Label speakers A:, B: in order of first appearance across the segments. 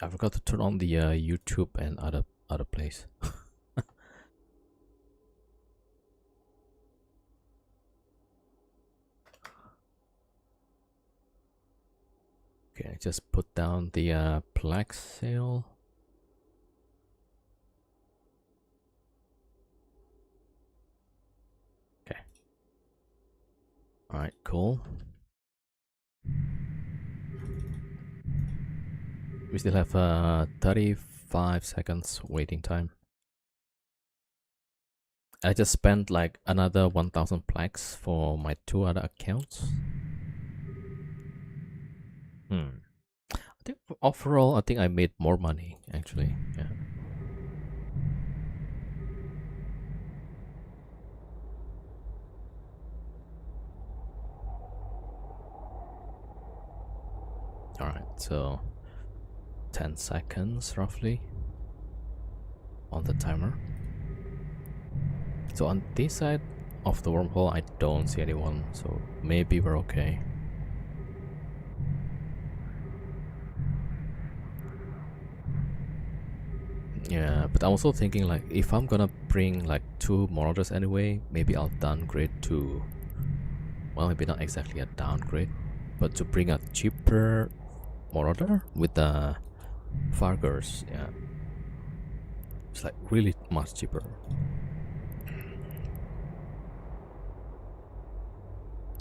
A: I forgot to turn on the YouTube and other place. Okay, just put down the black sail. Okay. All right, cool. We still have 35 seconds waiting time. I just spent like another 1000 plaques for my 2 other accounts. I think overall, I think I made more money actually. Yeah. All right, so 10 seconds roughly on the timer. So on this side of the wormhole, I don't see anyone, so maybe we're okay. Yeah, but I'm also thinking like if I'm gonna bring like 2 monitors anyway, maybe I'll downgrade to, well, maybe not exactly a downgrade, but to bring a cheaper monitor with the Fargers. Yeah, it's like really much cheaper.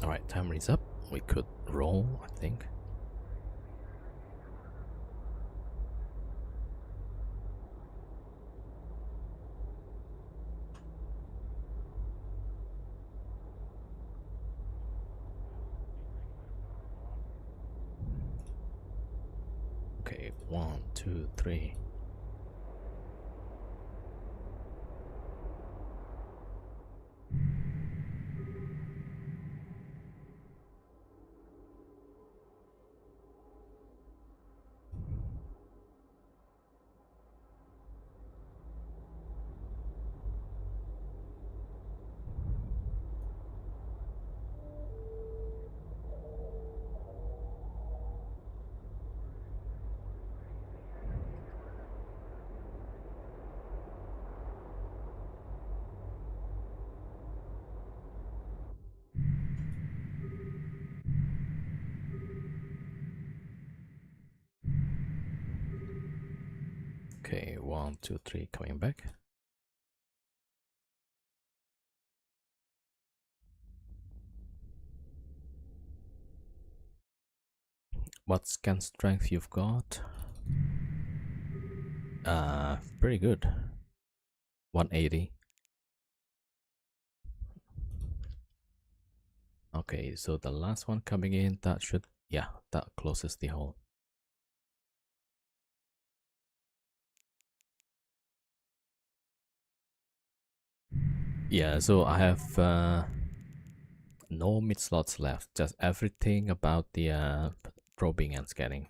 A: Alright, timer is up. We could roll, I think. Okay, 1, 2, 3. Okay, 1, 2, 3, coming back. What scan strength you've got? Pretty good. 180. Okay, so the last one coming in, that should, yeah, that closes the hole. Yeah, so I have no mid slots left, just everything about the probing and scanning.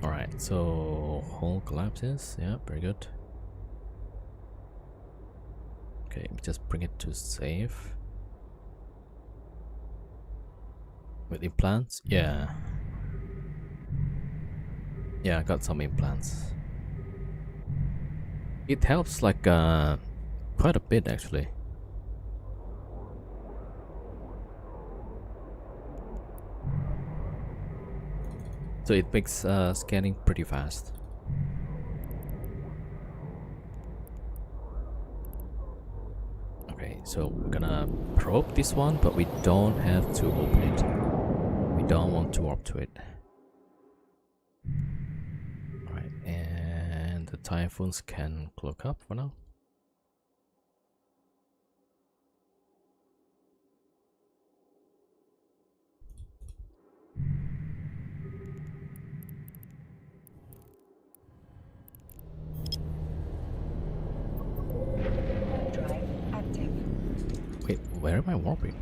A: Alright, so hole collapses, yeah, very good. Okay, just bring it to save. With implants? Yeah. Yeah, I got some implants. It helps like quite a bit actually. So it makes scanning pretty fast. Okay, so we're gonna probe this one, but we don't have to open it. We don't want to warp to it. Alright, and the typhoons can cloak up for now. Wait, where am I warping?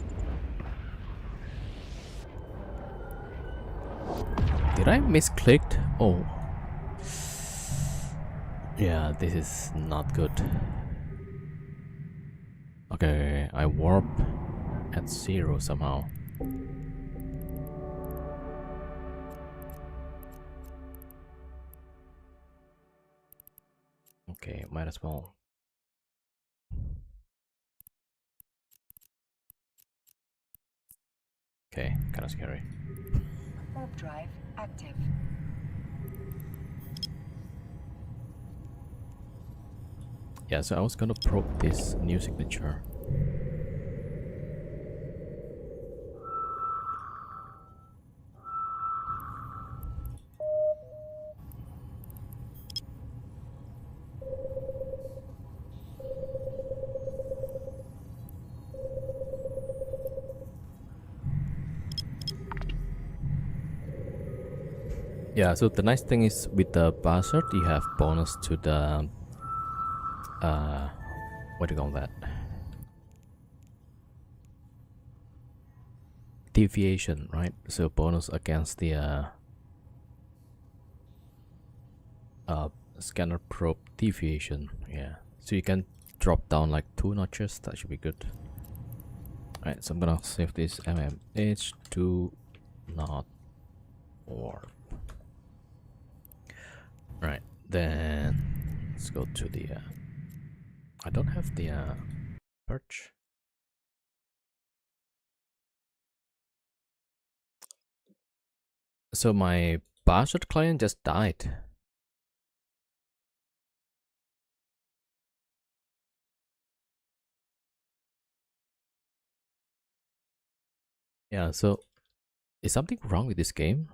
A: Did I misclicked? Oh. Yeah, this is not good. Okay, I warp at 0 somehow. Okay, might as well. Okay, kind of scary.
B: Warp drive active.
A: Yeah, so I was gonna probe this new signature. Yeah, so the nice thing is with the buzzard, you have bonus to the what do you call that? Deviation, right? So bonus against the scanner probe deviation. Yeah, so you can drop down like 2 notches. That should be good. Alright, so I'm gonna save this MMH to not warp. Right, then let's go to the I don't have the perch. So my buzzard client just died. Yeah, so is something wrong with this game?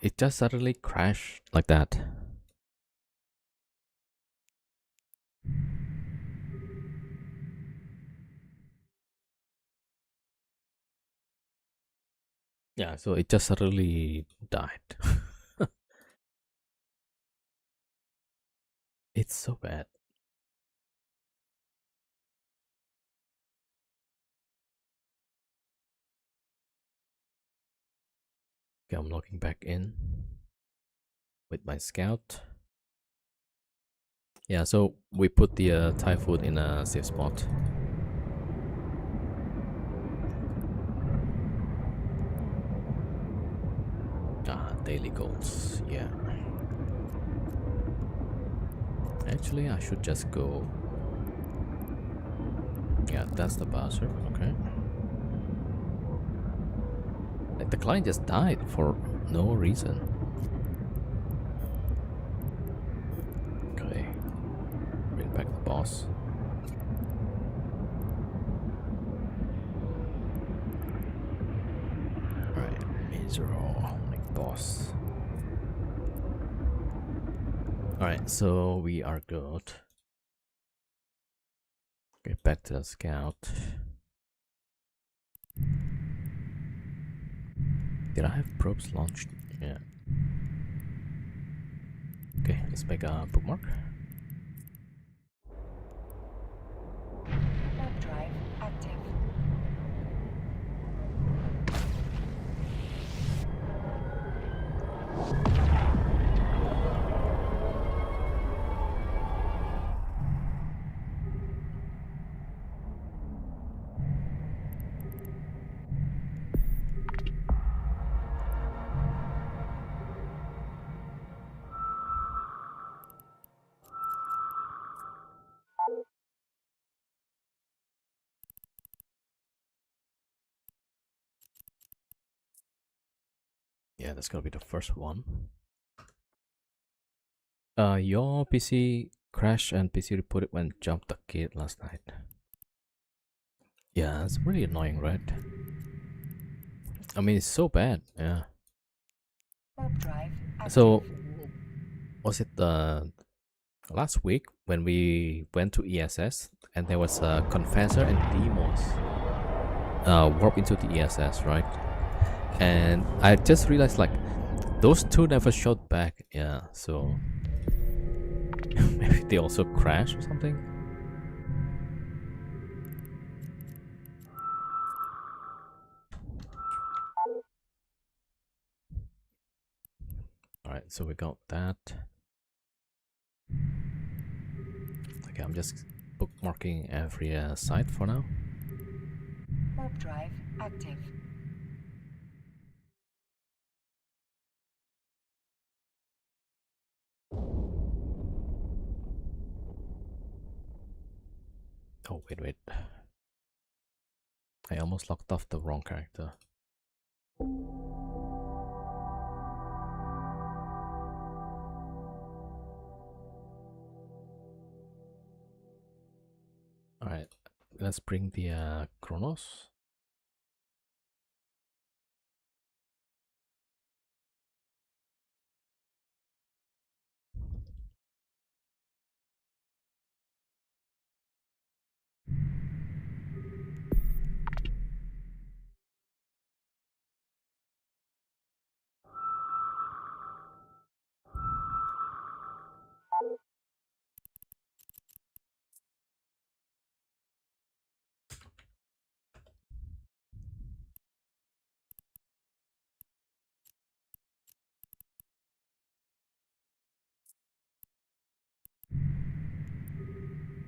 A: It just suddenly crashed like that. Yeah, so it just suddenly died. It's so bad. Okay, I'm logging back in with my scout. Yeah, so we put the typhoon in a safe spot. Daily goals, yeah. Actually, I should just go. Yeah, that's the buzzer, okay. Like, the client just died for no reason. Okay, bring back the boss. Right, Israel, like boss. Alright, so we are good. Okay, back to the scout. Did I have probes launched? Yeah. Okay, let's make a bookmark.
B: Warp drive active.
A: Yeah, that's gonna be the first one. Your PC crashed and PC reported when jumped the gate last night. Yeah, it's really annoying, right? I mean, it's so bad. Yeah.
B: Warp drive active.
A: So, was it last week when we went to ESS and there was a confessor and demons warp into the ESS, right? And I just realized like those two never showed back. Yeah, so maybe they also crashed or something. All right, so we got that. Okay, I'm just bookmarking every site for now.
B: Warp drive active.
A: Oh, wait. I almost locked off the wrong character. Alright, let's bring the Chronos.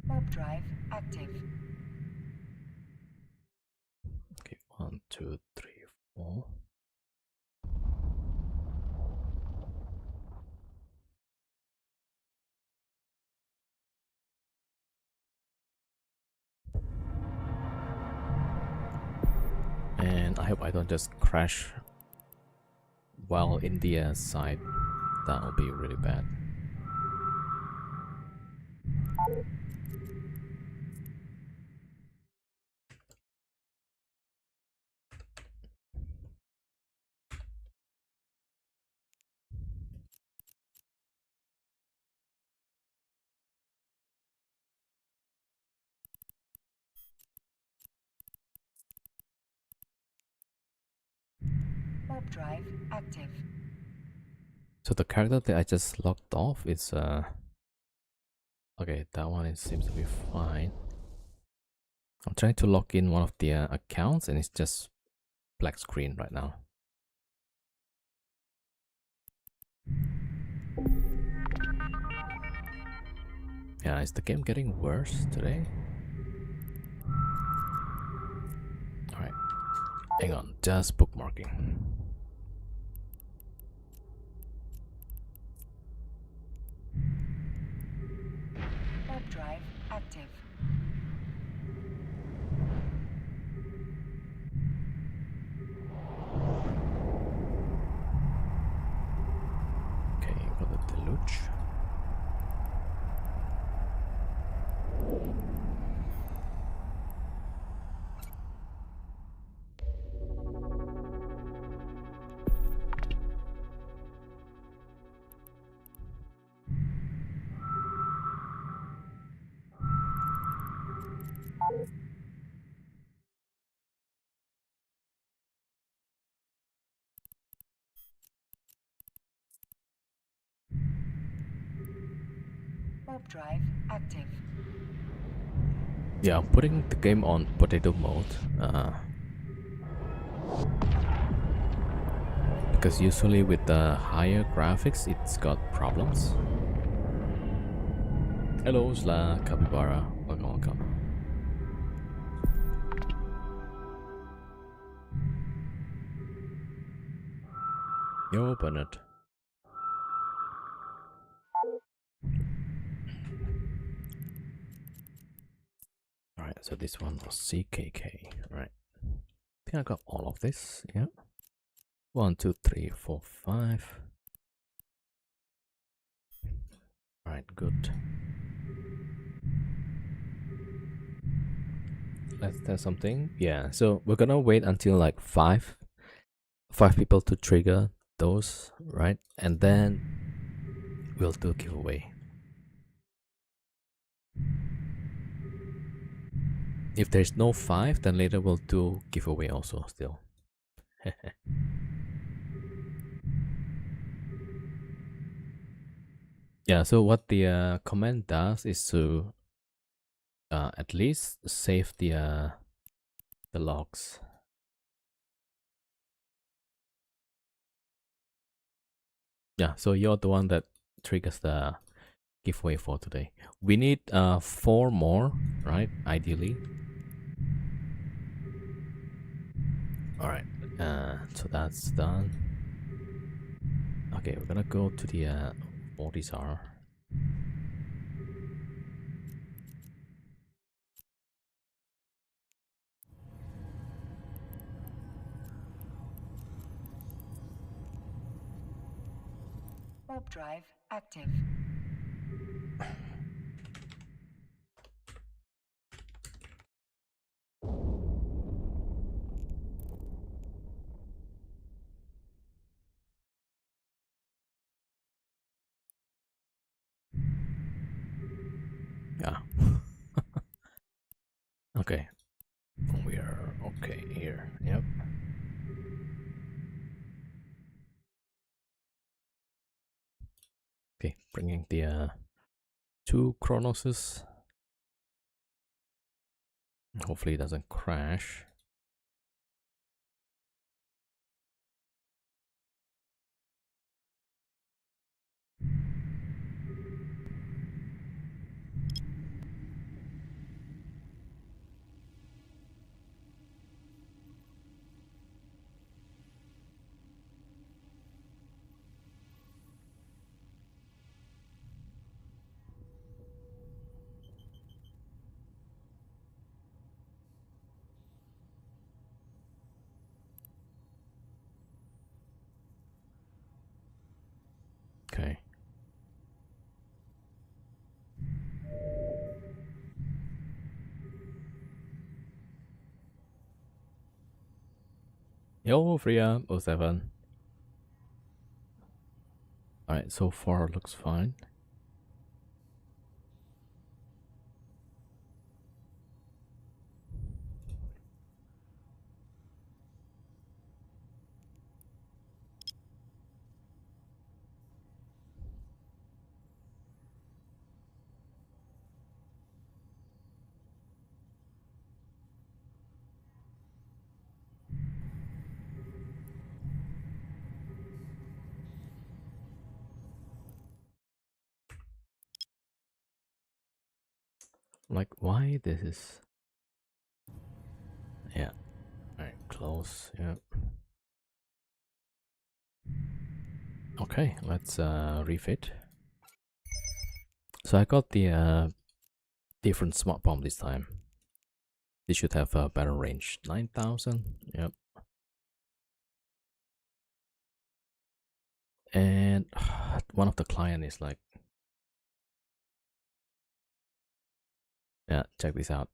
B: Warp drive active.
A: Okay, 1, 2, 3, 4. And I hope I don't just crash while in the side. That will be really bad.
B: Warp drive active.
A: So the character that I just locked off is okay, that one seems to be fine. I'm trying to log in one of the accounts and it's just black screen right now. Yeah, is the game getting worse today? Alright, hang on, just bookmarking.
B: Warp drive active.
A: Okay, got the deluge.
B: Warp drive active.
A: Yeah, I'm putting the game on potato mode. Because usually with the higher graphics, it's got problems. Hello, Sla Capybara. Welcome. Yo, Bernard. Alright, so this one was CKK. Alright. I think I got all of this. Yeah. 1, 2, 3, 4, 5. Alright, good. Let's test something. Yeah, so we're gonna wait until like five people to trigger those, right? And then we'll do giveaway. If there's no 5, then later we'll do giveaway also still. Yeah, so what the command does is to at least save the logs. Yeah, so you're the one that triggers the giveaway for today. We need 4 more, right? Ideally. Alright, so that's done. Okay, we're gonna go to the Mortisar.
B: Warp drive active.
A: Yeah. Okay. We are okay here. Yep. Okay, bringing the two Chronoses. Hopefully it doesn't crash. Okay. Yo, Freya, 07. Alright, so far it looks fine. Like, why this is... Yeah. Alright, close. Yeah. Okay, let's refit. So I got the different smart bomb this time. This should have a better range. 9,000. Yep. And one of the client is like... Yeah, check this out.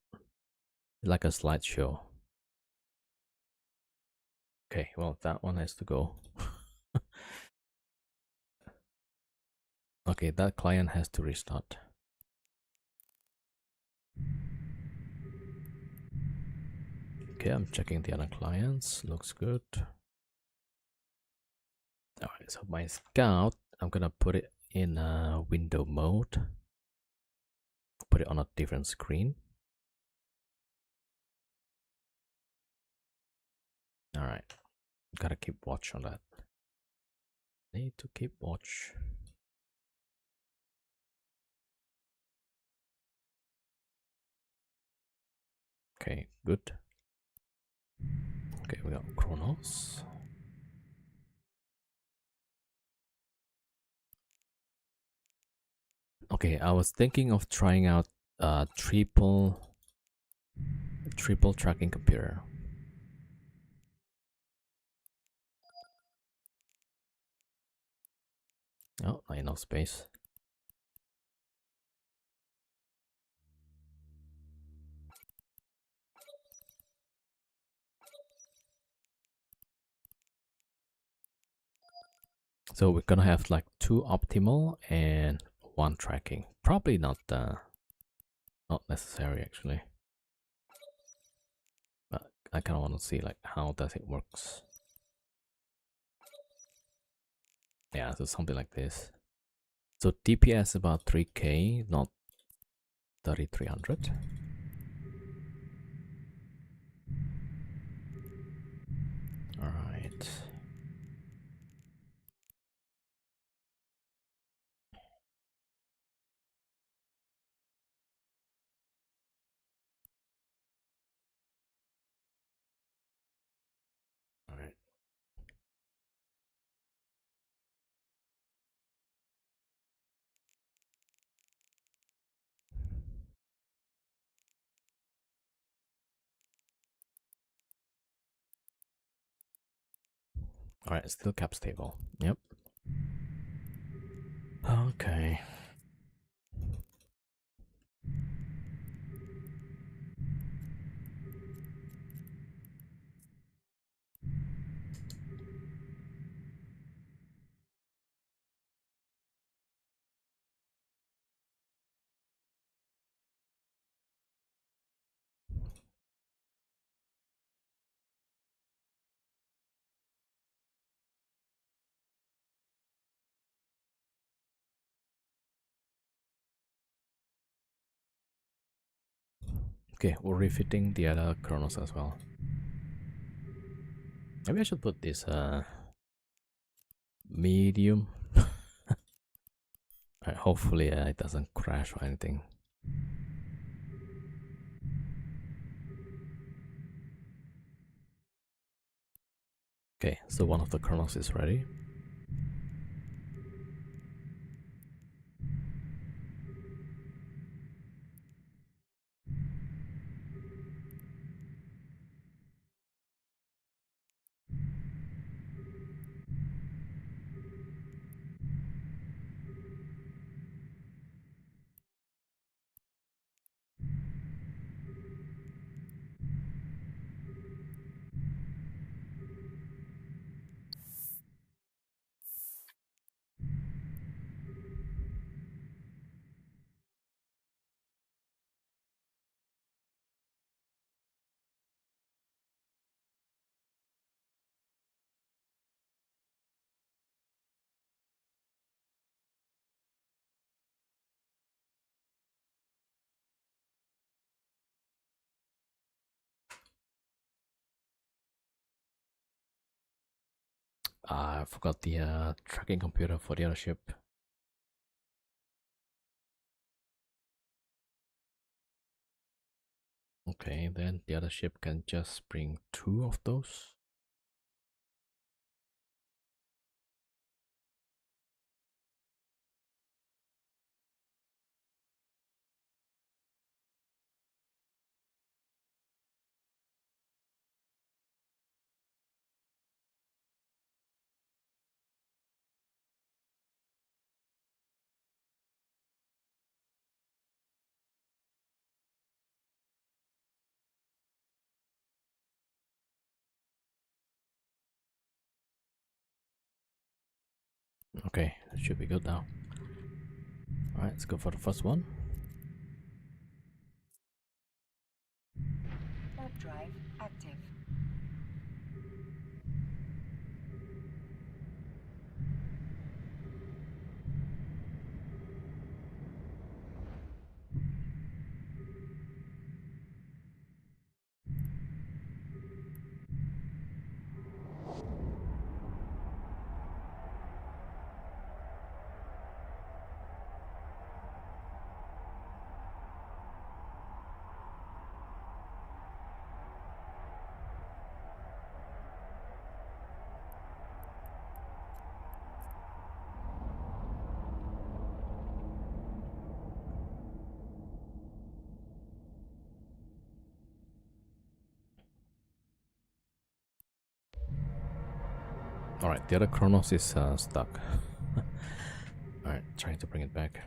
A: Like a slideshow. Okay, well, that one has to go. Okay, that client has to restart. Okay, I'm checking the other clients. Looks good. Alright, so my scout, I'm gonna put it in window mode. Put it on a different screen. Alright, gotta keep watch on that. Need to keep watch. Okay, good. Okay, we got Chronos. Okay, I was thinking of trying out triple tracking computer. Oh, not enough space. So we're gonna have like 2 optimal and 1 tracking. Probably not necessary actually. But I kind of want to see like how does it works. Yeah, so something like this. So DPS about 3k, not 3300. All right. All right. All right, still cap stable. Yep. Okay. Okay, we're refitting the other kernels as well. Maybe I should put this medium. Hopefully it doesn't crash or anything. Okay, so one of the kernels is ready. I forgot the tracking computer for the other ship. Okay, then the other ship can just bring 2 of those. Okay, that should be good now. Alright, let's go for the first one.
B: Warp drive active.
A: Alright, the other Kronos is stuck. Alright, trying to bring it back.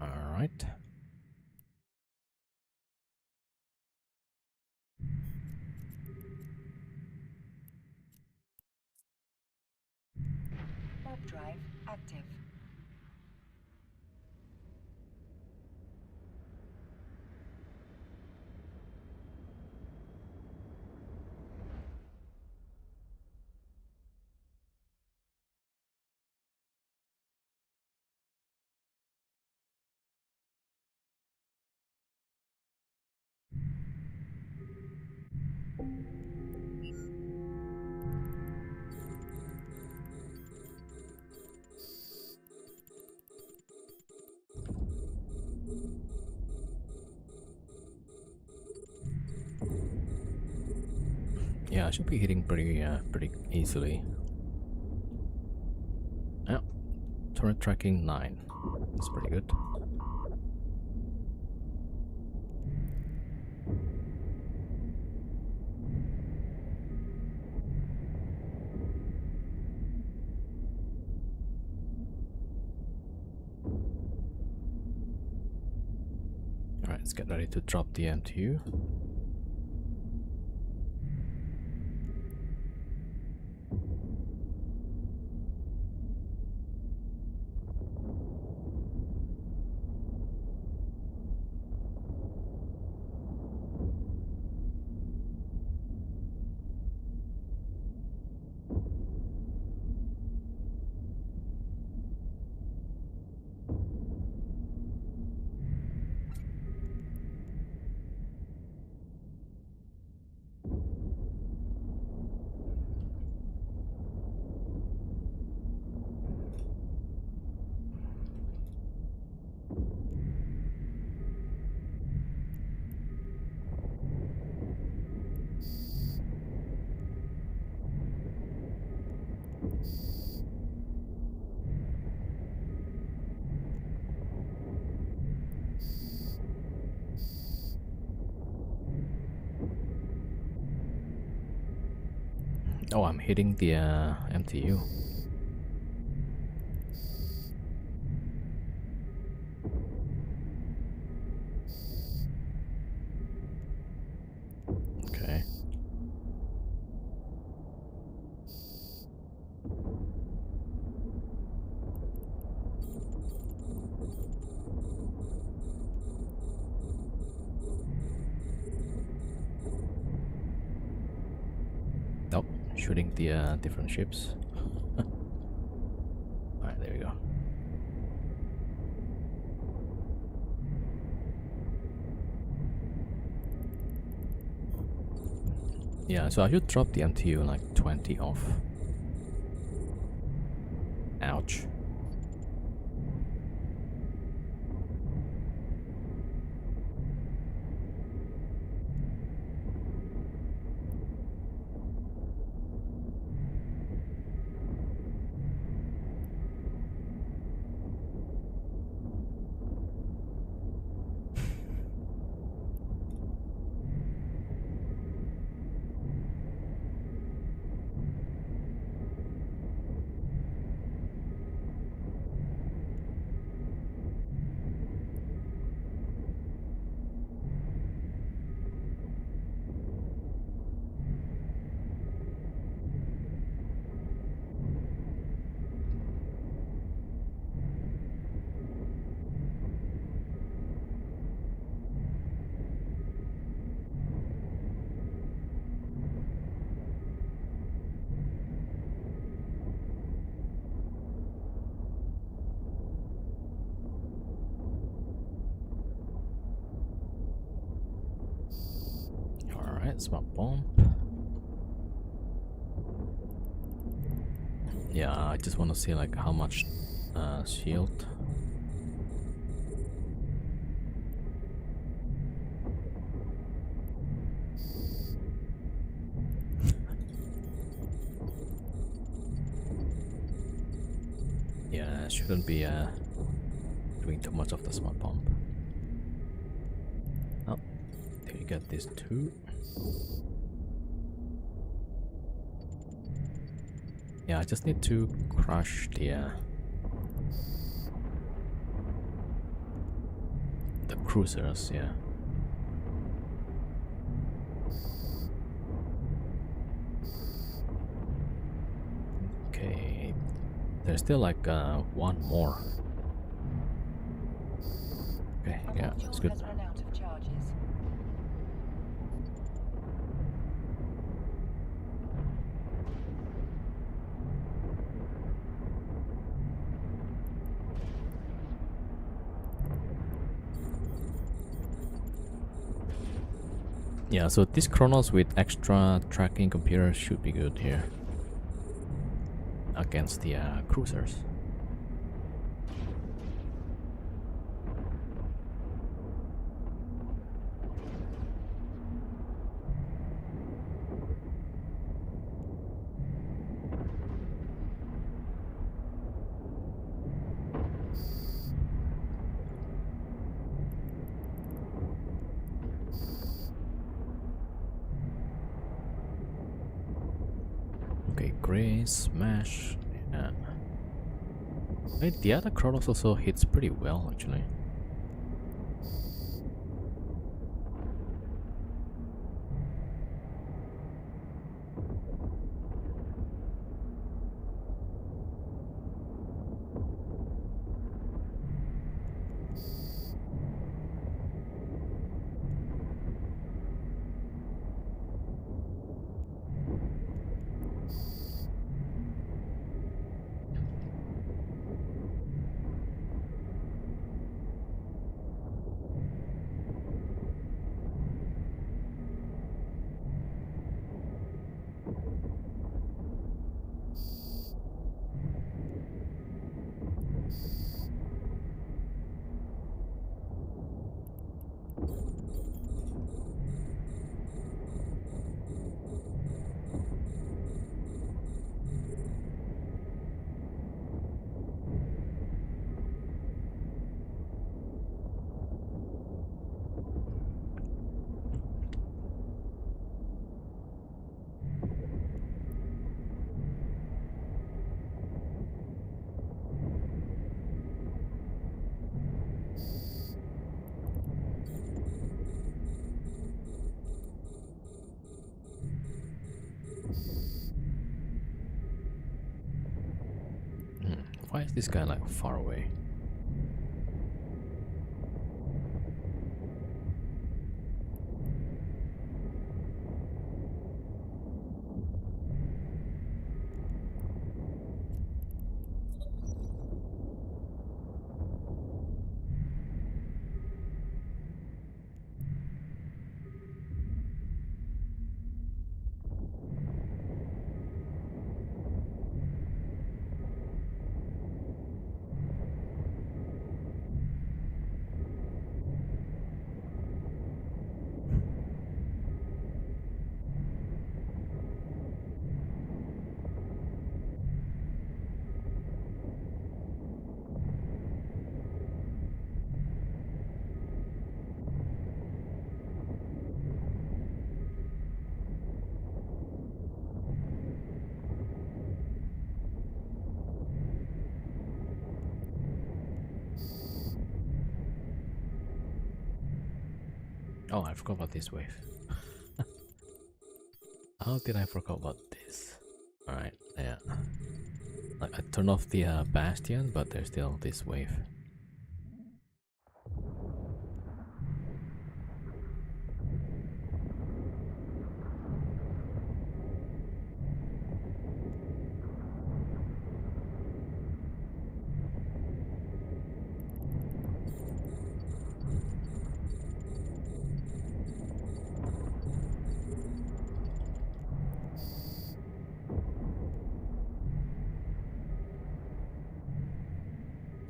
A: Alright.
B: Warp drive active.
A: Yeah, I should be hitting pretty easily. Yeah, turret tracking 9. That's pretty good. Alright, let's get ready to drop the MTU. Oh, I'm hitting the MTU. Okay. Nope, shooting the different ships. Alright, there we go. Yeah, so I should drop the MTU like 20 off. Ouch. Alright, smart bomb. Yeah, I just want to see like how much shield. Yeah, shouldn't be doing too much of the smart bomb. Oh, there you get this too. Yeah, I just need to crush the cruisers, yeah. Okay, there's still like one more. Okay, yeah, that's good.
B: Has run out of charges.
A: Yeah, so this Chronos with extra tracking computer should be good here against the cruisers. Gray smash. Yeah. Wait, the other Kronos also hits pretty well actually. Why is this guy like far away? Oh, I forgot about this wave. How did I forget about this? Alright, yeah. Like, I turned off the bastion, but there's still this wave.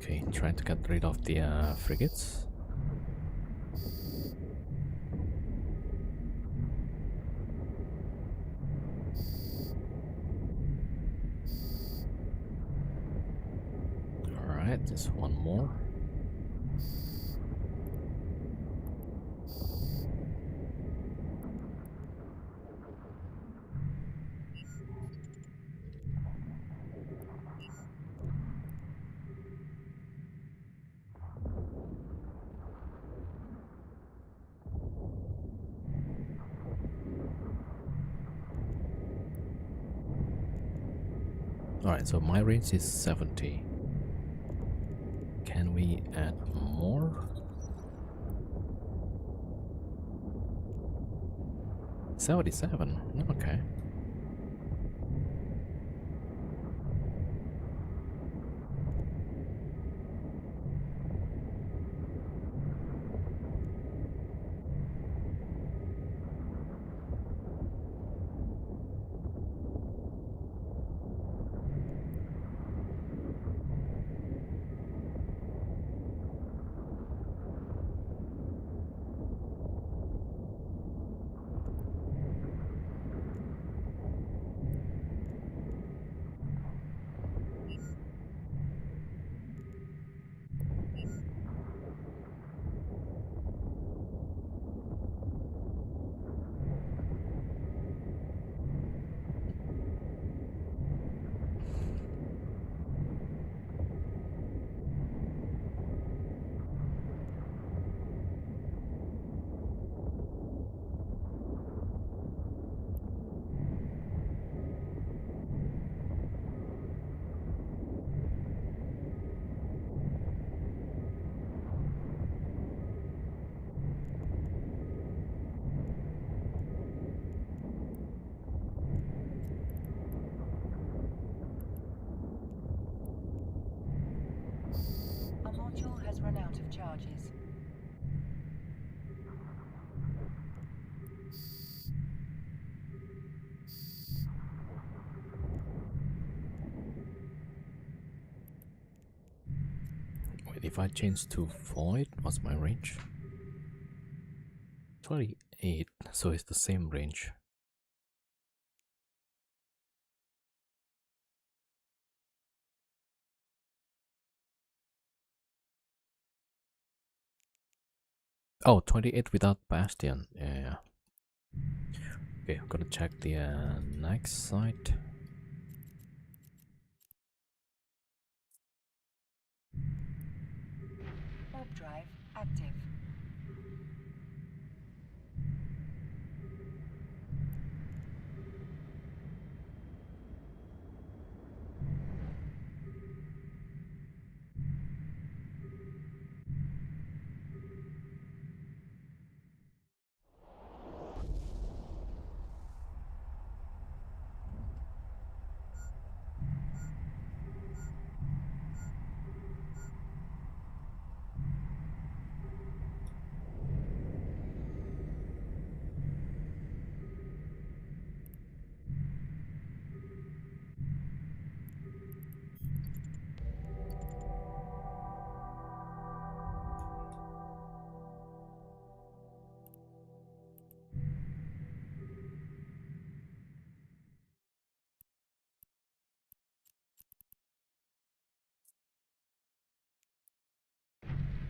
A: Okay, trying to get rid of the frigates. Alright, just one more. Alright, so my range is 70. Can we add more? 77? Okay.
B: charges.
A: Wait, if I change to void, what's my range? 28, so it's the same range. Oh, 28 without Bastion. Yeah. Okay, I'm gonna check the next site.
B: Warp drive active.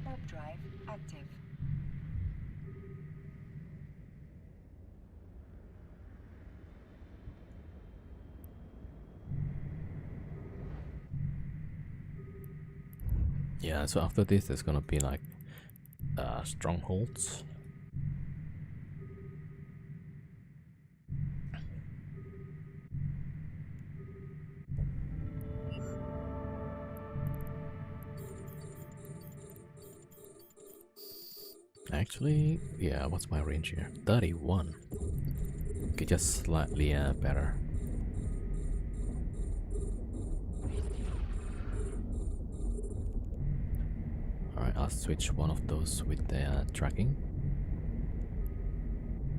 B: Warp drive active.
A: Yeah, so after this, there's gonna be like strongholds. Actually, yeah, what's my range here? 31. Okay, just slightly better. Alright, I'll switch one of those with the tracking.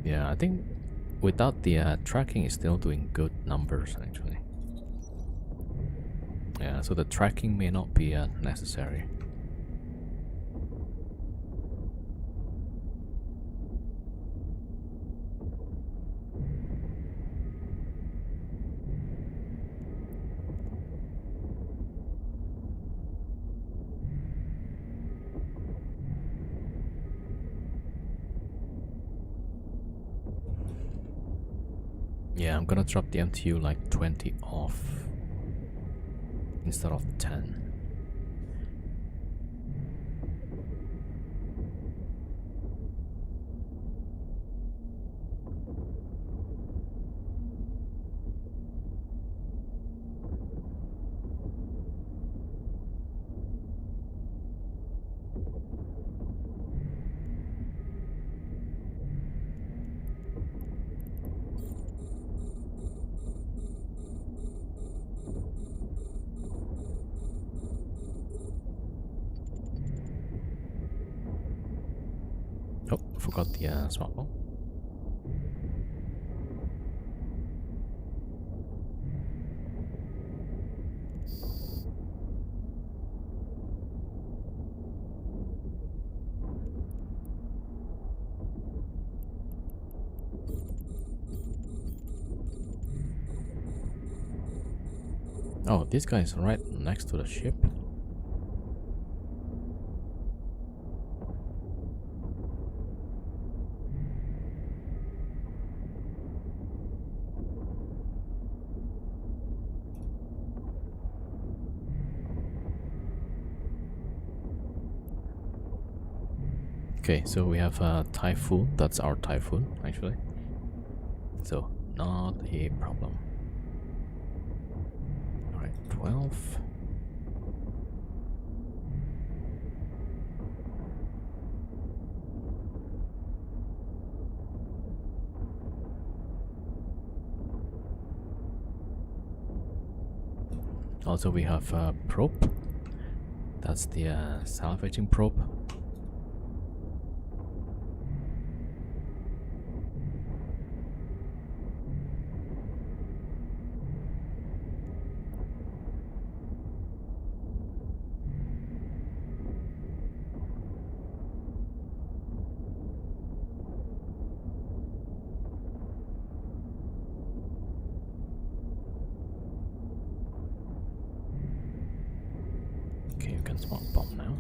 A: Yeah, I think without the tracking, it's still doing good numbers actually. Yeah, so the tracking may not be necessary. Yeah, I'm gonna drop the MTU like 20 off instead of 10. Oh, forgot the smartphone. Oh, this guy is right next to the ship. Okay, so we have a Typhoon. That's our Typhoon, actually. So, not a problem. Alright, 12. Also, we have a probe. That's the salvaging probe. can spawn bomb now.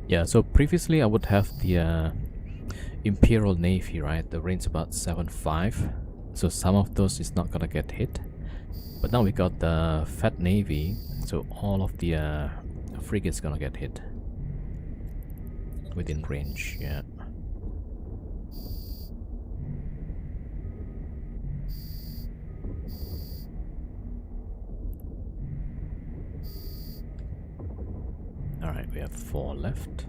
A: Yeah, so previously I would have the Imperial Navy, right? The range about 7.5. So some of those is not gonna get hit. But now we got the Fat Navy, so all of the frigates gonna get hit. Within range, yeah. Alright, we have 4 left.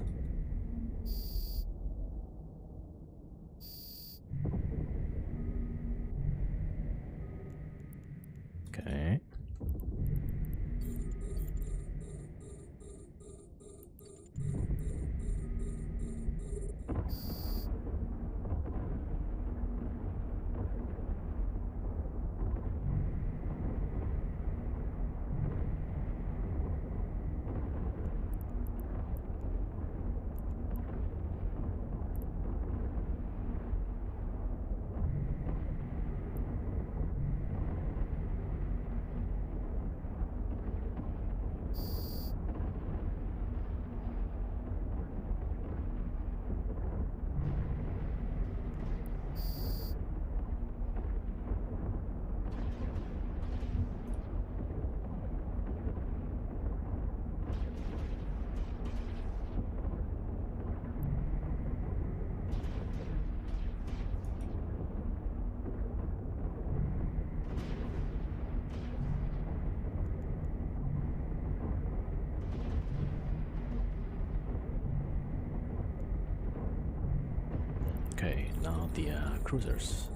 A: Okay. Okay, now the cruisers.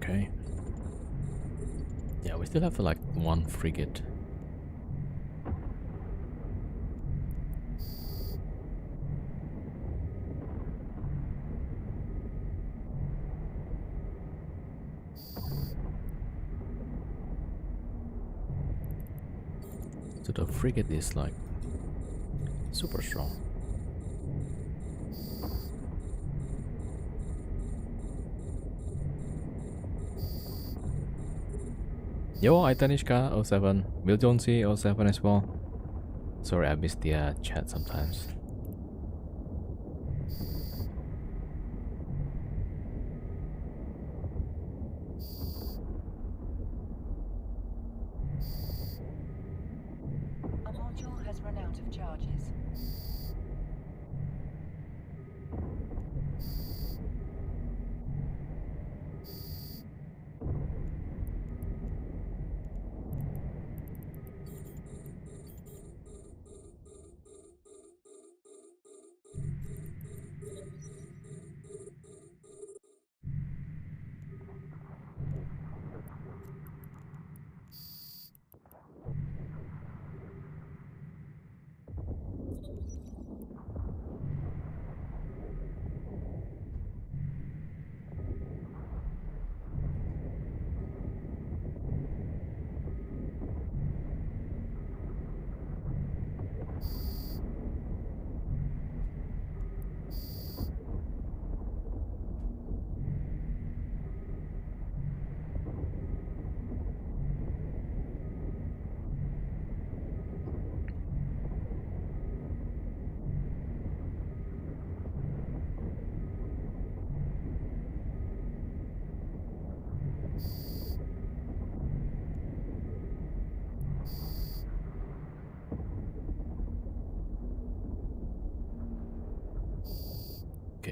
A: Okay. Yeah, we still have like 1 frigate. So the frigate is like super strong. Yo, Itanishka07, Will Jonesy07 as well. Sorry, I missed the chat sometimes.
B: A module has run out of charges.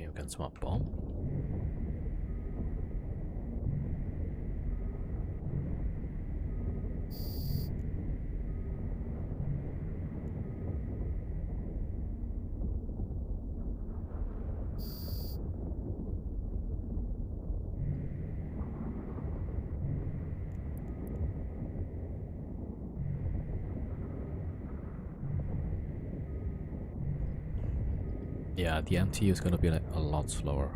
A: Okay, we can smart bomb. Yeah, the MTU is gonna be like a lot slower.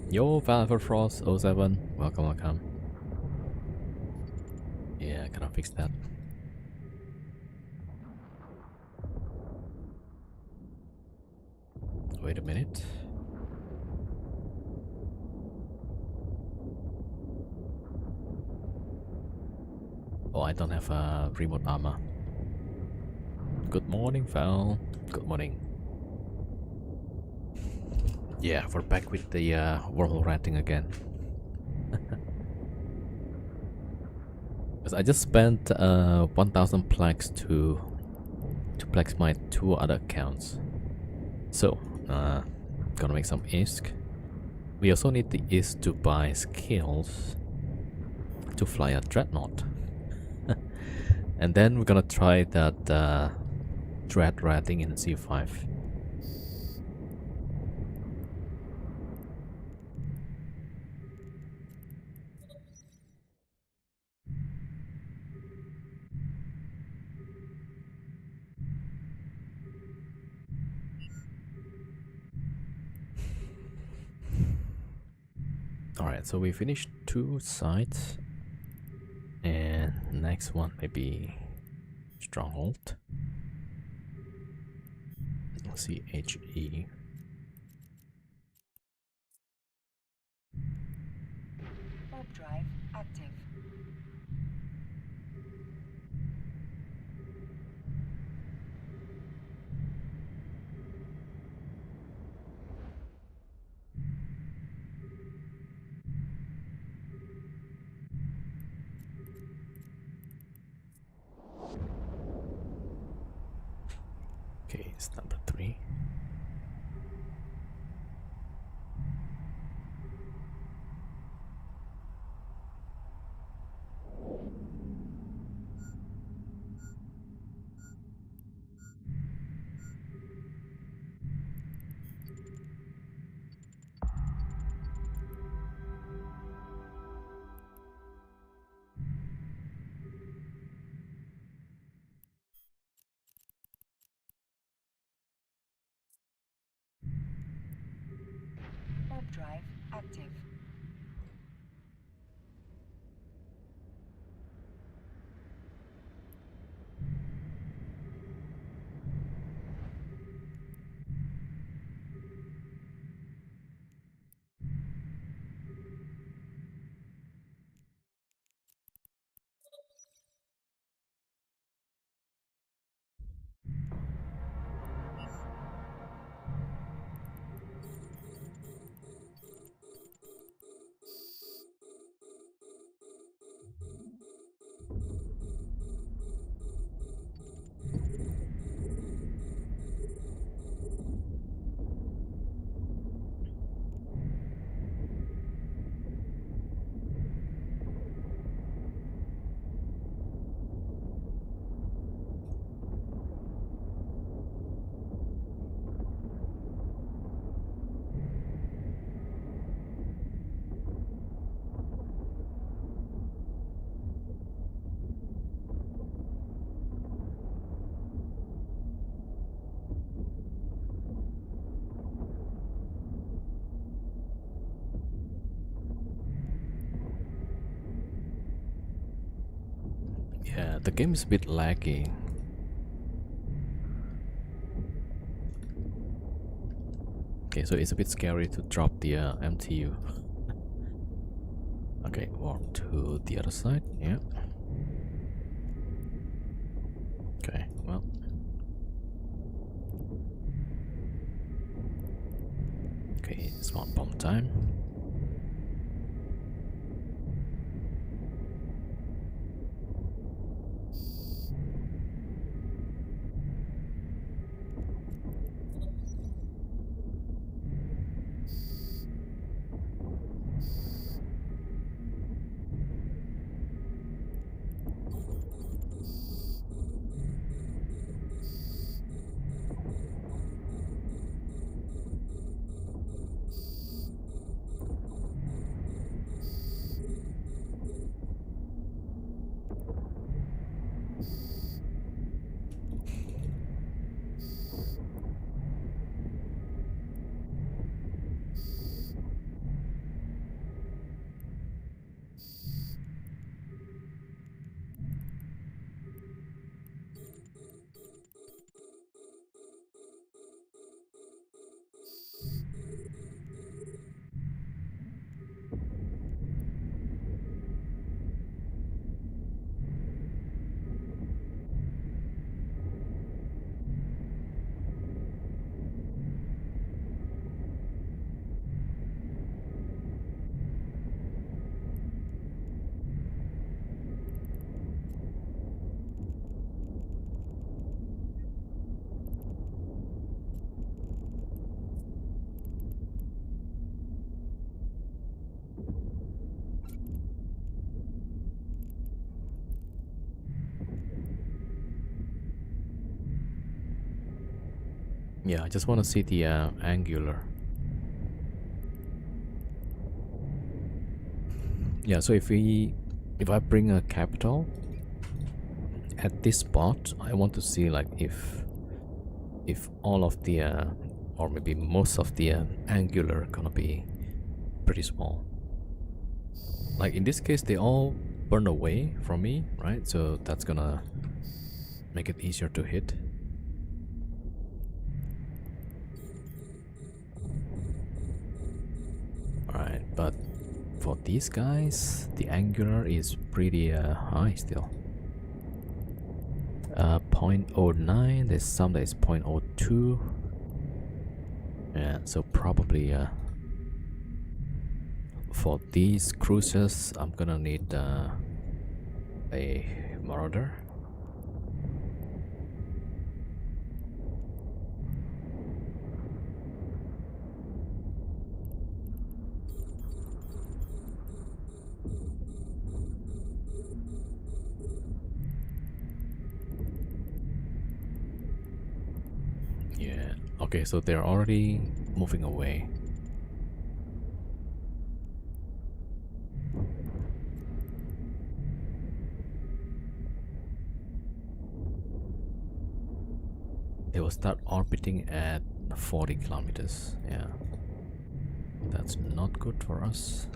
A: Yo, Frost 07, welcome, welcome. Yeah, I gotta fix that. Wait a minute. Oh, I don't have a remote armor. Good morning, Val. Good morning. Yeah, we're back with the Wormhole ranting again. Because I just spent 1,000 plaques to plex my 2 other accounts. So, gonna make some ISK. We also need the ISK to buy skills to fly a dreadnought. And then we're gonna try that dread ratting in C5. Alright, so we finished 2 sites. And next one maybe Stronghold. CHE.
B: Warp drive active.
A: Okay, it's number 3.
B: Warp drive active. Yeah, the game is a bit laggy. Okay, so it's a bit scary to drop the MTU. Okay, walk to the other side. Yeah. Okay, well. Okay, smart bomb time.
A: Yeah, I just want to see the angular. Yeah, so if I bring a capital at this spot, I want to see like if all of the or maybe most of the angular gonna be pretty small. Like in this case, they all burn away from me, right? So that's gonna make it easier to hit. Alright, but for these guys, the angular is pretty high still. 0.09, there's some that is 0.02. Yeah, so probably for these cruisers, I'm gonna need a marauder. Yeah, okay, so they're already moving away. They will start orbiting at 40 kilometers. Yeah, that's not good for us.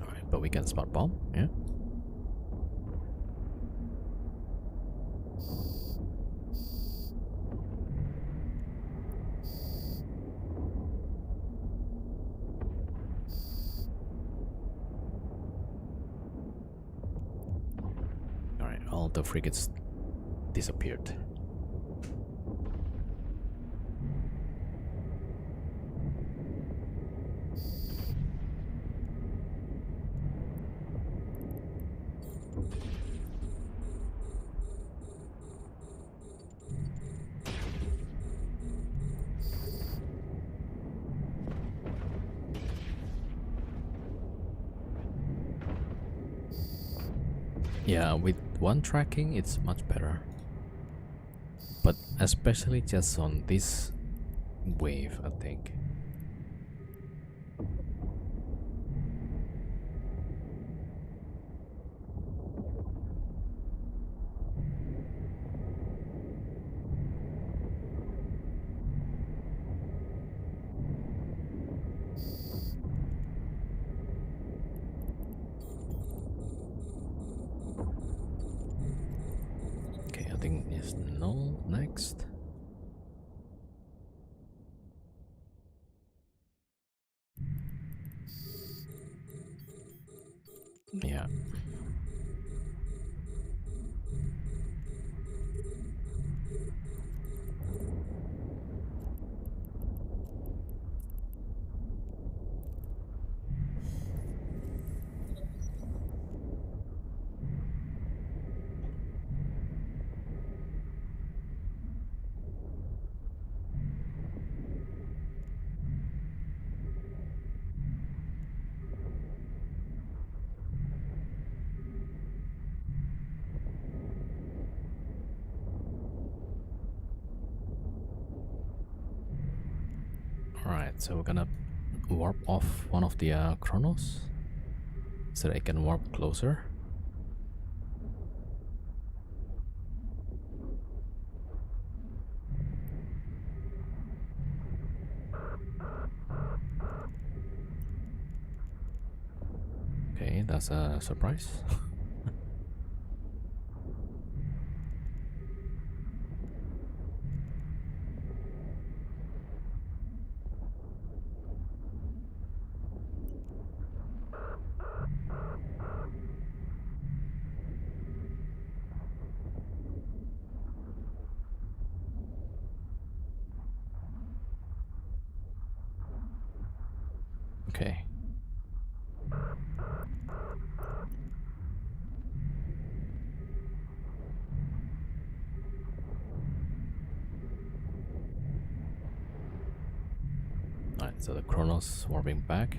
A: Alright, but we can smart bomb, yeah. Alright, all the frigates disappeared. Yeah, with one tracking, it's much better. But especially just on this wave, I think. Okay, I think it's null next. Yeah. Alright, so we're gonna warp off one of the chronos so that I can warp closer. Okay, that's a surprise. Okay. so the Chronos warping back.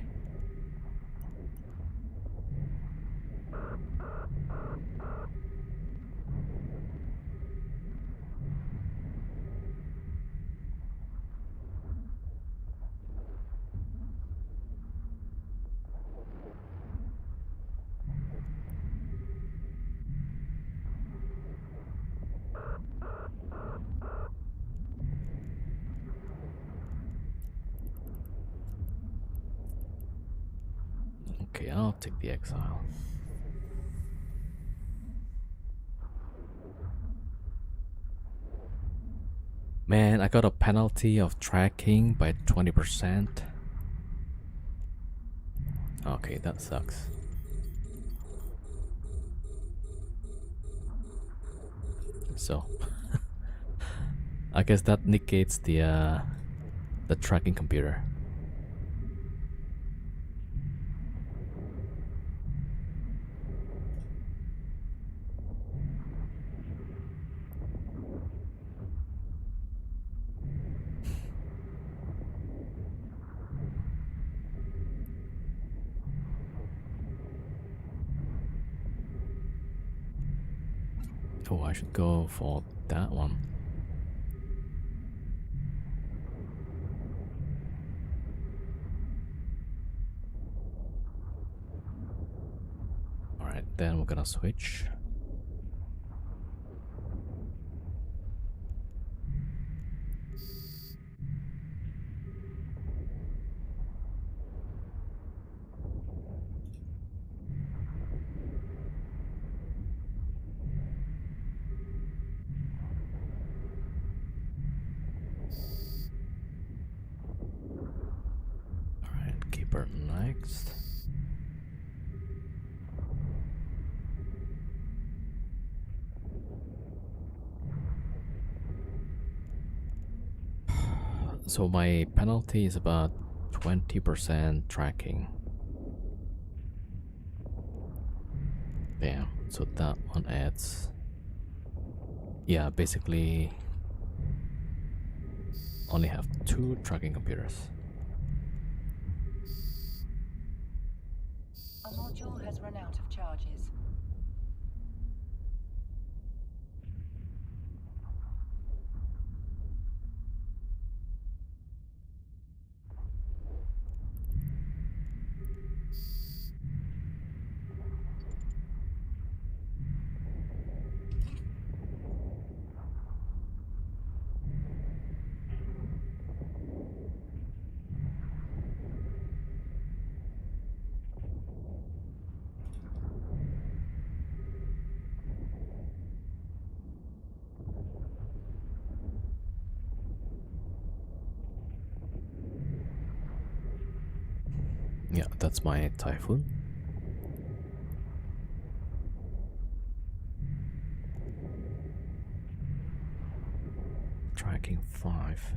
A: Okay, I'll take the exile. Man, I got a penalty of tracking by 20%. Okay, that sucks. So, I guess that negates the tracking computer. Oh, I should go for that one. Alright, then we're gonna switch. Alright, keeper next. So my penalty is about 20% tracking. Yeah, so that one adds. Yeah, basically only have 2 tracking computers.
C: A module has run out of charges.
A: Yeah, that's my Typhoon. Tracking 5.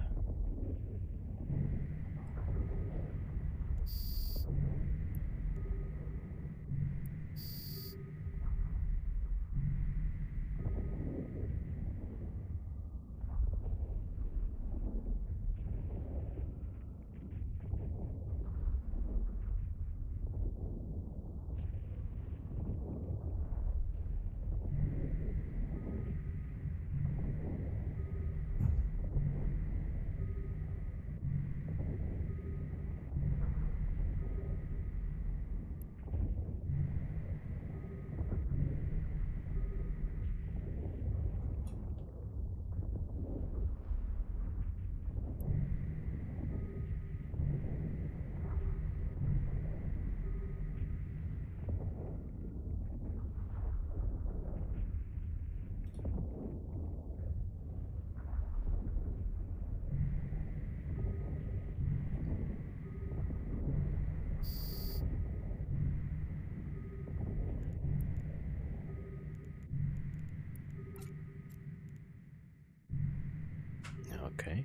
A: Okay.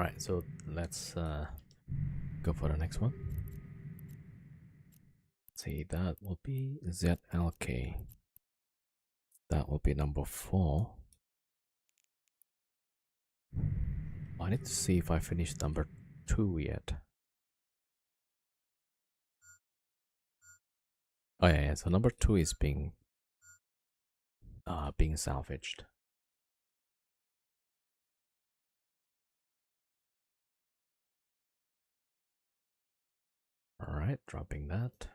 A: Alright, so let's go for the next one. See, that will be ZLK. That will be number 4. I need to see if I finished number 2 yet. Oh yeah, so number 2 is being salvaged. Alright, dropping that.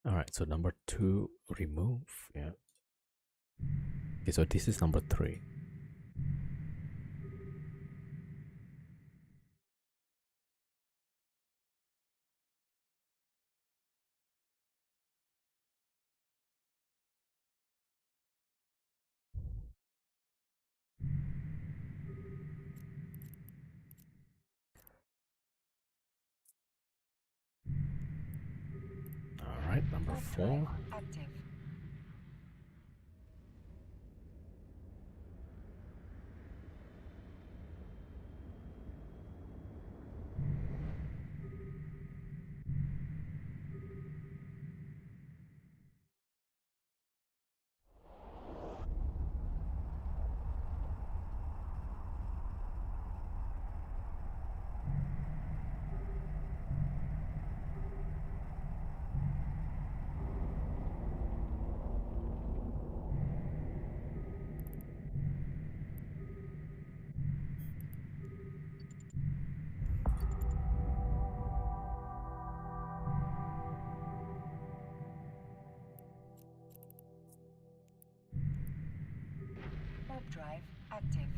A: Alright, so number 2 remove, yeah. Okay, so this is number 3. Alright, number 4.
C: Active. Warp drive active.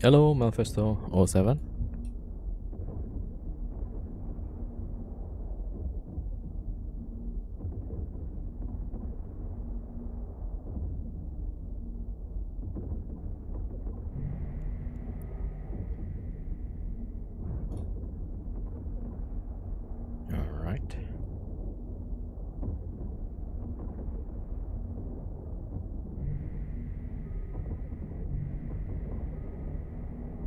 A: Hello, Manifesto 07. Alright.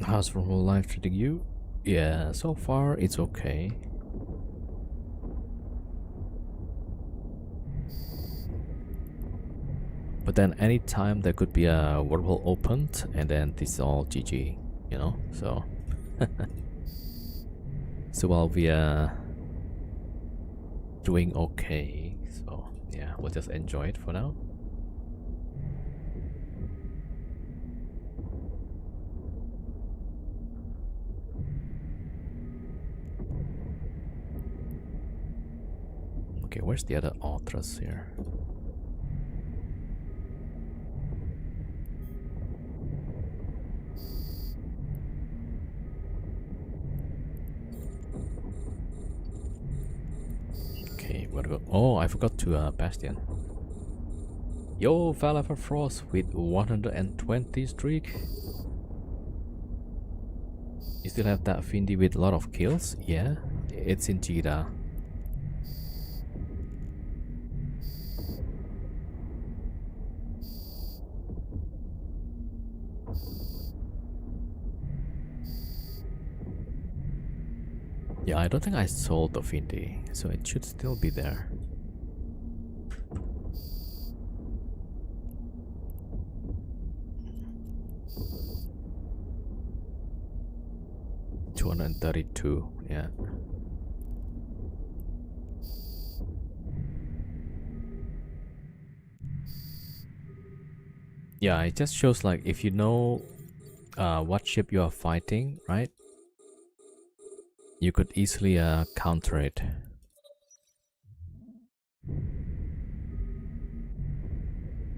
A: How's Wormhole life treating you? Yeah, so far it's okay. But then anytime there could be a wormhole opened and then this is all GG, you know? So so while we are doing okay, so yeah, we'll just enjoy it for now. Okay, where's the other Ultras here? Okay, what about... Oh, I forgot to Bastion. Yo, Falafel Frost with 120 streak. You still have that Findy with a lot of kills? Yeah, it's in Jeddah. Yeah, I don't think I sold the Findy, so it should still be there. $232, yeah. Yeah, it just shows like if you know what ship you are fighting, right? You could easily counter it.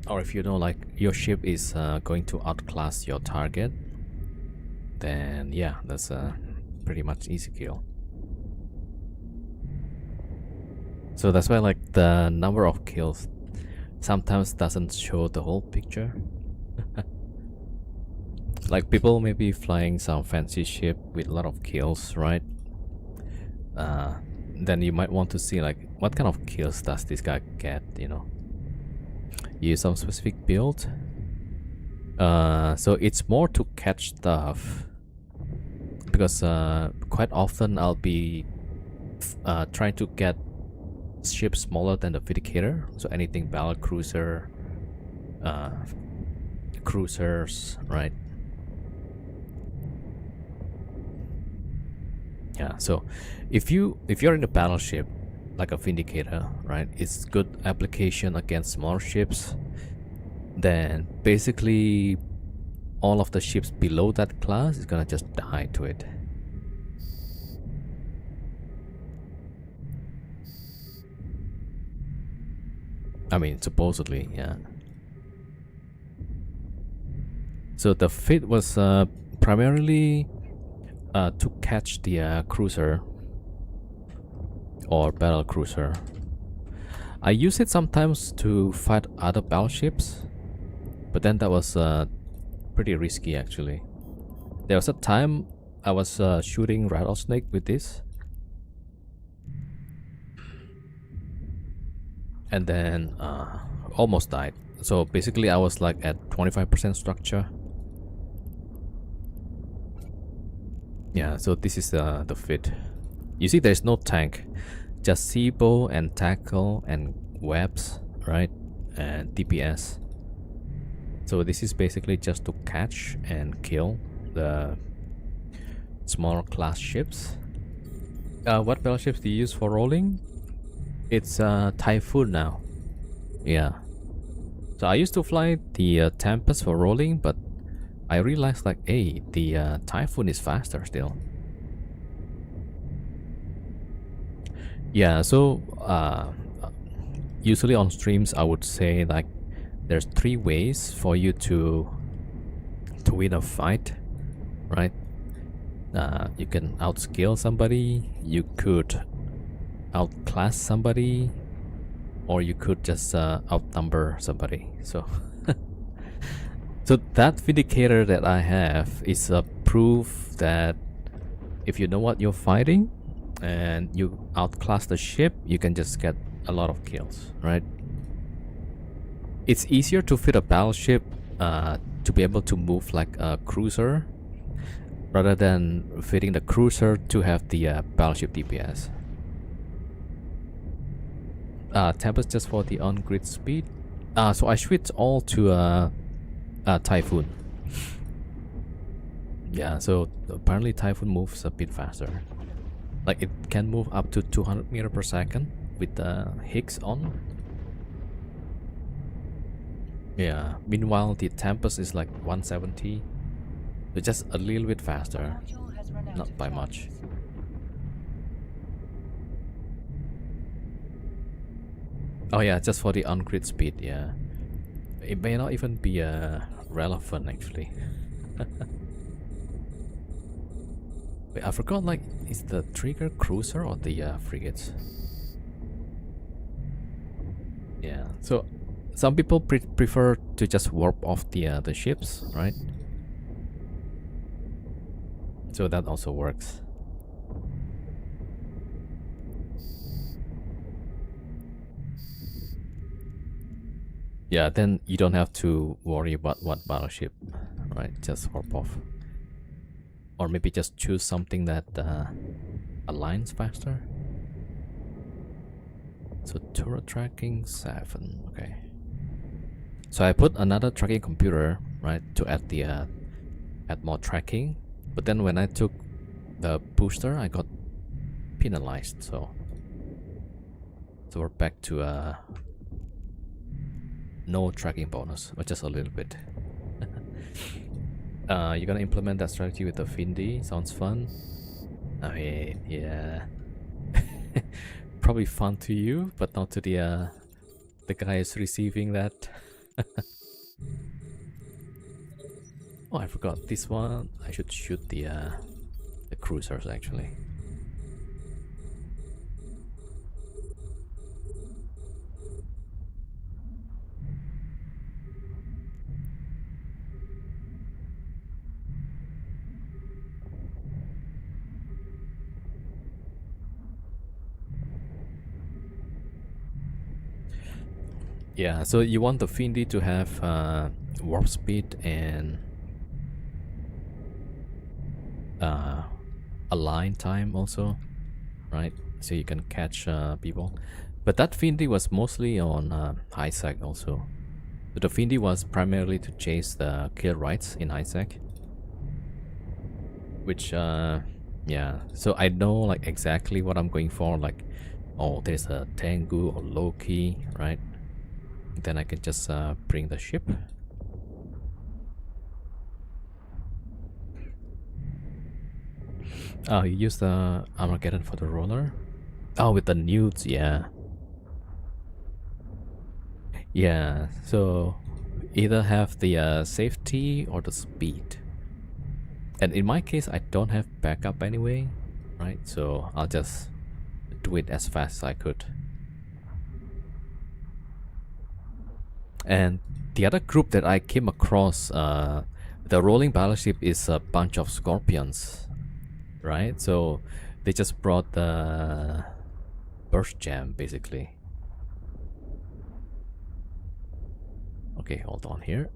A: Or if you know like your ship is going to outclass your target, then yeah, that's a pretty much easy kill. So that's why like the number of kills sometimes doesn't show the whole picture. Like people may be flying some fancy ship with a lot of kills, right? Then you might want to see like what kind of kills does this guy get, you know? Use some specific build. So it's more to catch stuff, because quite often I'll be trying to get ships smaller than the Vindicator, so anything battle cruiser, cruisers, right? Yeah, so if you're in a battleship like a Vindicator, right, it's good application against smaller ships, then basically all of the ships below that class is gonna just die to it. I mean, supposedly, yeah. So the fit was primarily to catch the cruiser or battle cruiser. I use it sometimes to fight other battleships, but then that was pretty risky actually. There was a time I was shooting rattlesnake with this, and then almost died. So basically I was like at 25% structure. Yeah, so this is the fit. You see there's no tank, just seabow and tackle and webs, right? And DPS. So this is basically just to catch and kill the smaller class ships. What battleships do you use for rolling? It's Typhoon now. Yeah. So I used to fly the Tempest for rolling, but I realized like, hey, the Typhoon is faster still. Yeah, so usually on streams I would say like there's 3 ways for you to win a fight, right? You can outskill somebody, you could outclass somebody, or you could just outnumber somebody. So so that Vindicator that I have is a proof that if you know what you're fighting and you outclass the ship, you can just get a lot of kills, right? It's easier to fit a battleship to be able to move like a cruiser rather than fitting the cruiser to have the battleship DPS. Tempest just for the on-grid speed. So I switched all to Typhoon. Yeah, so apparently Typhoon moves a bit faster. Like it can move up to 200 meters per second with the Higgs on. Yeah, meanwhile the Tempest is like 170. So just a little bit faster, not by much. Oh yeah, just for the on-grid speed, yeah. It may not even be relevant actually. Wait, I forgot, like, is the trigger cruiser or the frigates? Yeah, so some people prefer to just warp off the ships, right? So that also works. Yeah, then you don't have to worry about what battleship, right? Just hop off. Or maybe just choose something that aligns faster. So turret tracking 7, okay. So I put another tracking computer, right, to add the add more tracking. But then when I took the booster, I got penalized. So we're back to no tracking bonus, but just a little bit. You're gonna implement that strategy with the Findy. Sounds fun. I mean, yeah, probably fun to you, but not to the guys receiving that. Oh, I forgot this one. I should shoot the cruisers actually. Yeah, so you want the Findy to have warp speed and align time also, right? So you can catch people. But that Findy was mostly on high sec also. So the Findy was primarily to chase the kill rights in high sec. Which yeah, so I know like exactly what I'm going for, like, oh, there's a Tengu or Loki, right? Then I can just bring the ship. Oh, you use the Armageddon for the roller? Oh, with the nudes, yeah. Yeah, so either have the safety or the speed. And in my case, I don't have backup anyway, right? So I'll just do it as fast as I could. And the other group that I came across, the rolling battleship is a bunch of scorpions, right? So they just brought the burst jam basically. Okay, hold on here.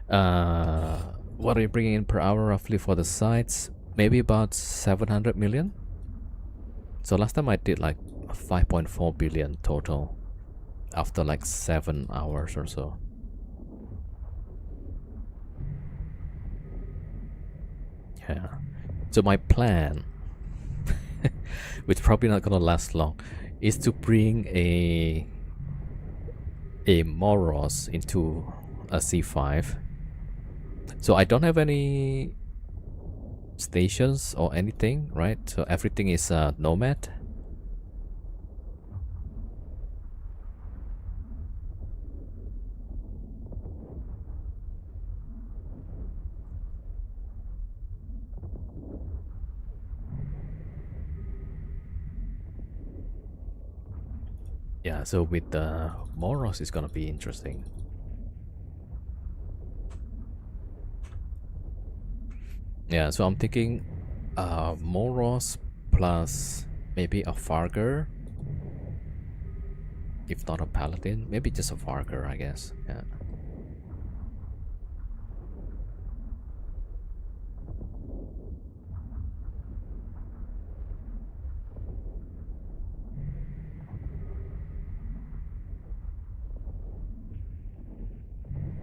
A: What are you bringing in per hour roughly for the sites? Maybe about 700 million. So last time I did like 5.4 billion total after like 7 hours or so. Yeah. So my plan, which probably not gonna last long, is to bring a Moros into a C5. So I don't have any stations or anything, right? So everything is Nomad. Yeah, so with the Moros, it's gonna be interesting. Yeah, so I'm thinking Moros plus maybe a Farger. If not a Paladin, maybe just a Farger, I guess. Yeah.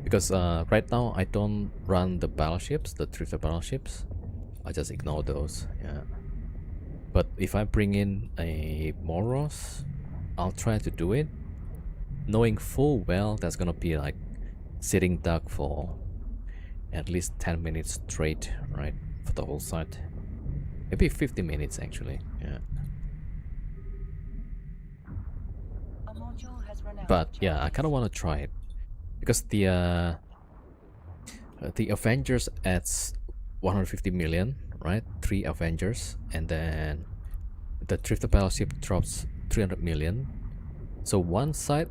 A: Because right now I don't run the battleships, the drifter battleships. I just ignore those. Yeah. But if I bring in a Moros, I'll try to do it, knowing full well that's gonna be like sitting duck for at least 10 minutes straight, right? For the whole site. Maybe 50 minutes actually. Yeah.
C: A module has run out
A: But
C: of
A: yeah, I
C: charges.
A: kind of want to try it because the Avengers adds 150 million, right? 3 Avengers, and then the drifter battleship drops 300 million. So one side,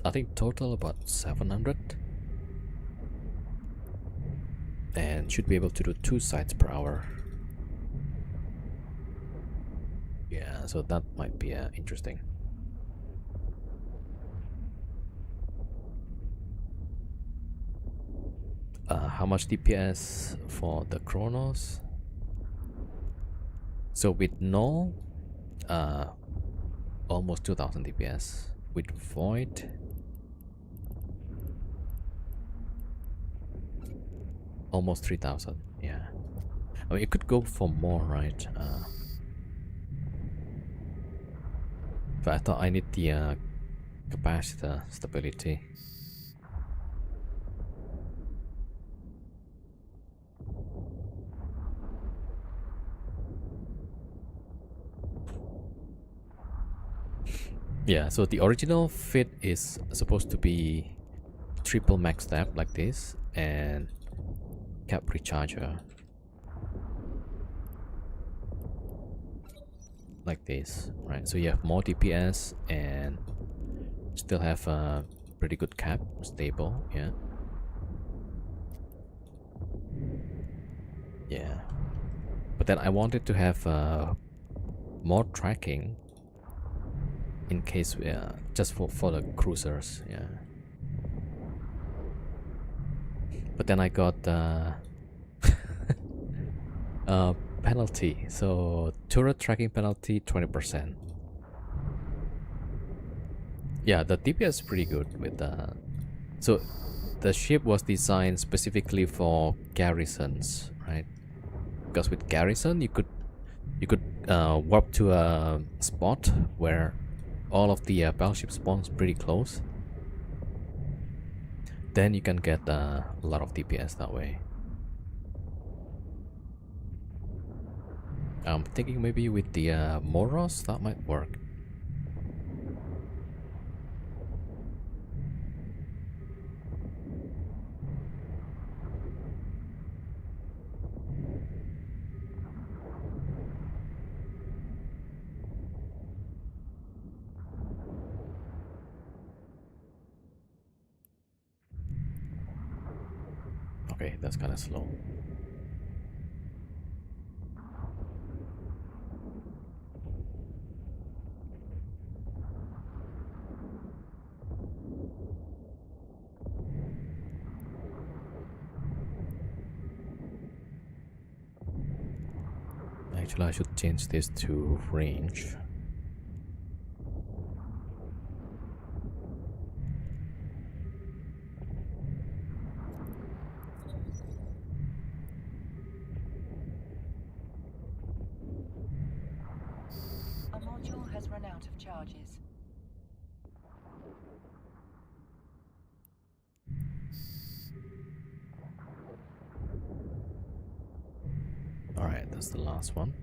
A: I think total about 700. and should be able to do 2 sides per hour. Yeah, so that might be interesting. How much DPS for the Chronos? So with null, almost 2000 DPS. With void, almost 3000. Yeah, I mean, you could go for more, right? But I thought I need the capacitor stability. Yeah, so the original fit is supposed to be triple max step like this and cap recharger like this, right? So you have more DPS and still have a pretty good cap, stable, yeah. Yeah. But then I wanted to have more tracking in case, just for the cruisers, yeah. But then I got penalty, so turret tracking penalty 20%. Yeah, the DPS is pretty good with the. So the ship was designed specifically for garrisons, right? Because with garrison you could warp to a spot where all of the battleship spawns pretty close. Then you can get a lot of DPS that way. I'm thinking maybe with the Moros that might work. Okay, that's kind of slow. Actually, I should change this to range.
C: A module has run out of charges.
A: Alright, that's the last one.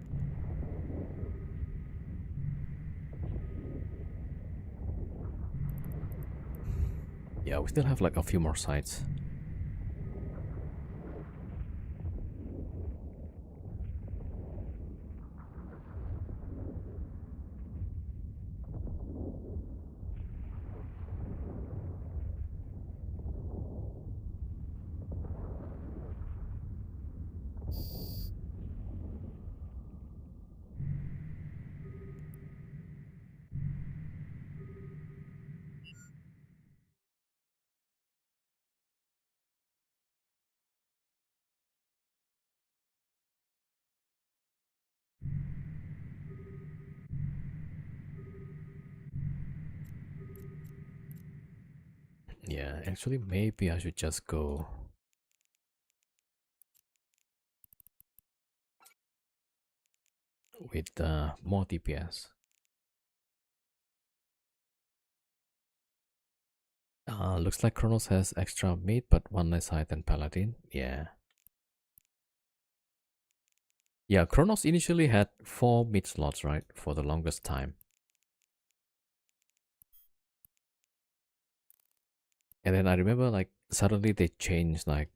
A: Yeah, we still have like a few more sites. Yeah, actually, maybe I should just go with more DPS. Looks like Kronos has extra meat, but one less high than Paladin. Yeah. Yeah, Kronos initially had 4 meat slots, right? For the longest time. And then I remember like suddenly they changed like,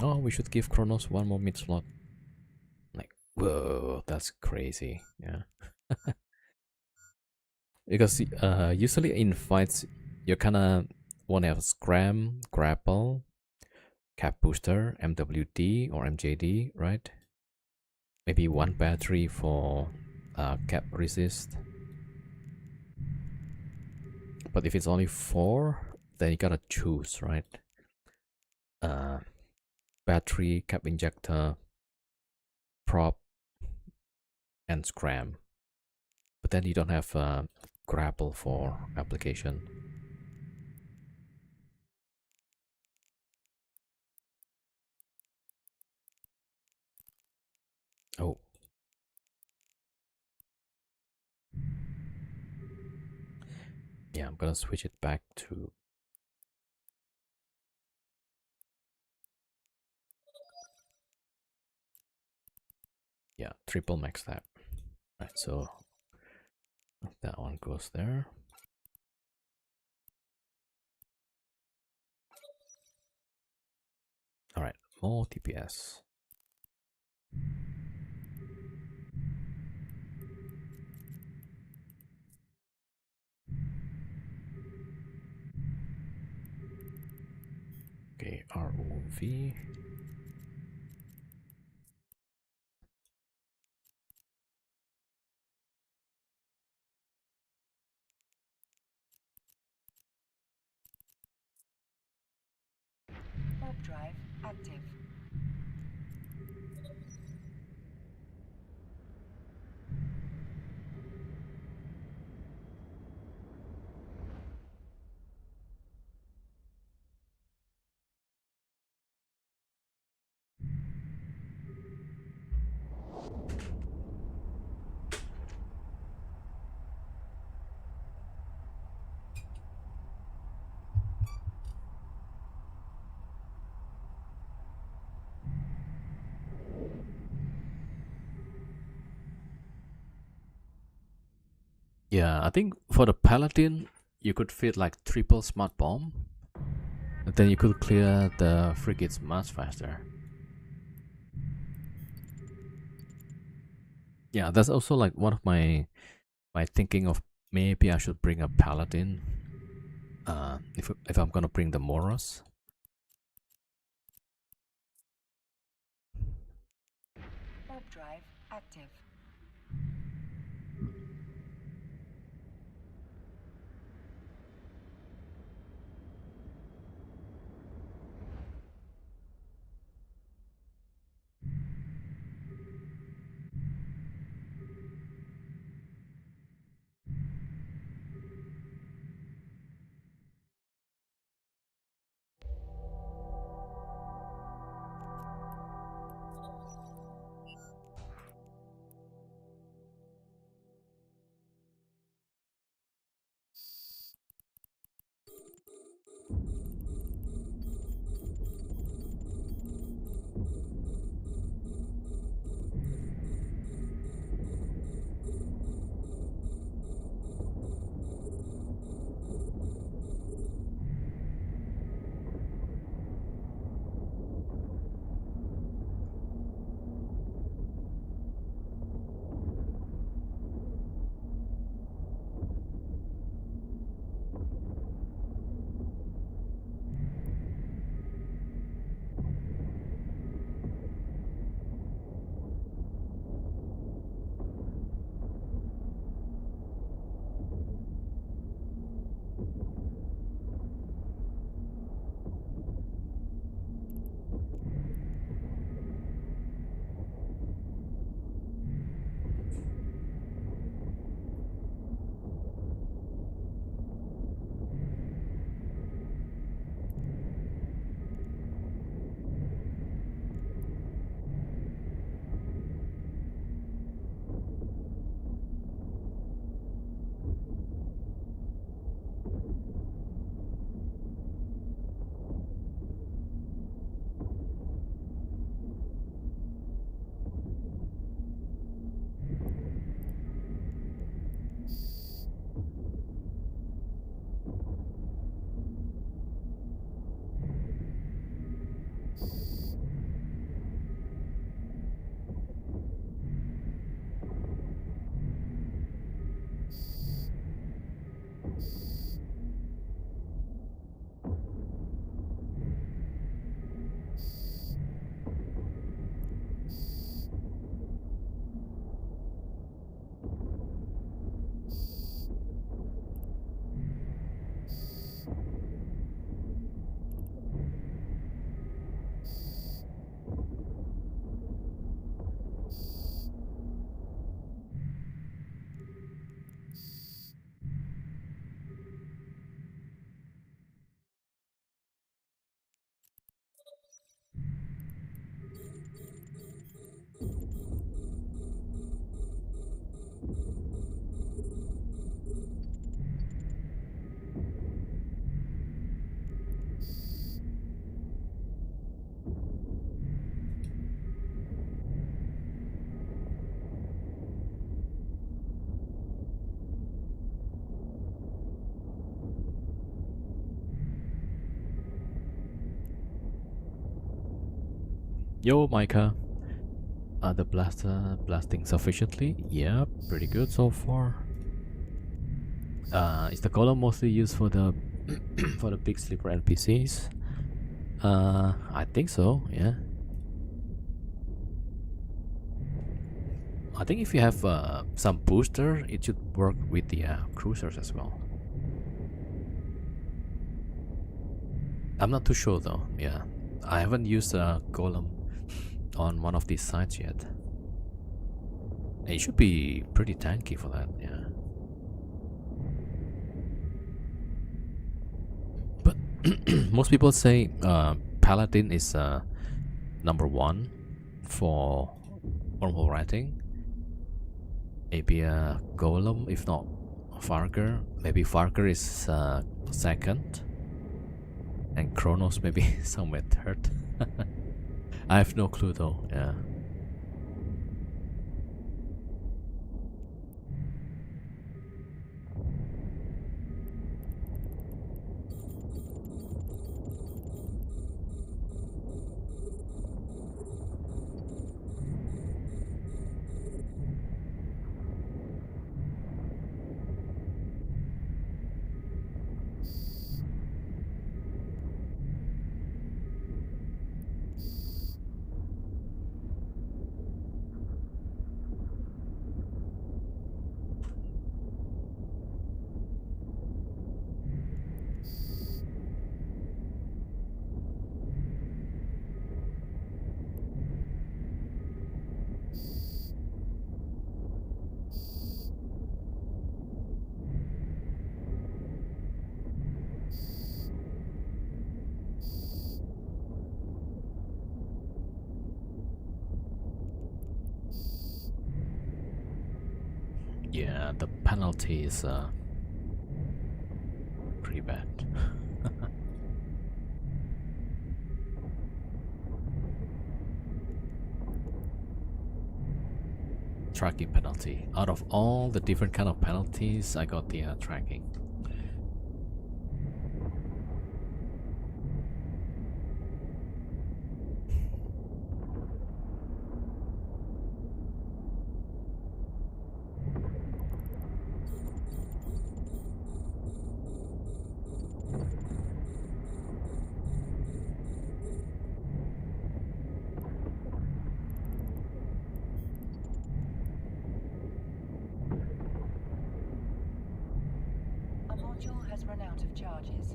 A: oh, we should give Kronos 1 more meat slot. Like, whoa, that's crazy. Yeah. Because usually in fights you kind of want to have scram, grapple, cap booster, MWD or MJD, right? Maybe one battery for cap resist. But if it's only 4, then you gotta choose, right? Battery, cap injector, prop, and scram. But then you don't have grapple for application. Oh. Yeah, I'm gonna switch it back to... Yeah, triple max that. Right, so that one goes there. Alright, more TPS. Okay, ROV.
C: Warp drive active.
A: Yeah, I think for the Paladin, you could fit like triple smart bomb. And then you could clear the frigates much faster. Yeah, that's also like one of my thinking of maybe I should bring a Paladin. If I'm gonna bring the Moros.
C: Warp drive active.
A: Yo, Micah. The blaster blasting sufficiently? Yeah, pretty good so far. Is the golem mostly used for the for the big sleeper NPCs? I think so. Yeah. I think if you have some booster, it should work with the cruisers as well. I'm not too sure though. Yeah, I haven't used a golem on one of these sites yet. It should be pretty tanky for that. Yeah. But most people say Paladin is #1 for wormhole writing. Maybe a golem, if not Farger. Maybe Farger is second, and Kronos maybe somewhere third. I have no clue though. Yeah. Yeah, the penalty is pretty bad. Tracking penalty. Out of all the different kind of penalties, I got the tracking.
C: A module has run out of charges.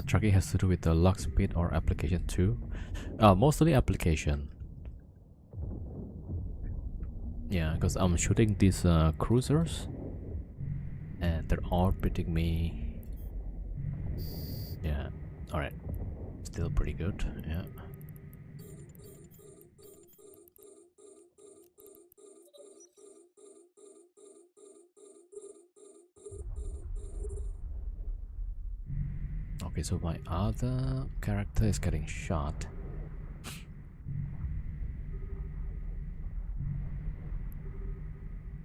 A: Tracking has to do with the lock speed or application too. Mostly application. Yeah, because I'm shooting these cruisers, and they're orbiting me. Yeah. All right. Still pretty good. Yeah. Okay, so my other character is getting shot.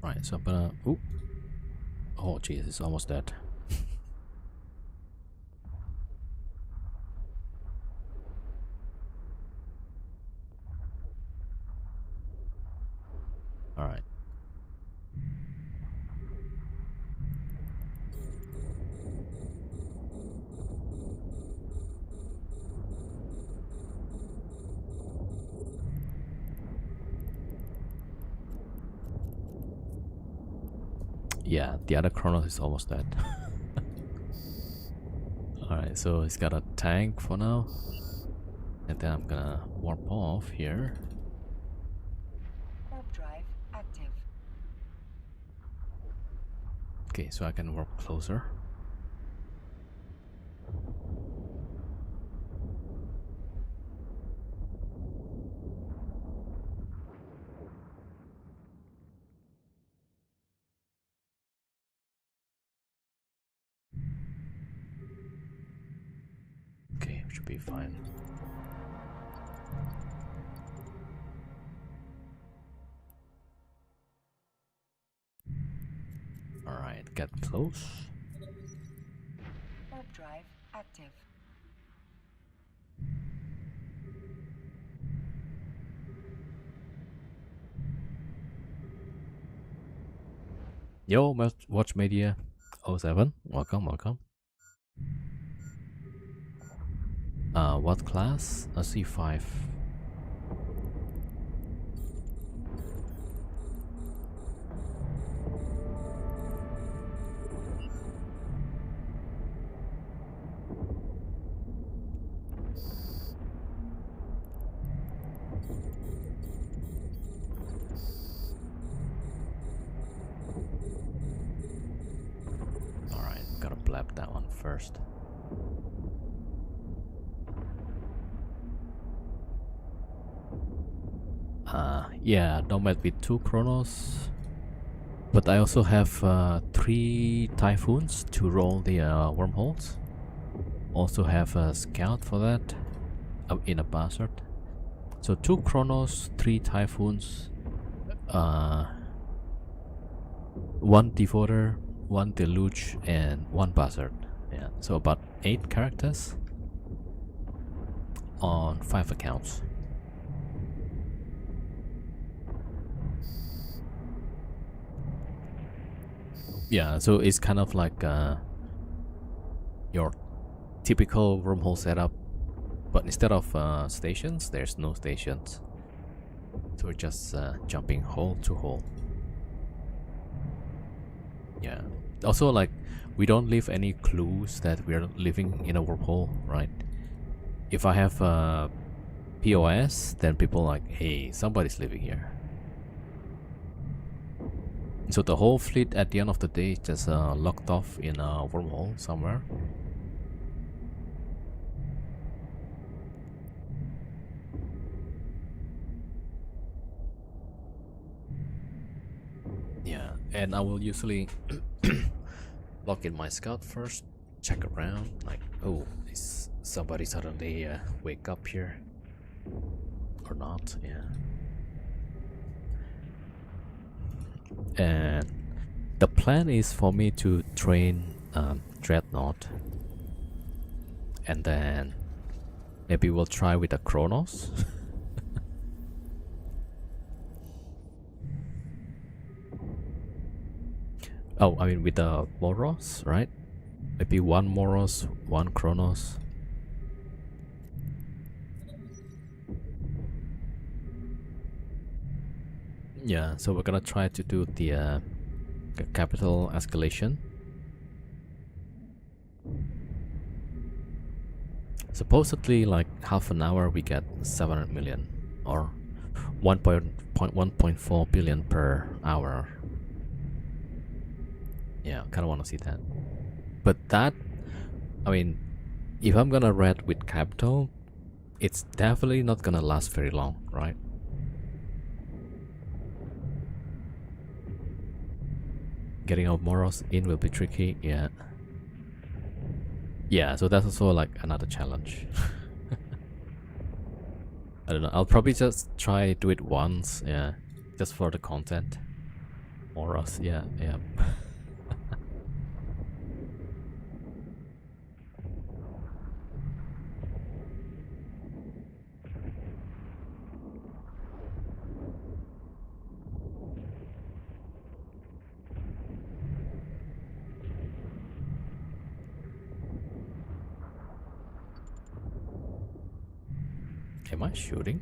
A: Right, so I'm gonna. Ooh. Oh, jeez, it's almost dead. All right. Yeah, the other Chronos is almost dead. Alright, so he's got a tank for now. And then I'm gonna warp off here.
C: Warp drive active.
A: Okay, so I can warp closer. Okay, should be fine. Alright, get close.
C: Warp drive active.
A: Yo, Watch Media 07, welcome, welcome. What class? A C5. Alright, gotta blab that one first. Yeah, Nomad with 2 Chronos. But I also have 3 Typhoons to roll the wormholes. Also have a Scout for that in a Bastard. So 2 Chronos, 3 Typhoons, 1 Devoter, 1 Deluge, and 1 Bastard. Yeah, so about 8 characters on 5 accounts. Yeah, so it's kind of like your typical wormhole setup, but instead of stations, there's no stations. So we're just jumping hole to hole. Yeah. Also, like, we don't leave any clues that we're living in a wormhole, right? If I have POS, then people are like, hey, somebody's living here. So the whole fleet at the end of the day is just locked off in a wormhole somewhere. Yeah, and I will usually log in my scout first, check around, like, oh, is somebody suddenly wake up here or not? Yeah. And the plan is for me to train Dreadnought, and then maybe we'll try with the Chronos. Oh, I mean with the Moros, right? Maybe 1 Moros, 1 Chronos. Yeah, so we're gonna try to do the capital escalation. Supposedly, like half an hour, we get 700 million or 1.4 billion per hour. Yeah, kind of want to see that. But that, I mean, if I'm gonna raid with capital, it's definitely not gonna last very long, right? Getting our morals in will be tricky, yeah. Yeah, so that's also like another challenge. I don't know, I'll probably just try do it once, yeah. Just for the content. Morals, yeah, yeah. Am I shooting?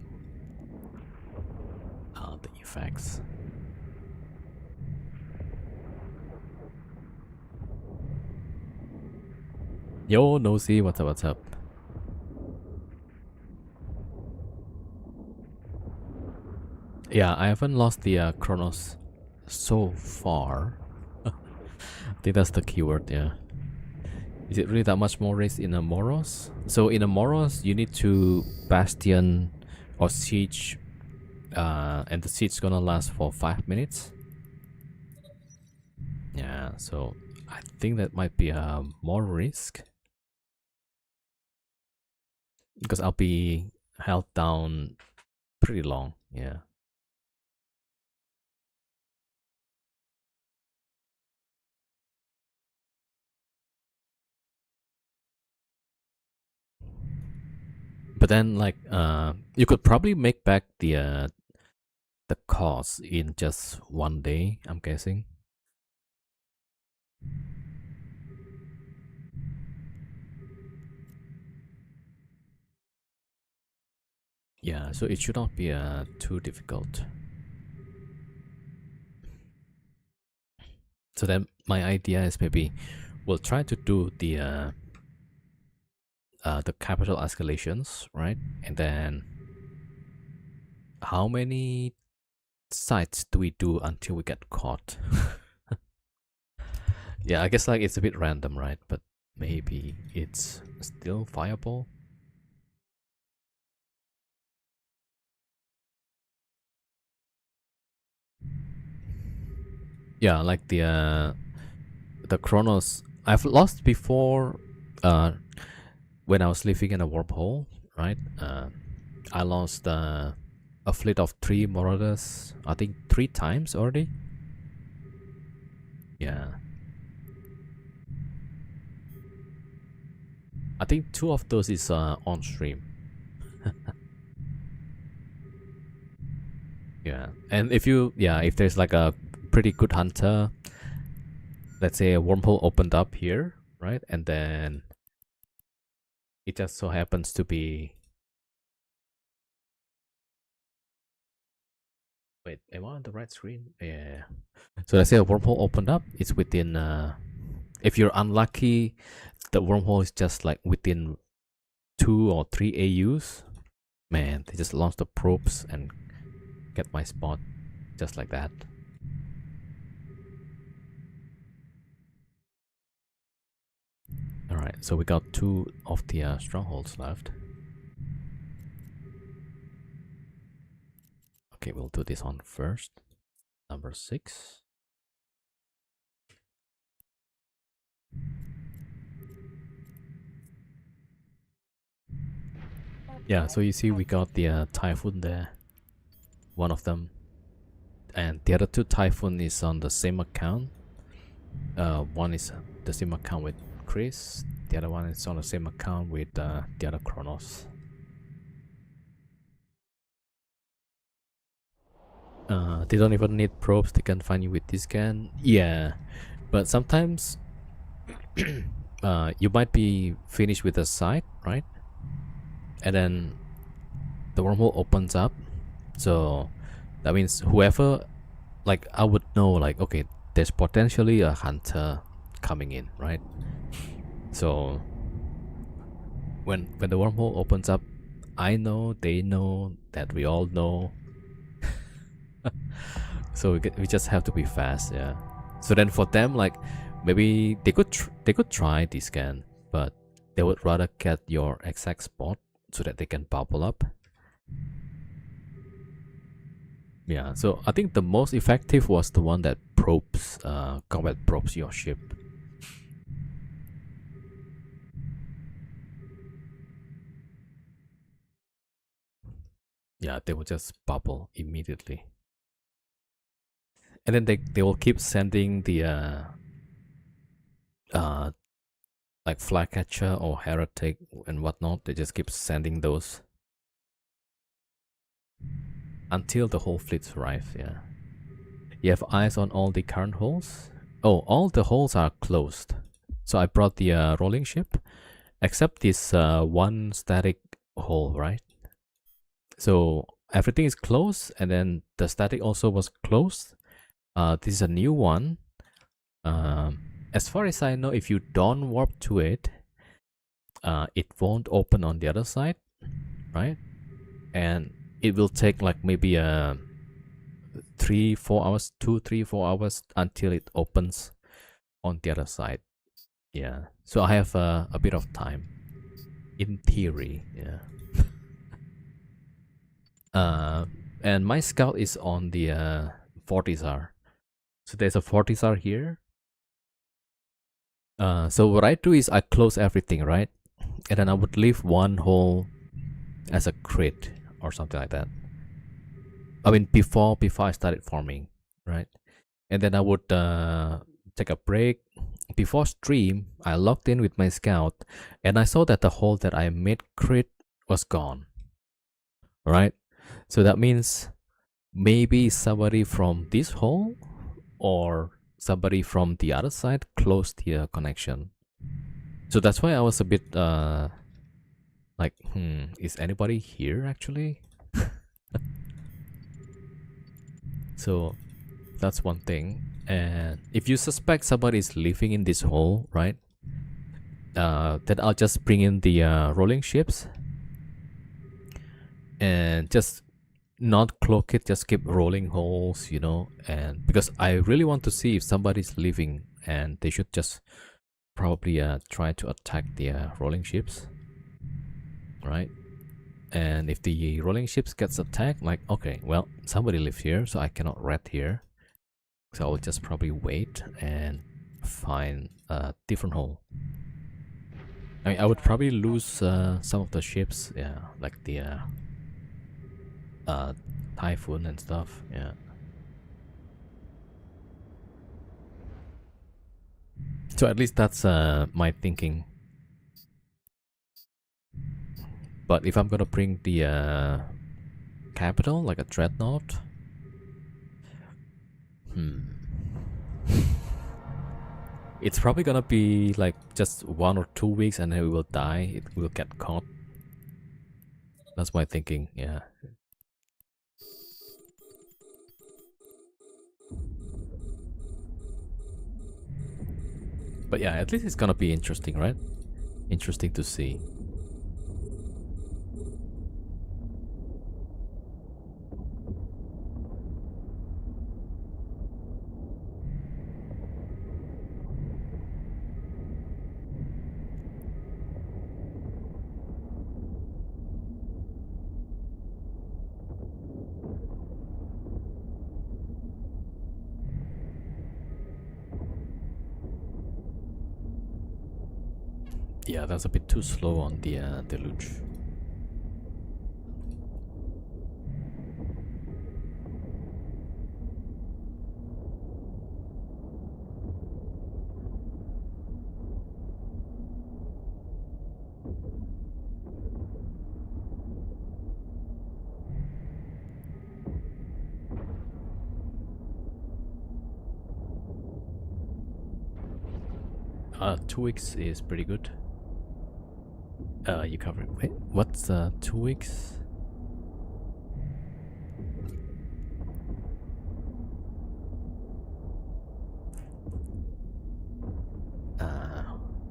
A: Ah, the effects. Yo, Nosy, what's up, what's up? Yeah, I haven't lost the Chronos so far. I think that's the keyword, yeah. Is it really that much more race in a Moros? So in a Moros, you need to Bastion or Siege, and the siege is gonna last for 5 minutes. Yeah, so I think that might be more risk. Because I'll be held down pretty long, yeah. But then, like, you could probably make back the cost in just 1 day, I'm guessing. Yeah, so it should not be too difficult. So then my idea is maybe we'll try to do the capital escalations, right? And then how many sites do we do until we get caught? Yeah, I guess like it's a bit random, right? But maybe it's still viable. Yeah, like the Chronos I've lost before, when I was living in a wormhole, right? I lost a fleet of 3 Marauders, I think 3 times already. Yeah. I think 2 of those is on stream. Yeah. And if there's like a pretty good hunter, let's say a wormhole opened up here, right? And then it just so happens to be... Wait, am I on the right screen? Yeah. So let's say a wormhole opened up, it's within... if you're unlucky, the wormhole is just like within 2 or 3 AUs. Man, they just launch the probes and get my spot just like that. Alright, so we got 2 of the strongholds left. Okay, we'll do this on first. Number 6. Yeah, so you see we got the Typhoon there. One of them. And the other 2 Typhoon is on the same account. One is the same account with Chris. The other one is on the same account with the other Chronos. They don't even need probes, they can find you with this scan. Yeah, but sometimes you might be finished with a site, right? And then the wormhole opens up. So that means whoever, like, I would know, like, okay, there's potentially a hunter coming in, right? So when the wormhole opens up, I know, they know, that we all know. So we just have to be fast, yeah. So then for them, like, maybe they could try the scan, but they would rather get your exact spot so that they can bubble up. Yeah, so I think the most effective was the one that probes, combat probes your ship. Yeah, they will just bubble immediately. And then they will keep sending the like Flycatcher or Heretic and whatnot. They just keep sending those until the whole fleet arrives. Yeah, you have eyes on all the current holes. Oh, all the holes are closed. So I brought the rolling ship, except this one static hole, right? So everything is closed, and then the static also was closed. This is a new one. As far as I know, if you don't warp to it, it won't open on the other side, right? And it will take like maybe 3-4 hours, 2-3-4 hours until it opens on the other side. Yeah, so I have a bit of time in theory. Yeah. And my scout is on the 40s. So there's a 40s here. So what I do is I close everything, right? And then I would leave one hole as a crit or something like that. I mean, before I started farming, right? And then I would take a break. Before stream, I logged in with my scout, and I saw that the hole that I made crit was gone. Right? So that means maybe somebody from this hole or somebody from the other side closed the connection. So that's why I was a bit like, is anybody here actually? So that's one thing. And if you suspect somebody is living in this hole, right? Then I'll just bring in the rolling ships and just not cloak it, just keep rolling holes, you know. And because I really want to see if somebody's living, and they should just probably try to attack the rolling ships, right? And if the rolling ships gets attacked, like, okay, well, somebody lives here, so I cannot rat here. So I'll just probably wait and find a different hole. I mean, I would probably lose some of the ships, yeah, like the Typhoon and stuff, yeah. So at least that's my thinking. But if I'm gonna bring the capital, like a dreadnought, it's probably gonna be like just 1 or 2 weeks, and then it will die. It will get caught. That's my thinking, yeah. But yeah, at least it's gonna be interesting, right? Interesting to see. Yeah, that's a bit too slow on the deluge. Uh, 2 weeks is pretty good. You cover it. Wait, what's 2 weeks?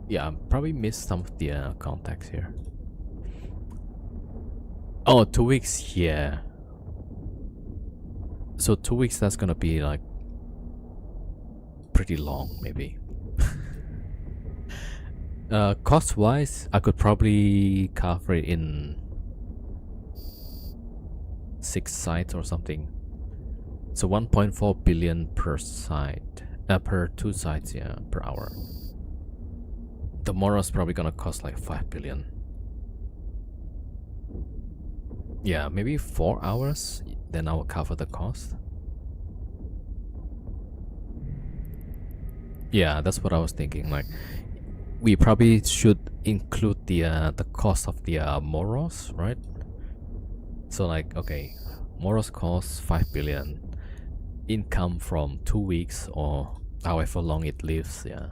A: Yeah, I probably missed some of the contacts here. Oh, 2 weeks, yeah. So 2 weeks, that's gonna be like pretty long, maybe. Cost wise, I could probably cover it in 6 sites or something. So 1.4 billion per site, per 2 sites, yeah, per hour. Tomorrow's probably gonna cost like 5 billion. Yeah, maybe 4 hours, then I will cover the cost. Yeah, that's what I was thinking. Like, we probably should include the cost of the Moros, right? So like, okay, Moros costs 5 billion. Income from 2 weeks or however long it lives, yeah.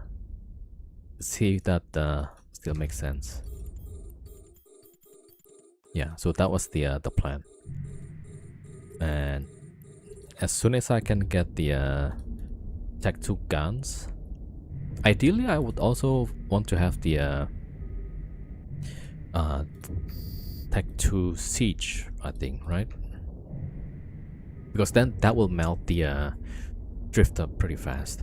A: See if that still makes sense. Yeah, so that was the plan. And as soon as I can get the Tech 2 guns, ideally I would also want to have the uh, Tech 2 Siege, I think, right? Because then that will melt the drifter pretty fast.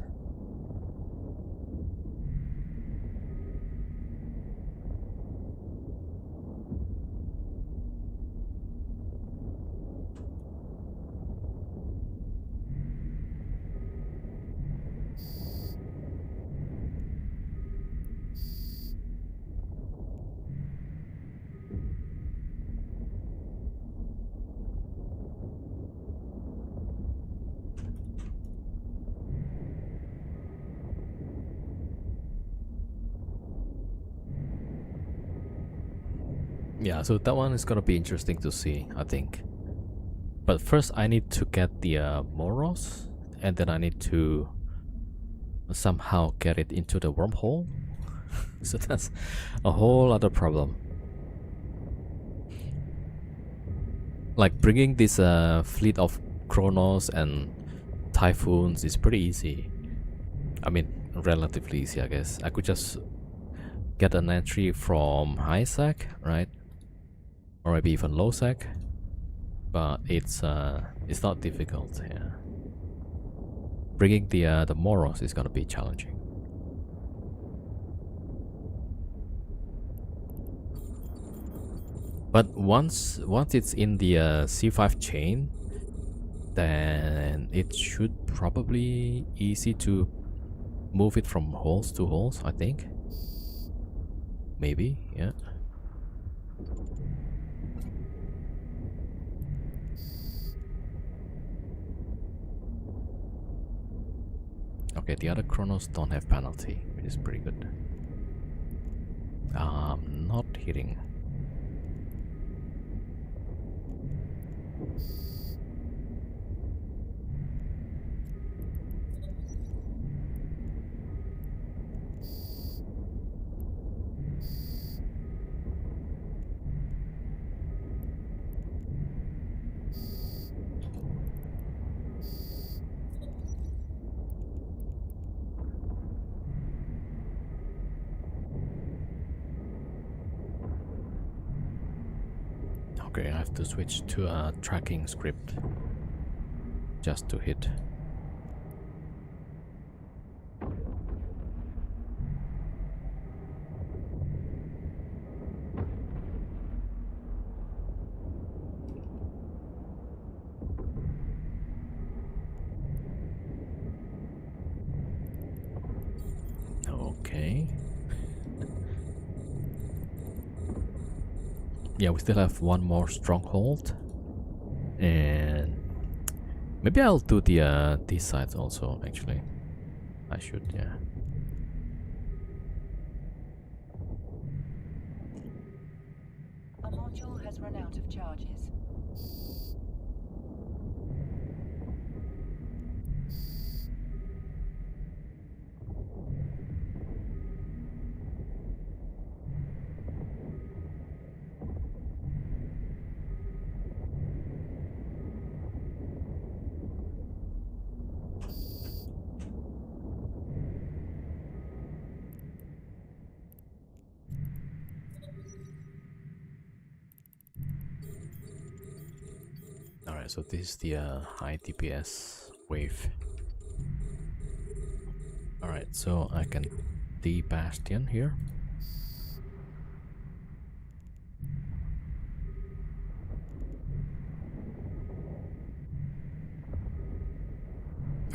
A: Yeah, so that one is gonna be interesting to see, I think. But first I need to get the Moros, and then I need to somehow get it into the wormhole. So that's a whole other problem. Like bringing this fleet of Chronos and Typhoons is pretty easy. I mean, relatively easy, I guess. I could just get an entry from high sec, right? Or maybe even low sec. But it's not difficult. Yeah. Bringing the Moros is gonna be challenging. But once it's in the C5 chain, then it should probably easy to move it from holes to holes, I think. Maybe, yeah. Okay, the other Chronos don't have penalty, which is pretty good. Not hitting. Okay, I have to switch to a tracking script just to hit. Okay. Yeah, we still have one more stronghold, and maybe I'll do the these sides also. Actually, I should. Yeah.
C: A module has run out of charges.
A: Alright, so this is the high DPS wave. Alright, so I can de-bastion here.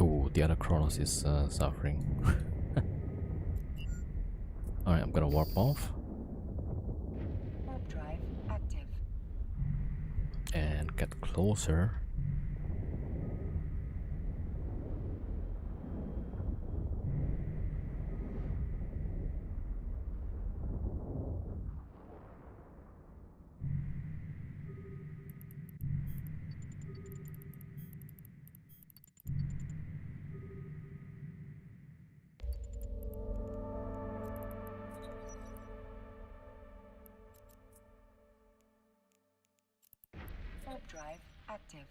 A: Oh, the other Chronos is suffering. Alright, I'm gonna warp off
C: Warp drive active.
A: and get closer.
C: Warp drive active.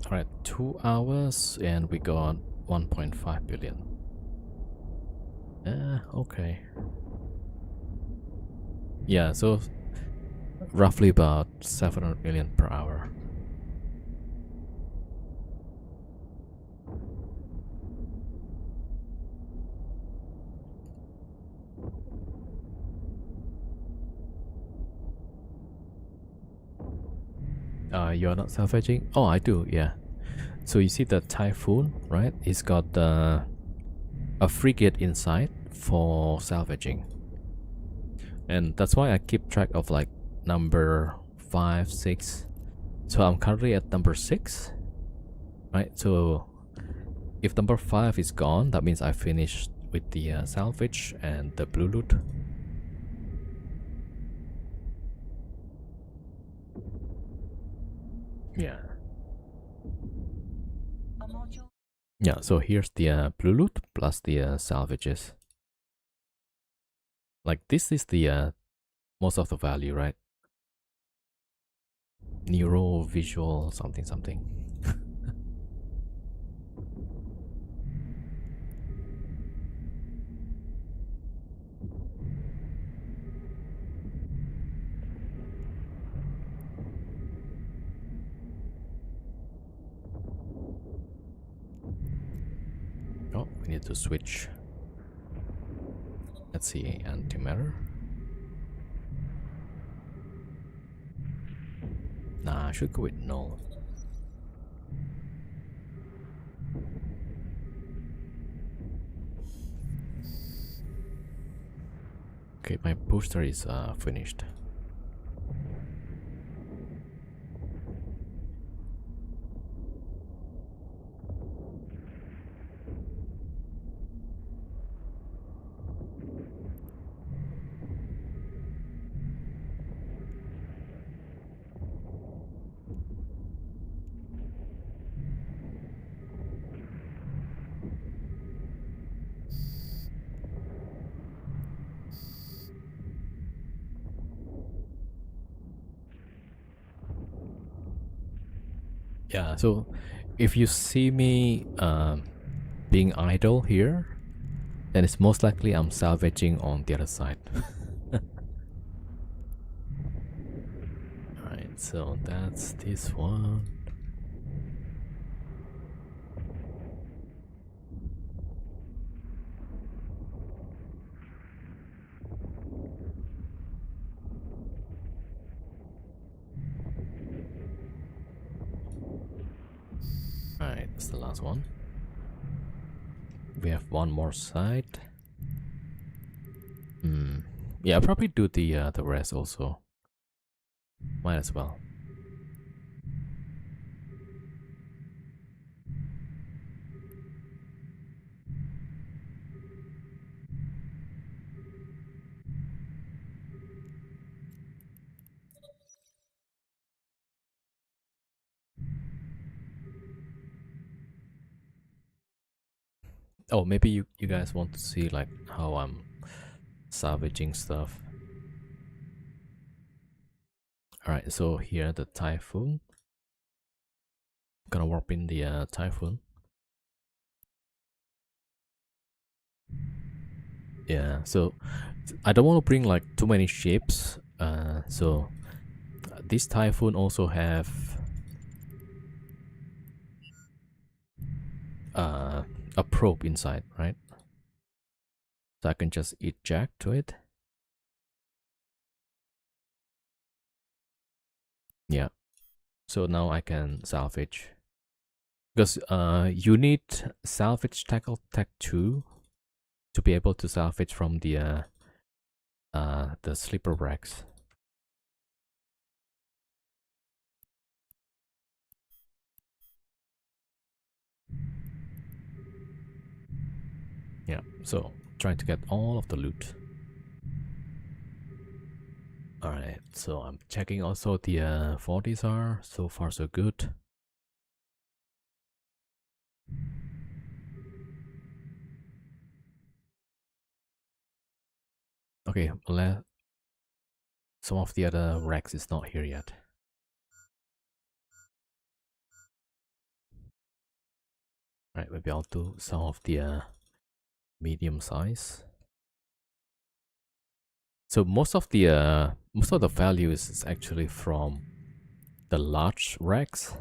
A: Alright, 2 hours and we got 1.5 billion. Okay. Yeah, so roughly about 700 million per hour. You're not salvaging? Oh, I do, yeah. So you see the Typhoon, right? It's got a frigate inside for salvaging. And that's why I keep track of like number 5, 6. So I'm currently at number 6, right? So if number 5 is gone, that means I finished with the salvage and the blue loot. Yeah.
C: A module.
A: Yeah, so here's the blue loot plus the salvages. Like this is the most of the value, right? Neuro, visual, something, something. Oh, we need to switch. Let's see, antimatter. Nah, I should go with null. Okay, my booster is finished. Yeah, so if you see me being idle here, then it's most likely I'm salvaging on the other side. Alright, so that's this one. Alright, that's the last one. We have one more side. Yeah, I'll probably do the rest also. Might as well. Oh, maybe you guys want to see like how I'm salvaging stuff. Alright, so here the Typhoon. Gonna warp in the Typhoon. Yeah, so I don't want to bring like too many ships. So this Typhoon also have a probe inside, right? So I can just eject to it. Yeah. So now I can salvage. Because you need salvage tackle tech 2 to be able to salvage from the sleeper racks. Yeah, so trying to get all of the loot. Alright, so I'm checking also the 40s are so far so good. Okay, some of the other racks is not here yet. Right, maybe I'll do some of the medium size. So most of the values is actually from the large racks,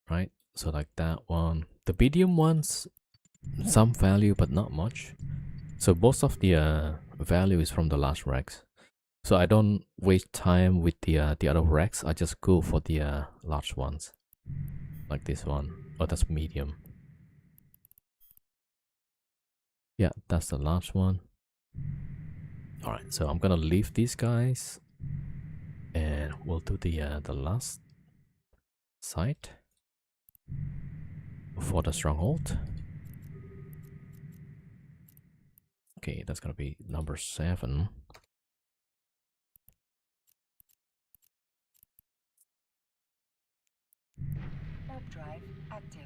A: right? So like that one. The medium ones, some value but not much. So most of the value is from the large racks. So I don't waste time with the other racks. I just go for the large ones, like this one. Oh, that's medium. Yeah, that's the large one. All right, so I'm gonna leave these guys, and we'll do the last site for the stronghold. Okay, that's gonna be number 7.
C: Warp drive active.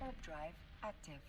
C: Warp drive active.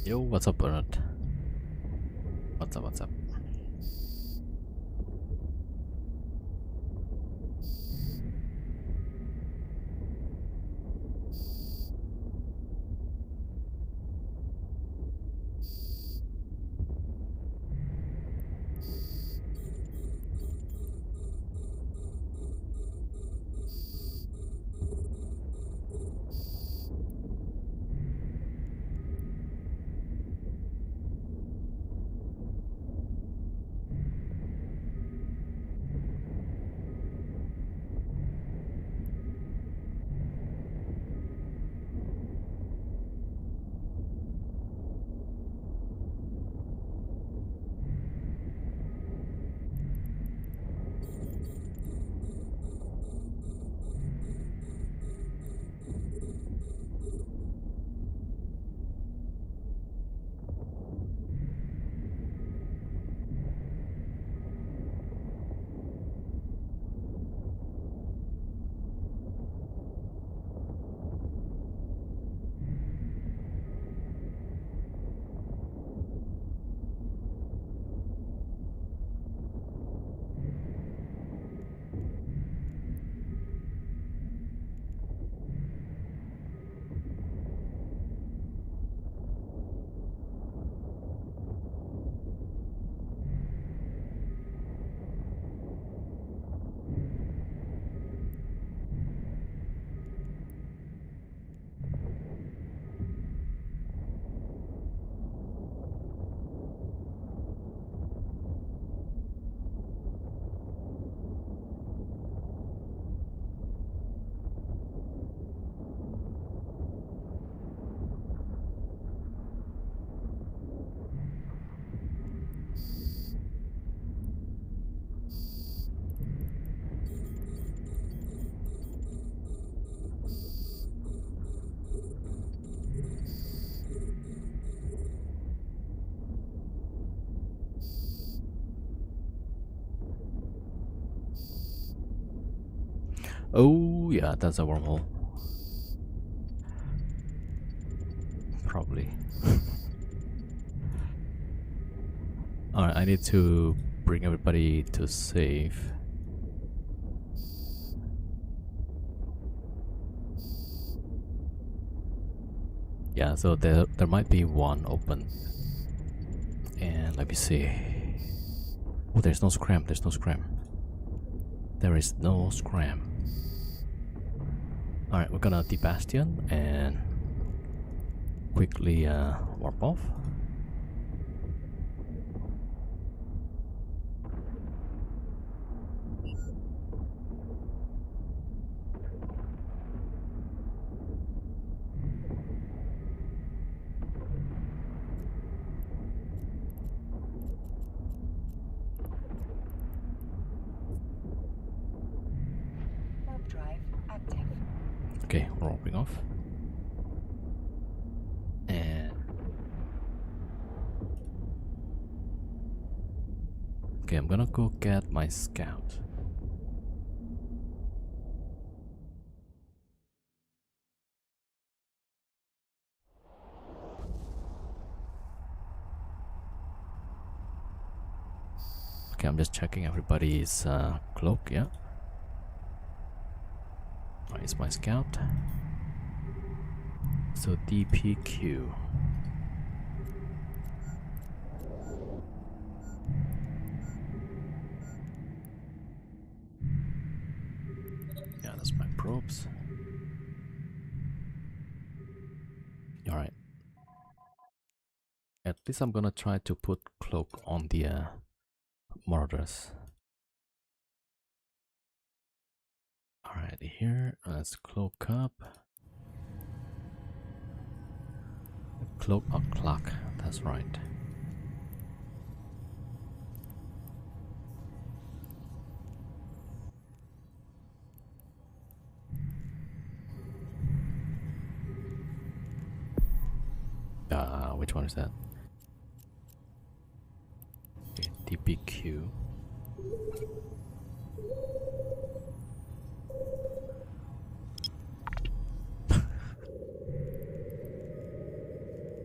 A: Yo, what's up, Bernard? What's up? What's up? Oh yeah, that's a wormhole. Probably. Alright, I need to bring everybody to save. Yeah, so there might be one open. And let me see. Oh, there's no scram, there's no scram. There is no scram. Alright, we're gonna debastion and quickly warp off.
C: Warp drive active.
A: Okay, we're warping off. And okay, I'm gonna go get my scout. Okay, I'm just checking everybody's cloak, yeah. Alright, it's my scout. So DPQ. Yeah, that's my probes. Alright. At least I'm gonna try to put cloak on the marauders. Alright, here, let's cloak up. Cloak or clock, that's right. Which one is that? Okay, DPQ.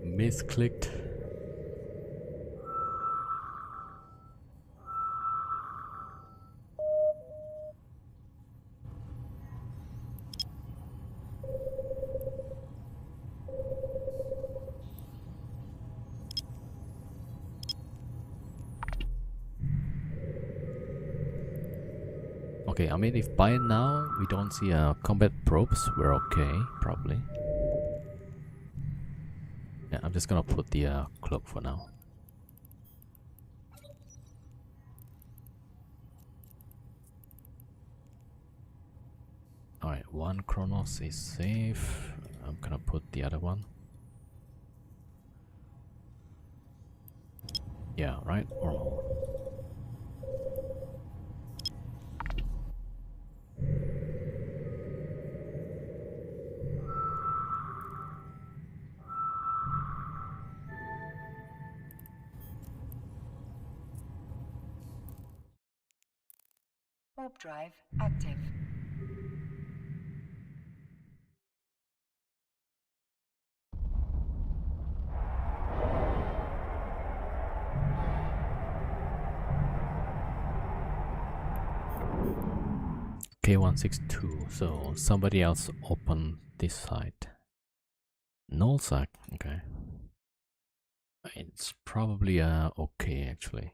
A: Misclicked. Okay, I mean, if by now we don't see combat probes, we're okay, probably. Yeah, I'm just gonna put the cloak for now. Alright, one Chronos is safe. I'm gonna put the other one. Yeah, right? Wormhole.
C: Warp drive active.
A: K162, so somebody else open this side. Nullsack, okay. It's probably okay actually.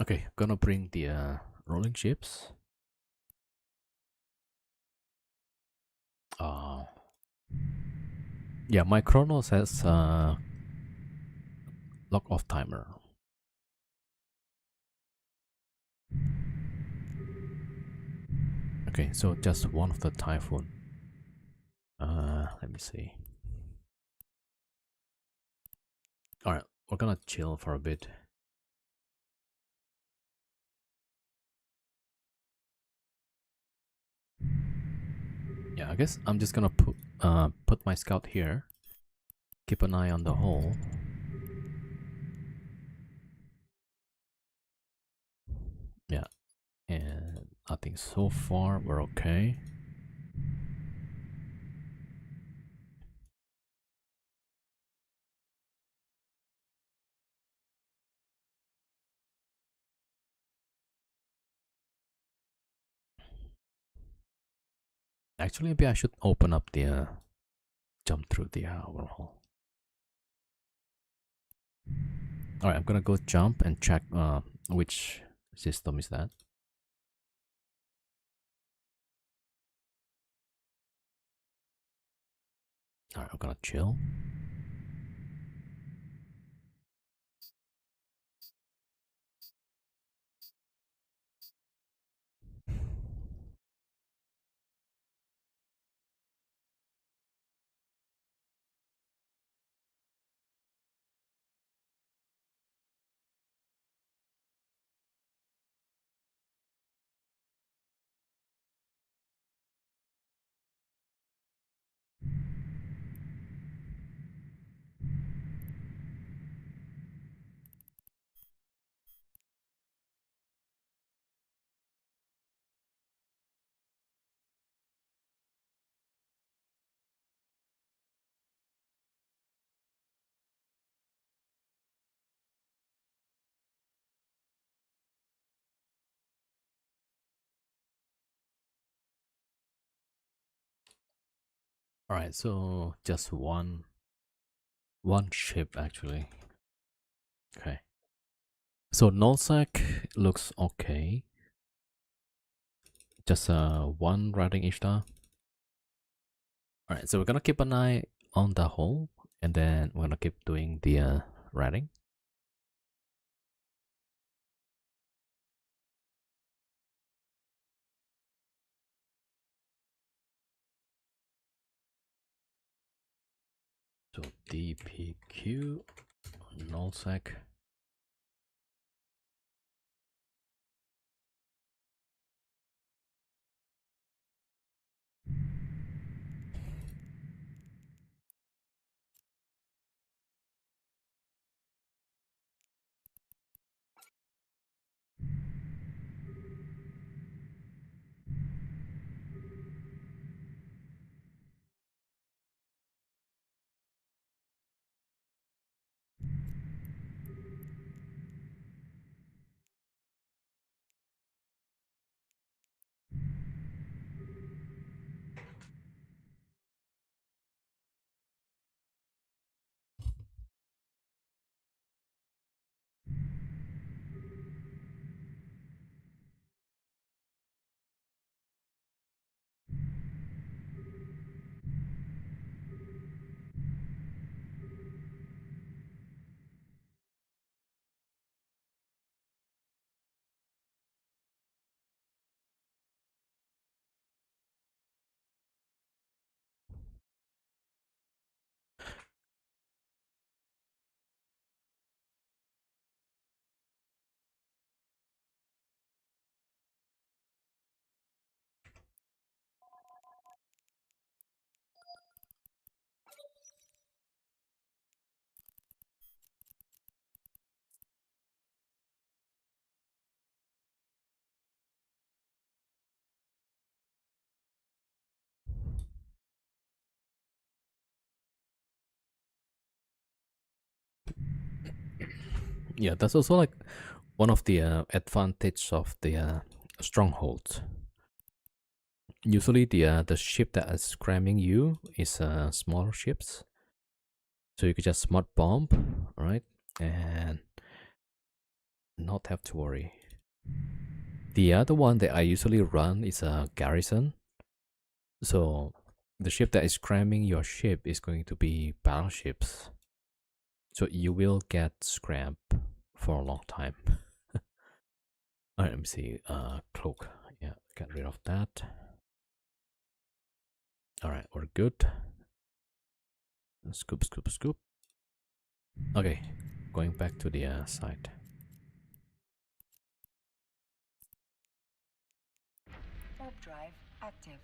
A: Okay, gonna bring the rolling ships. Yeah, my Chronos has lock off timer. Okay, so just one of the typhoon. Let me see. All right, we're gonna chill for a bit. Yeah, I guess I'm just gonna put my scout here. Keep an eye on the hole. Yeah, and I think so far we're okay. Actually, maybe I should open up the jump through the wormhole. All right, I'm gonna go jump and check which system is that. All right, I'm gonna chill. All right, so just one ship actually. Okay. So nullsec looks okay. Just one riding each star. All right, so we're gonna keep an eye on the hole, and then we're gonna keep doing the riding. So DPQ nullsec. Yeah, that's also like one of the advantage of the strongholds. Usually the ship that is cramming you is smaller ships, so you could just smart bomb, right, and not have to worry. The other one that I usually run is a garrison, so the ship that is cramming your ship is going to be battleships. So you will get scrap for a long time. Alright, let me see. Cloak. Yeah, get rid of that. Alright, we're good. Scoop, scoop, scoop. Okay, going back to the site.
C: Warp drive active.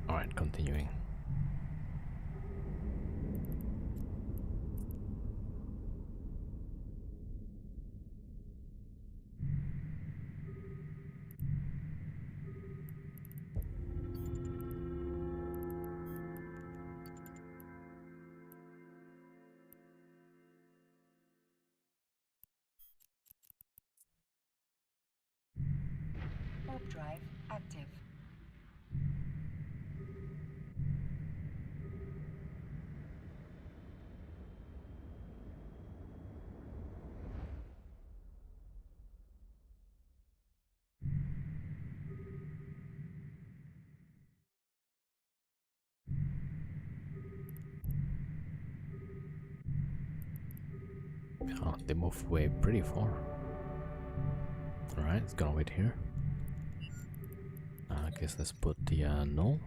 A: Alright, continuing.
C: Warp drive active.
A: Oh, they move way pretty far. Alright, it's gonna wait here. I guess let's put the null.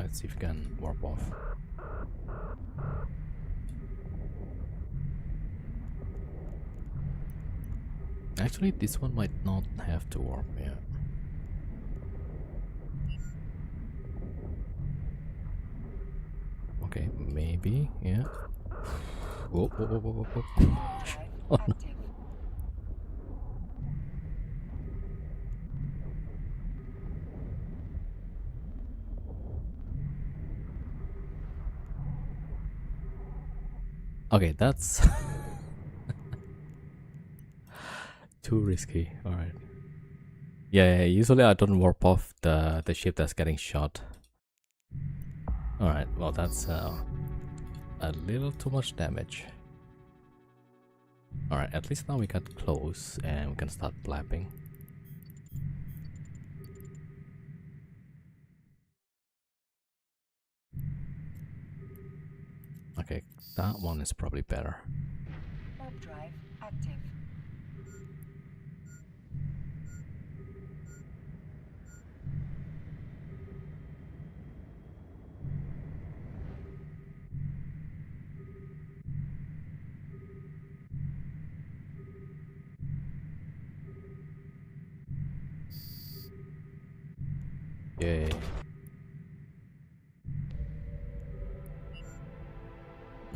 A: Let's see if we can warp off. Actually, this one might not have to warp, yeah. Okay, maybe, yeah. Whoa, whoa, whoa, whoa, whoa, whoa. Oh, no.
C: Active.
A: Okay, that's too risky. All right. Yeah, usually I don't warp off the ship that's getting shot. All right. Well, that's a little too much damage. All right. At least now we got close and we can start blapping. Okay, that one is probably better.
C: Warp drive active.
A: Yay.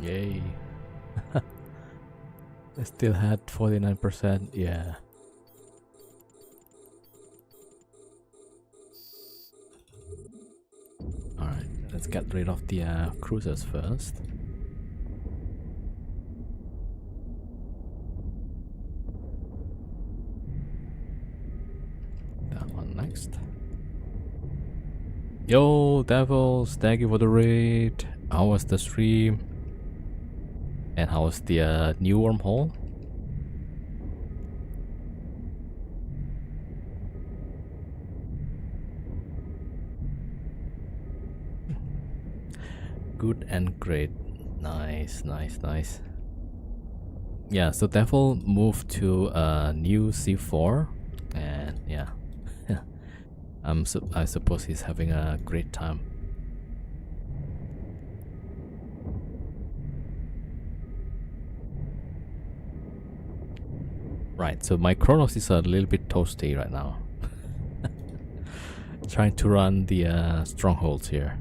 A: Yay. I still had 49%. Yeah. Alright, let's get rid of the cruisers first. That one next. Yo, devils, thank you for the raid. How was the stream? And how was the new wormhole? Good and great. Nice, nice, nice. Yeah, so Devil moved to a new C4, and yeah, I suppose he's having a great time. Right, so my Chronos is a little bit toasty right now. Trying to run the strongholds here.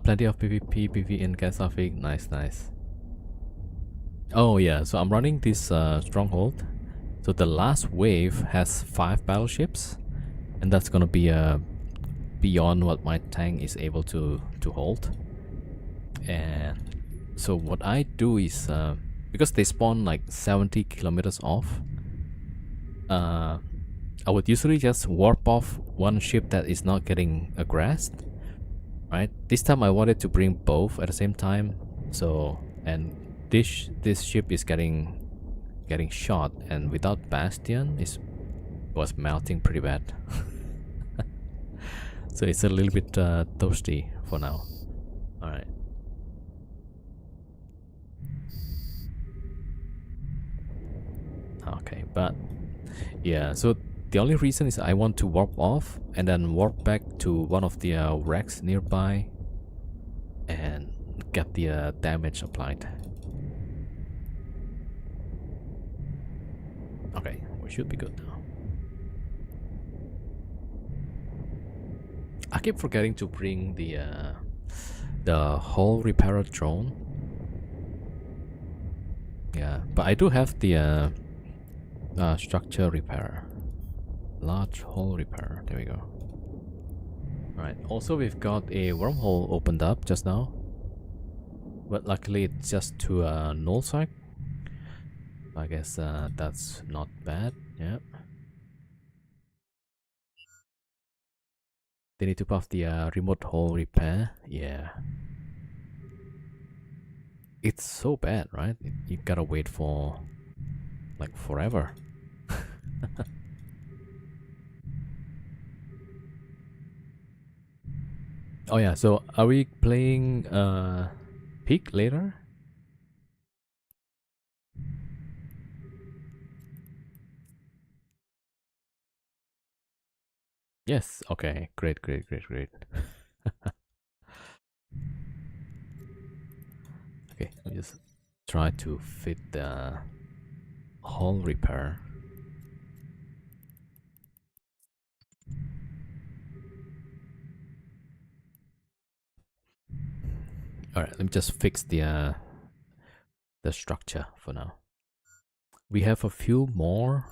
A: Plenty of PvP, PvE in Kasafik. Nice, nice. Oh yeah, so I'm running this stronghold. So the last wave has 5 battleships, and that's gonna be beyond what my tank is able to hold. And so what I do is because they spawn like 70 kilometers off, I would usually just warp off one ship that is not getting aggressed. Right, this time I wanted to bring both at the same time. So, and this ship is getting shot, and without Bastion it was melting pretty bad. So it's a little bit toasty for now. All right. Okay, but yeah, so the only reason is I want to warp off and then warp back to one of the wrecks nearby and get the damage applied. Okay, we should be good now. I keep forgetting to bring the hull repairer drone. Yeah, but I do have the structure repairer. Large hole repair. There we go. Alright, also we've got a wormhole opened up just now. But luckily it's just to a null site. I guess that's not bad. Yeah. They need to buff the remote hole repair. Yeah. It's so bad, right? You gotta wait for like forever. Oh yeah, so are we playing Peak later? Yes, okay, great, great, great, great. Okay, let me just try to fit the hull repair. All right, let me just fix the structure for now. We have a few more,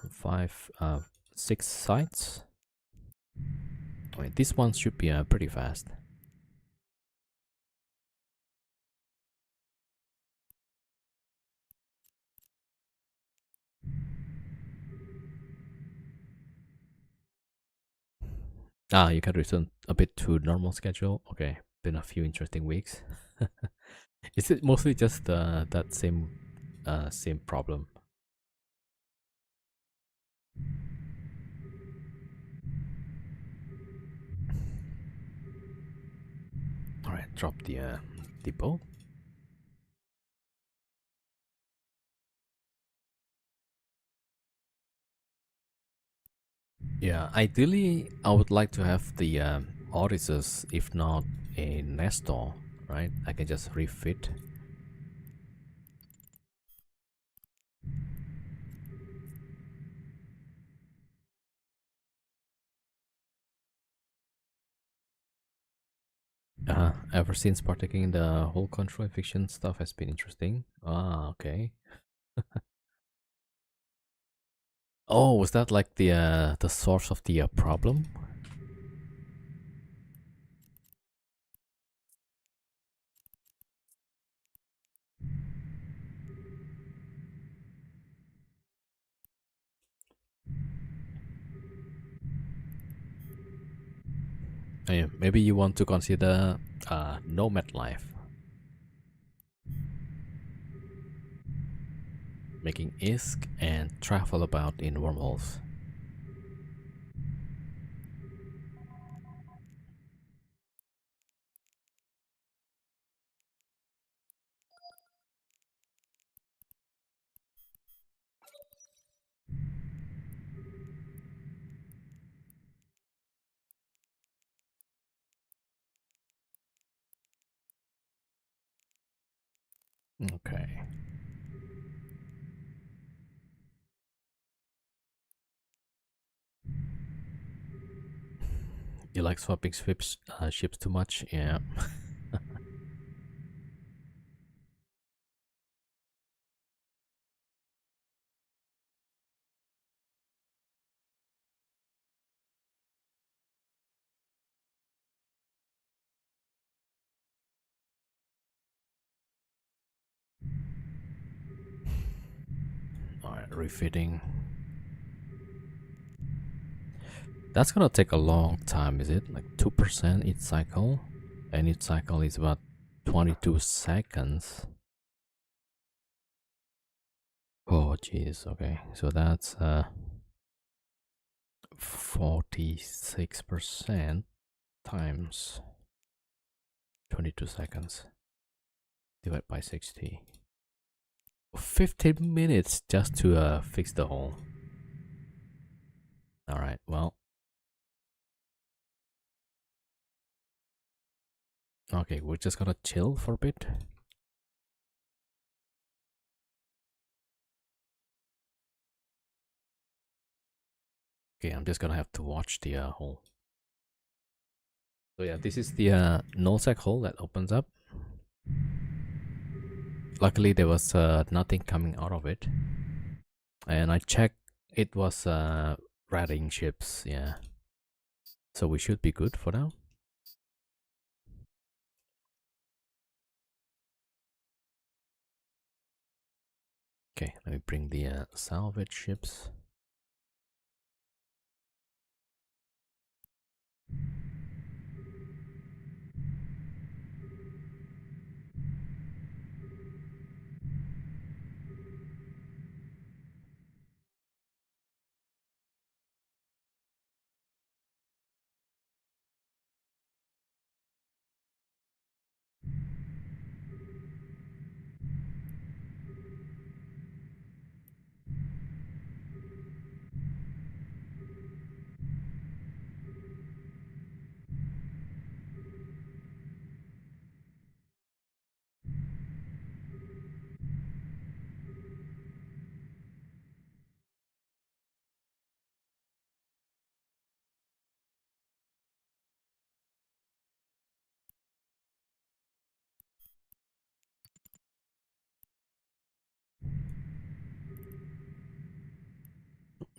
A: six sites. I mean, this one should be pretty fast. Ah, you can return a bit to normal schedule. Okay, been a few interesting weeks. Is it mostly just that same problem? All right, drop the depot. Yeah, ideally, I would like to have the auditors, if not a Nestor, right? I can just refit. Ever since partaking in the whole control eviction stuff has been interesting. Ah, okay. Oh, was that like the source of the problem? Yeah, maybe you want to consider Nomad life, making ISK and travel about in wormholes. Okay. You like swapping ships too much? Yeah. Alright, refitting. That's gonna take a long time, is it? Like 2% each cycle? And each cycle is about 22 seconds. Oh, jeez. Okay, so that's 46% times 22 seconds divided by 60. 15 minutes just to fix the hole. Alright, well. Okay, we're just gonna chill for a bit. Okay, I'm just gonna have to watch the hole. So yeah, this is the nullsec hole that opens up. Luckily, there was nothing coming out of it. And I checked, it was ratting ships, yeah. So we should be good for now. Okay, let me bring the salvage ships.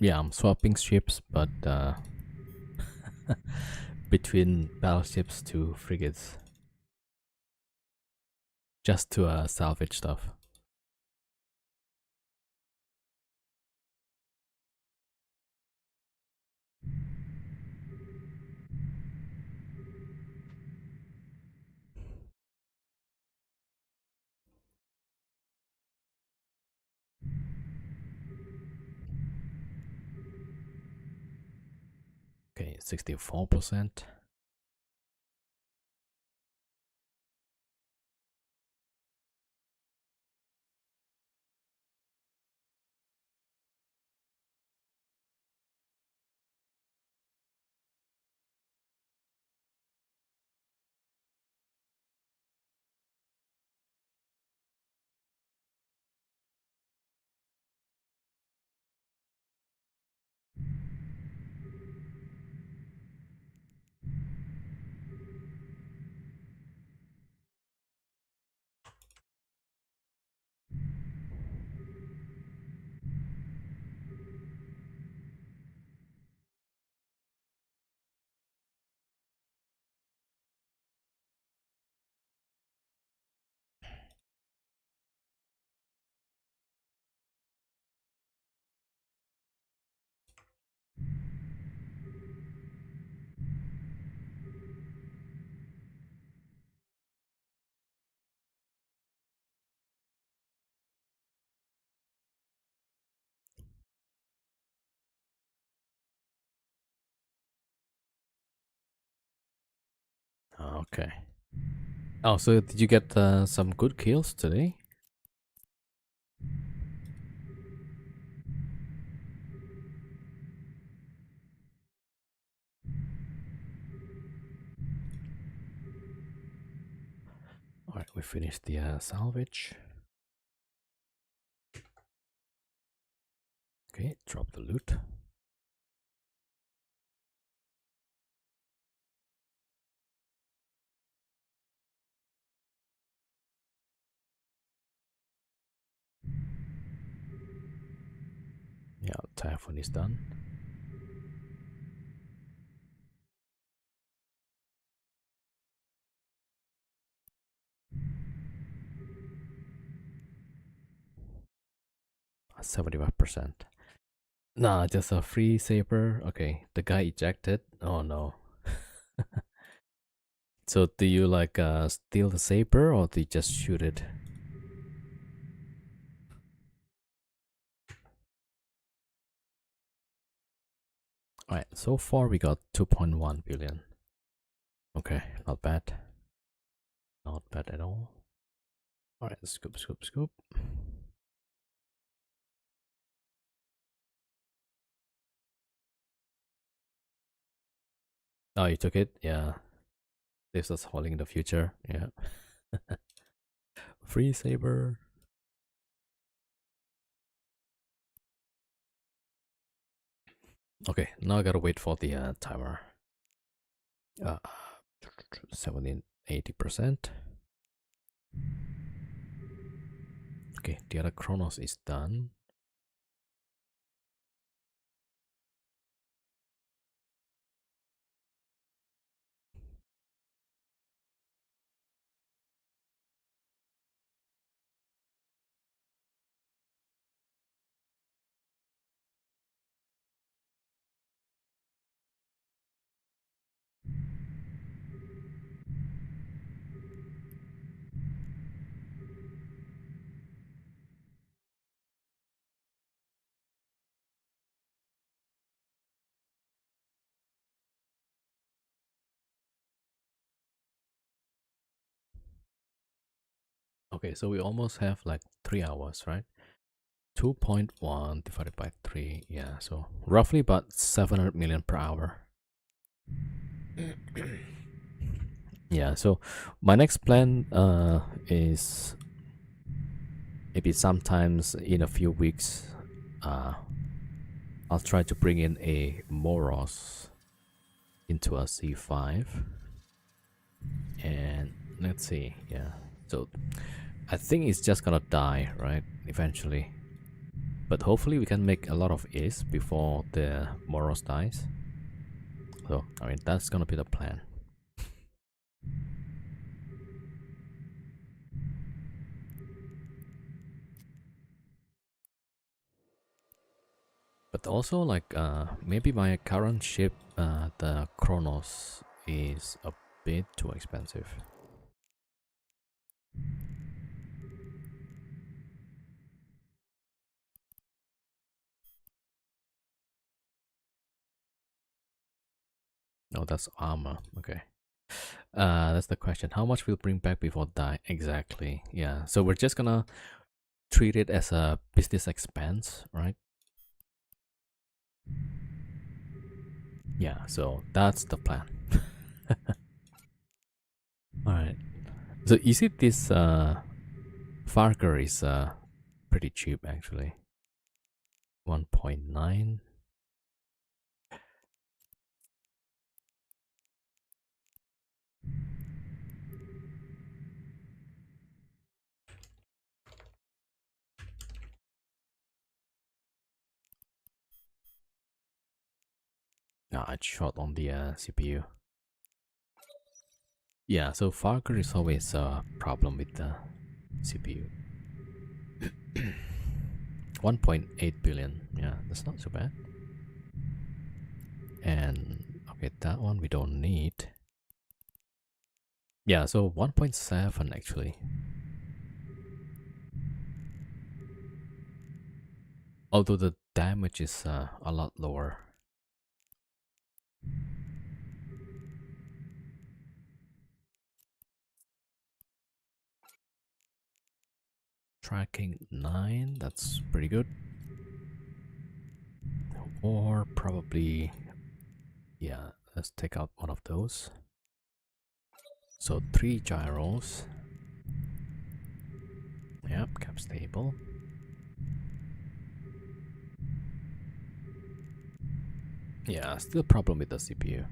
A: Yeah, I'm swapping ships, but between battleships to frigates, just to salvage stuff. Okay, 64%. Okay. Oh, so did you get some good kills today? Alright, we finished the salvage. Okay, drop the loot. Yeah, Typhoon is done. Uh, 75%. Nah, just a free saber. Okay, the guy ejected. Oh no. So do you like steal the saber or do you just shoot it? Alright, so far we got 2.1 billion. Okay, not bad. Not bad at all. Alright, scoop, scoop, scoop. Oh, you took it? Yeah. This is holding in the future. Yeah. Free saber. Okay, now I gotta wait for the timer. 70, 80%. Okay, the other Chronos is done. Okay, so we almost have like 3 hours, right? 2.1 divided by 3. Yeah, so roughly about 700 million per hour. Yeah, so my next plan is maybe sometimes in a few weeks I'll try to bring in a Moros into a C5. And let's see, yeah. So I think it's just gonna die, right? Eventually. But hopefully we can make a lot of Ace before the Moros dies. So, I mean, that's gonna be the plan. But also, like, maybe my current ship, the Kronos, is a bit too expensive. Oh, that's armor. Okay. That's the question. How much we'll bring back before die? Exactly. Yeah. So we're just gonna treat it as a business expense, right? Yeah. So that's the plan. All right. So you see, this Farker is pretty cheap actually. 1.9. No, it's short on the CPU. Yeah, so Farker is always a problem with the CPU. 1.8 billion. Yeah, that's not so bad. And okay, that one we don't need. Yeah, so 1.7 actually. Although the damage is a lot lower. Tracking 9, that's pretty good. Or probably, yeah, let's take out one of those. So 3 gyros. Yep, cap stable. Yeah, still problem with the CPU.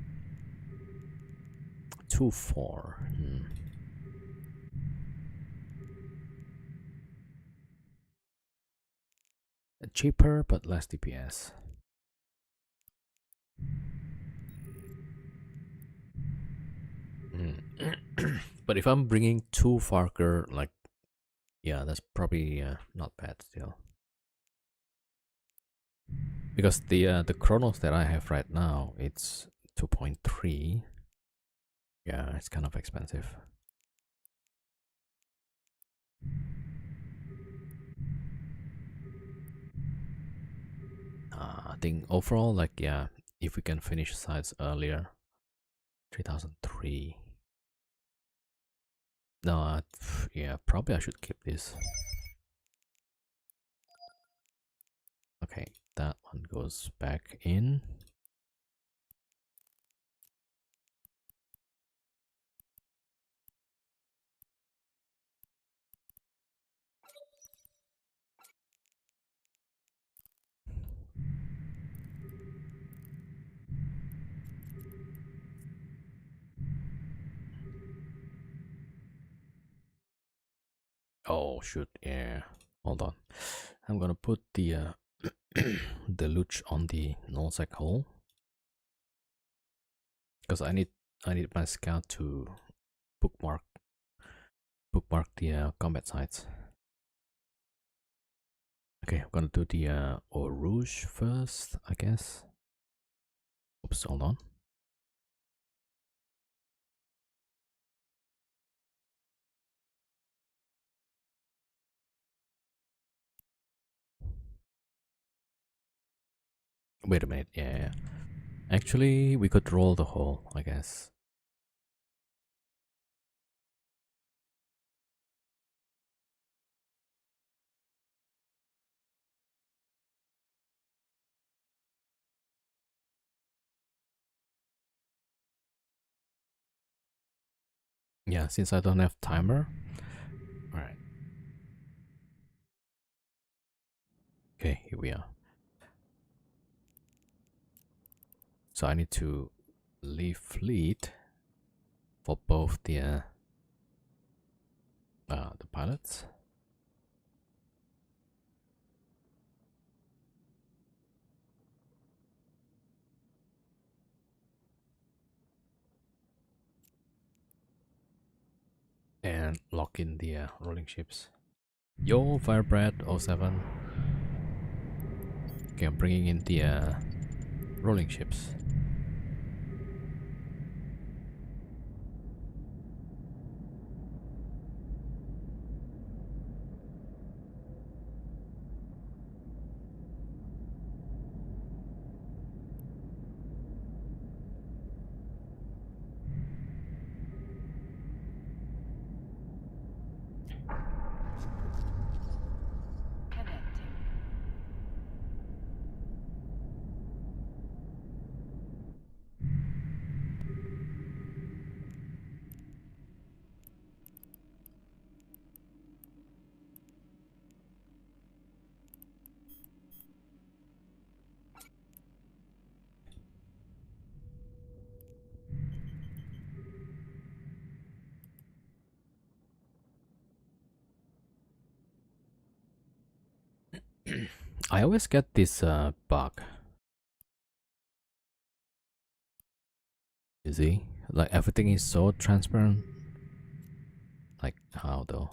A: 2.4. Cheaper but less DPS. But if I'm bringing 2 Farker, like, yeah, that's probably not bad still. Because the Chronos that I have right now, it's 2.3. Yeah, it's kind of expensive. I think overall, like, yeah, if we can finish sites earlier, 3003. No, yeah, probably I should keep this. Okay, that one goes back in. Oh shoot, yeah. Hold on. I'm gonna put the the luch on the nullsec hole. Because I need my scout to bookmark the combat sites. Okay, I'm gonna do the Eau Rouge first, I guess. Oops, hold on. Wait a minute, yeah. Actually, we could roll the hole, I guess. Yeah, since I don't have timer. Alright. Okay, here we are. So I need to leave fleet for both the pilots. and lock in the rolling ships. Yo, Firebread 07. Okay, I'm bringing in the rolling ships.
C: Connecting.
A: I always get this bug. You see? Like everything is so transparent. Like how though?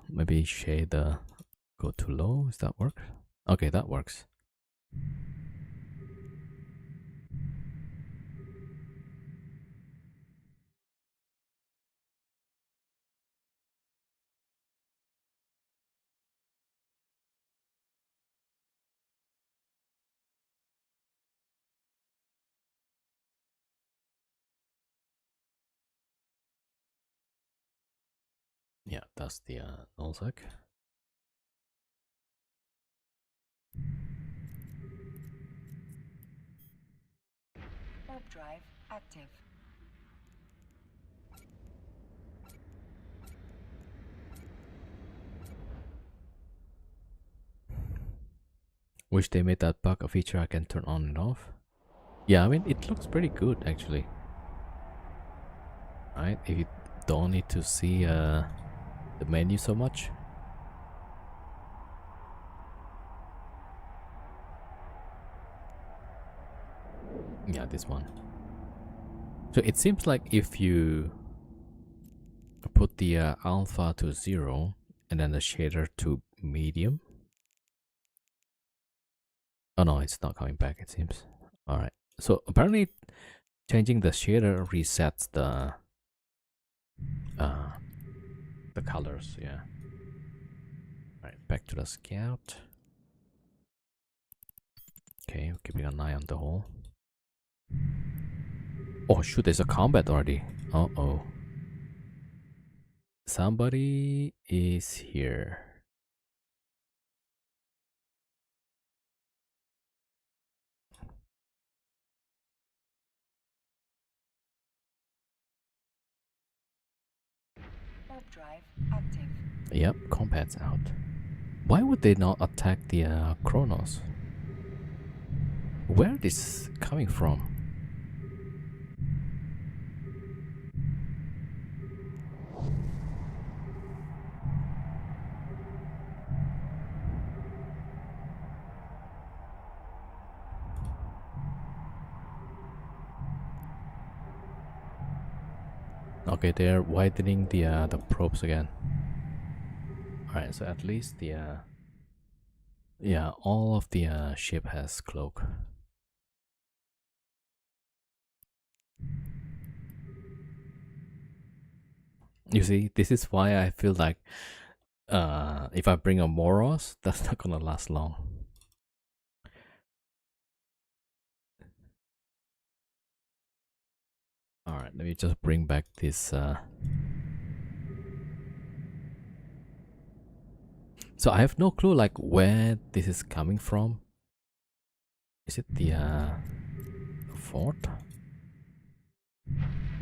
A: Maybe shade go too low. Does that work? Okay, that works. Yeah, that's the null sec.
C: Warp drive active.
A: Wish they made that bug a feature I can turn on and off. Yeah, I mean it looks pretty good actually. Right? If you don't need to see the menu so much. Yeah, this one. So it seems like if you put the alpha to 0 and then the shader to medium. Oh no, it's not coming back, it seems. Alright. So apparently changing the shader resets the colors, yeah. Alright, back to the scout. Okay, keeping an eye on the hole. Oh shoot, there's a combat already. Uh-oh. Somebody is here.
C: Warp drive active.
A: Yep, combat's out. Why would they not attack the Kronos? Where is this coming from? Okay, they're widening the probes again. Alright, so at least the yeah, all of the ship has cloak. You see, this is why I feel like if I bring a Moros, that's not gonna last long. Alright, let me just bring back this so I have no clue like where this is coming from. Is it the fort?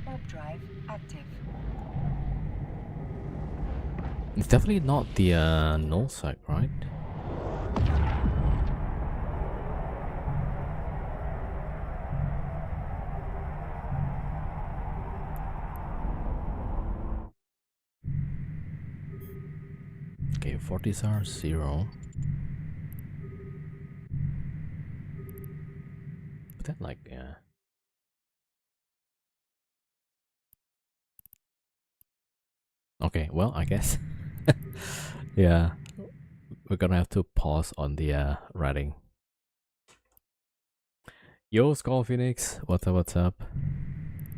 C: Warp drive active.
A: It's definitely not the null site, right? Okay, 40s are 0. But then like Okay, well, I guess. Yeah, we're gonna have to pause on the writing. Yo, Skull Phoenix, what's up? What's up?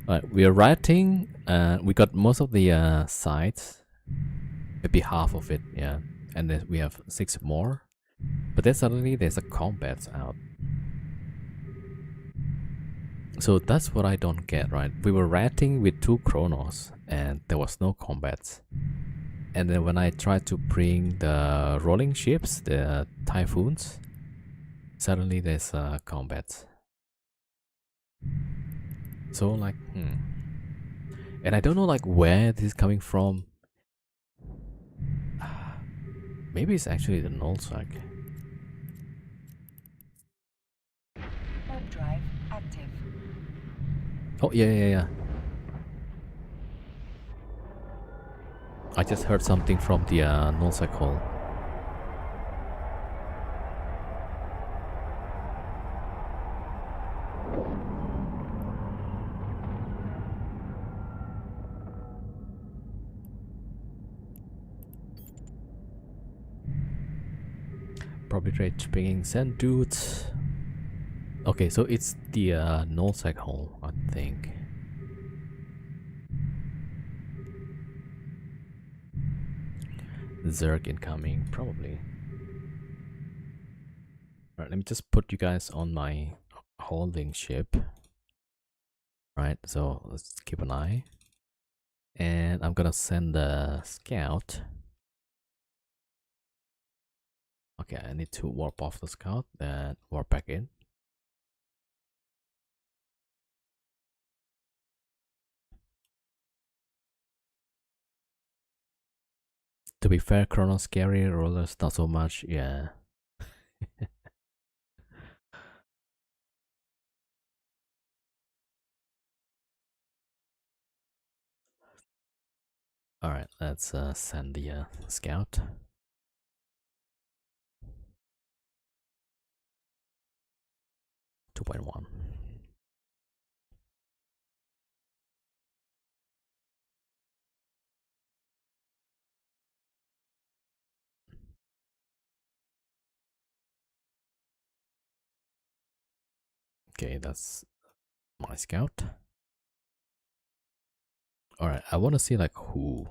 A: Alright, we're writing. We got most of the sides, maybe half of it, yeah. And then we have 6 more. But then suddenly there's a combat out. So that's what I don't get, right? We were writing with 2 chronos and there was no combats. And then when I tried to bring the rolling ships, the typhoons, suddenly there's combat. So like, and I don't know like where this is coming from. Maybe it's actually the nullsec.
C: Warp drive active.
A: Oh yeah. I just heard something from the nullsec hole. Probably rage bringing sand dudes. Okay, so it's the nullsec hole, I think. Zerg incoming, probably. Alright, let me just put you guys on my holding ship. Right, so let's keep an eye. And I'm gonna send the scout. Okay, I need to warp off the scout, then warp back in. To be fair, Chronos scary, rollers not so much, yeah. Alright, let's send the scout. .1. Okay, that's my scout. Alright, I wanna see like who.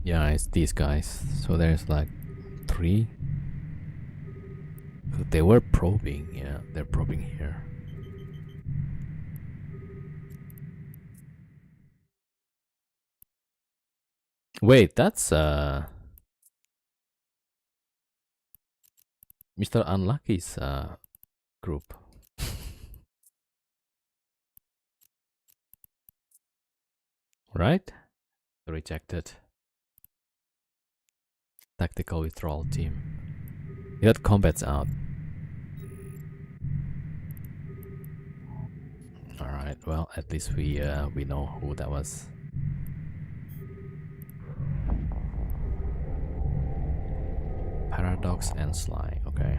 A: Yeah, it's these guys. So there's like 3. They were probing, yeah, they're probing here. Wait, that's Mr. Unlucky's group. Right? Rejected. Tactical withdrawal team. You got combats out. Alright, well at least we know who that was. Paradox and Sly, okay.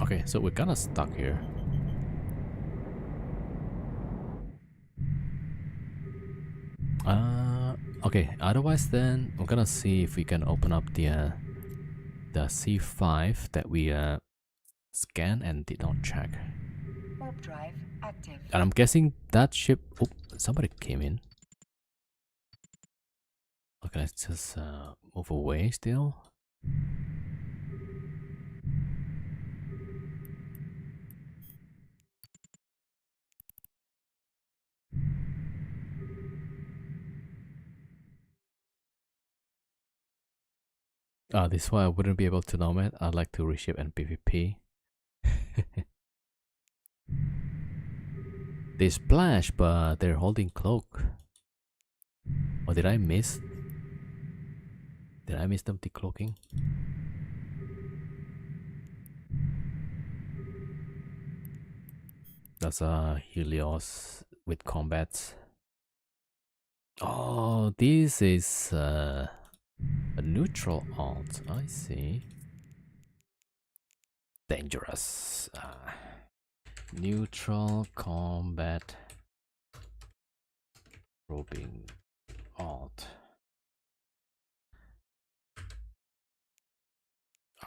A: Okay, so we're kinda stuck here. Okay, otherwise then I'm gonna see if we can open up the C5 that we scanned and did not check.
C: Warp drive active.
A: And I'm guessing that ship... Oh, somebody came in. Okay, let's just move away still. This is why I wouldn't be able to Nomad. I'd like to reshape and PvP. They splash, but they're holding cloak. Or did I miss? Did I miss them decloaking? That's a Helios with combat. Oh, this is a neutral alt. I see. Dangerous. Neutral combat probing alt.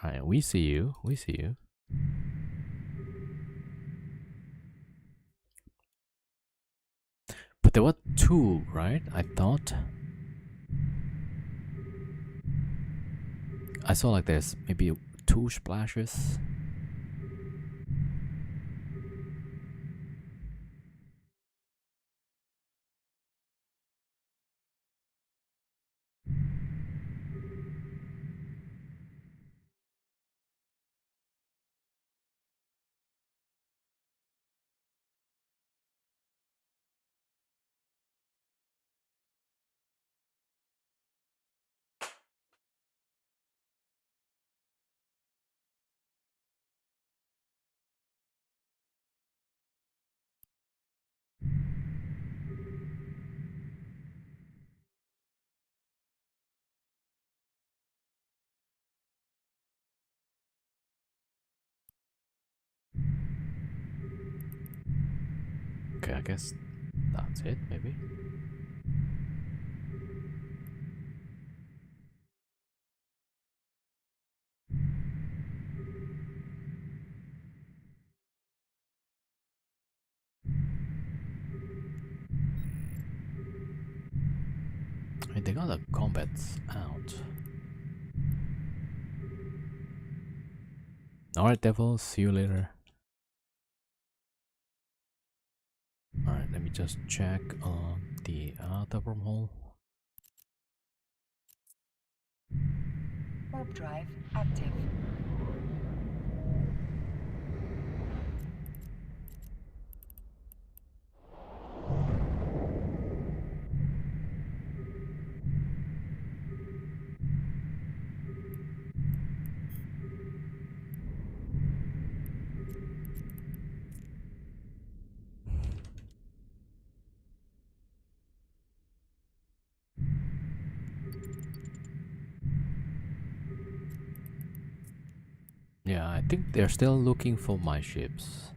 A: Alright, we see you. We see you. But there were two, right? I thought. I saw like there's maybe two splashes. Okay, I guess that's it, maybe. I mean, they got the combats out. Alright, devil, see you later. Alright, let me just check on the other wormhole.
C: Warp drive active.
A: Yeah, I think they're still looking for my ships.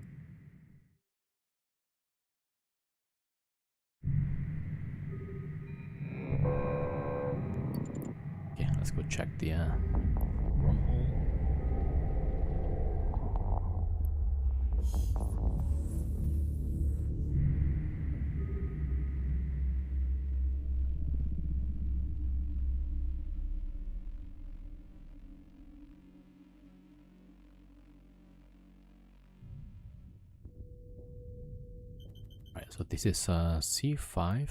A: Okay, let's go check the wormhole. Alright, so this is C5.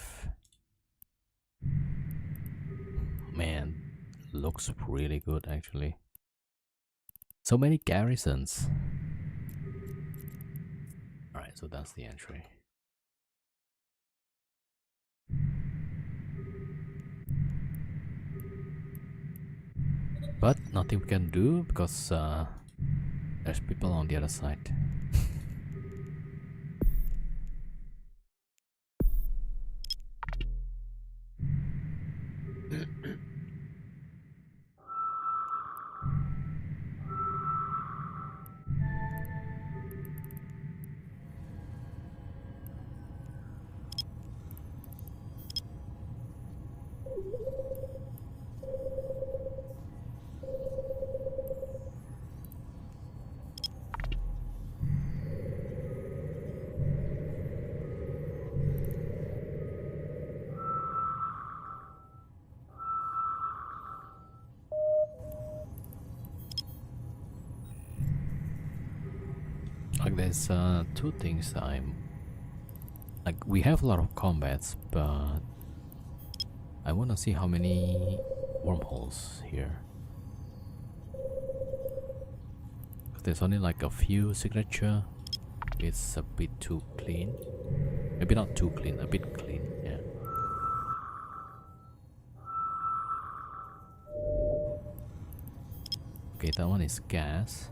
A: Man, looks really good actually. So many garrisons. Alright, so that's the entry. But nothing we can do because there's people on the other side. Like there's two things I'm like, we have a lot of combats, but I want to see how many wormholes here. There's only like a few signature. It's a bit too clean. Maybe not too clean, a bit clean, yeah. Okay, that one is gas.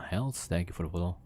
A: health. Thank you for the follow.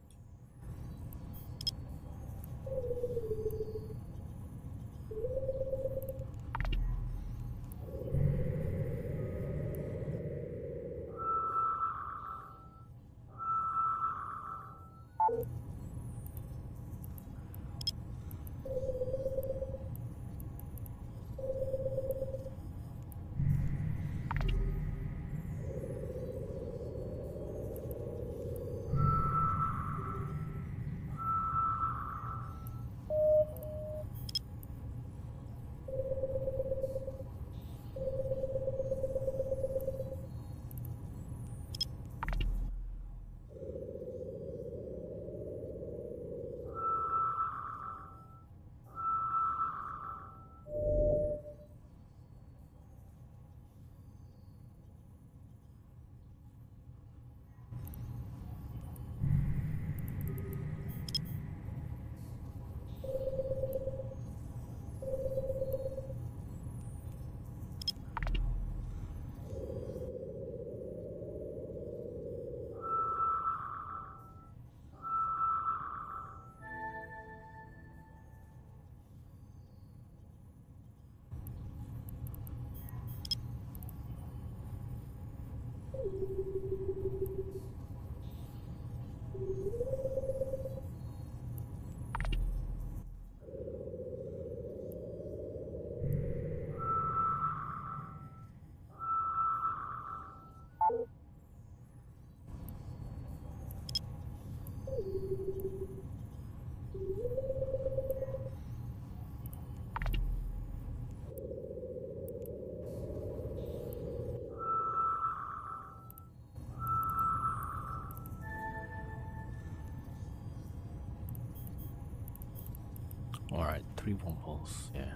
A: Alright, 3 wormholes, yeah.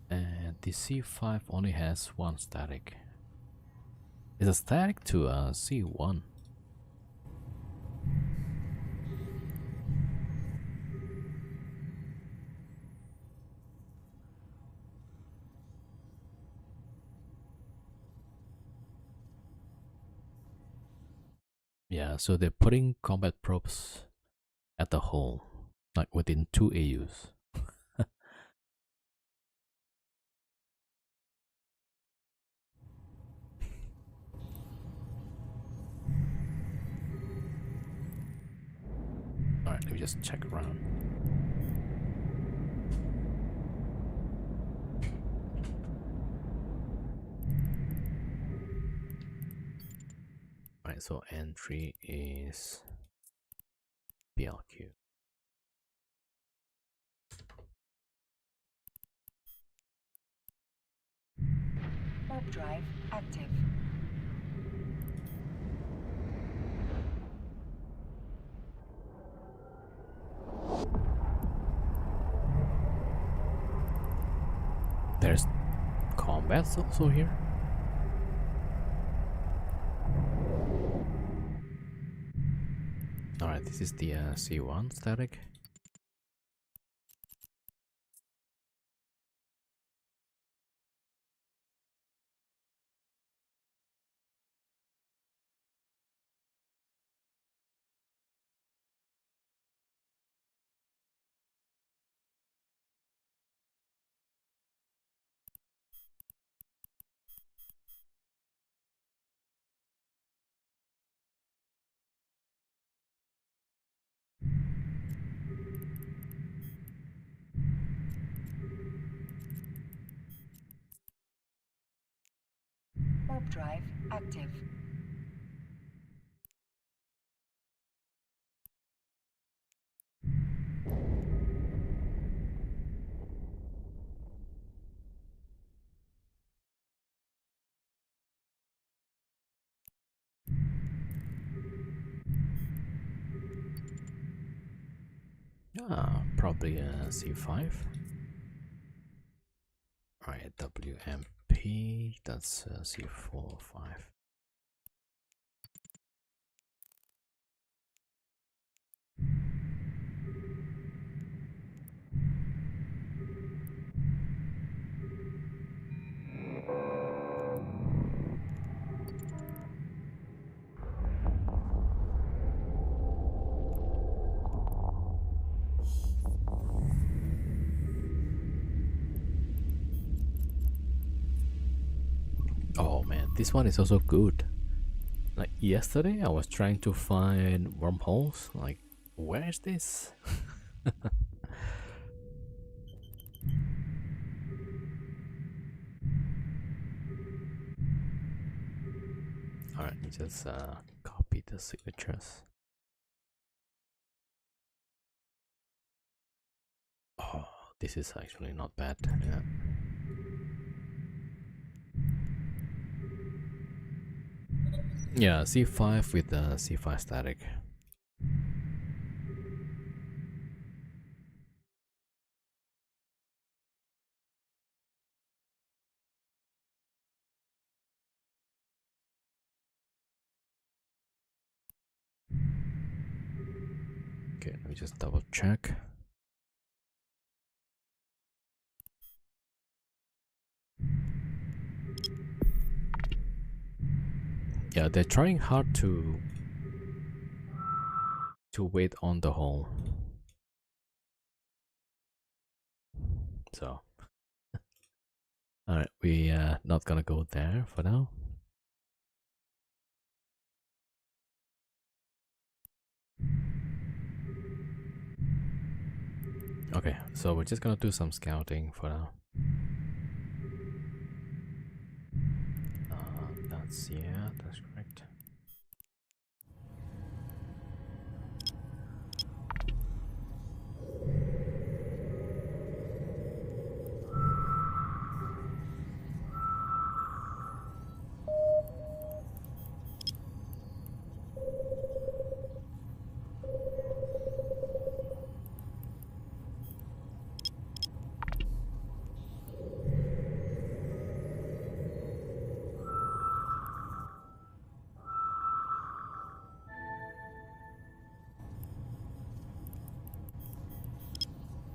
A: And the C5 only has 1 static. It's a static to a C1. Yeah, so they're putting combat probes at the hull, like within 2 AUs. Alright, let me just check around. Alright, so entry is BLQ.
C: Warp drive active.
A: There's combat also here. Alright, this is the C1 static.
C: Warp drive active.
A: Probably a C5. Alright, WMP, that's C4, 5. this one is also good. Like yesterday, I was trying to find wormholes. Like, where is this? Alright, let me just copy the signatures. Oh, this is actually not bad. Yeah. Yeah, C5 with the C5 static. Okay, let me just double check. Yeah, they're trying hard to wait on the hole. So, alright, we not gonna go there for now. Okay, so we're just gonna do some scouting for now. That's correct.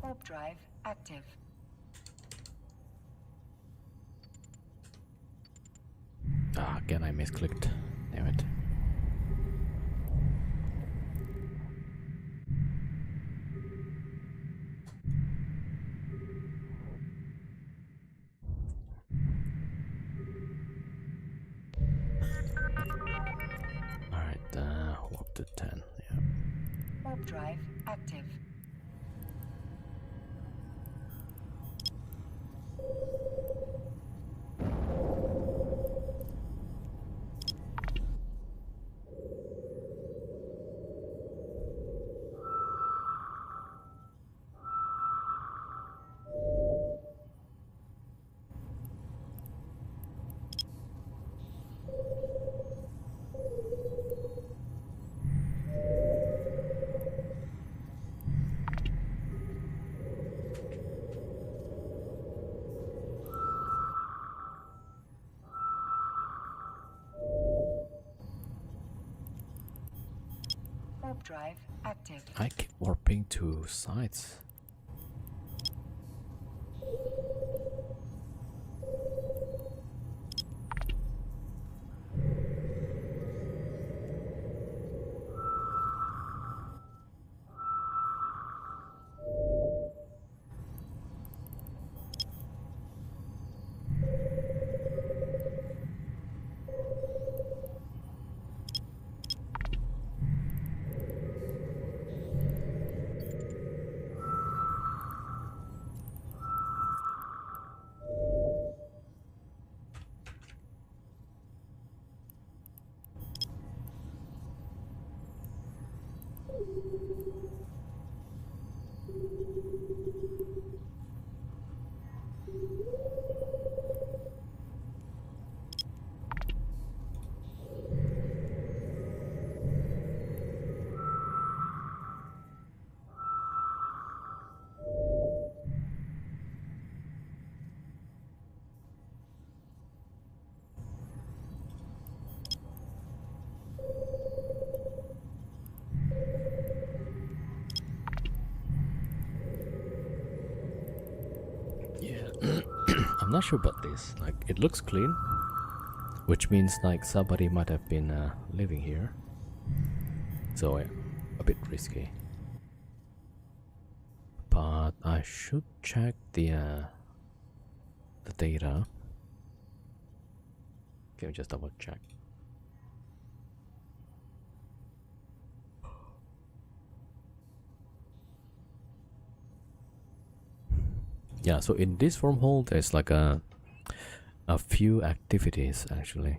C: Warp drive active.
A: Ah, again I misclicked. Damn it. Alright, warp to 10. Yeah.
C: Warp drive active. Warp drive active.
A: I keep warping to sides. I'm not sure about this. Like, it looks clean, which means like somebody might have been living here. So a bit risky. But I should check the data. Can we just double check? Yeah, so in this wormhole, there's like a few activities actually.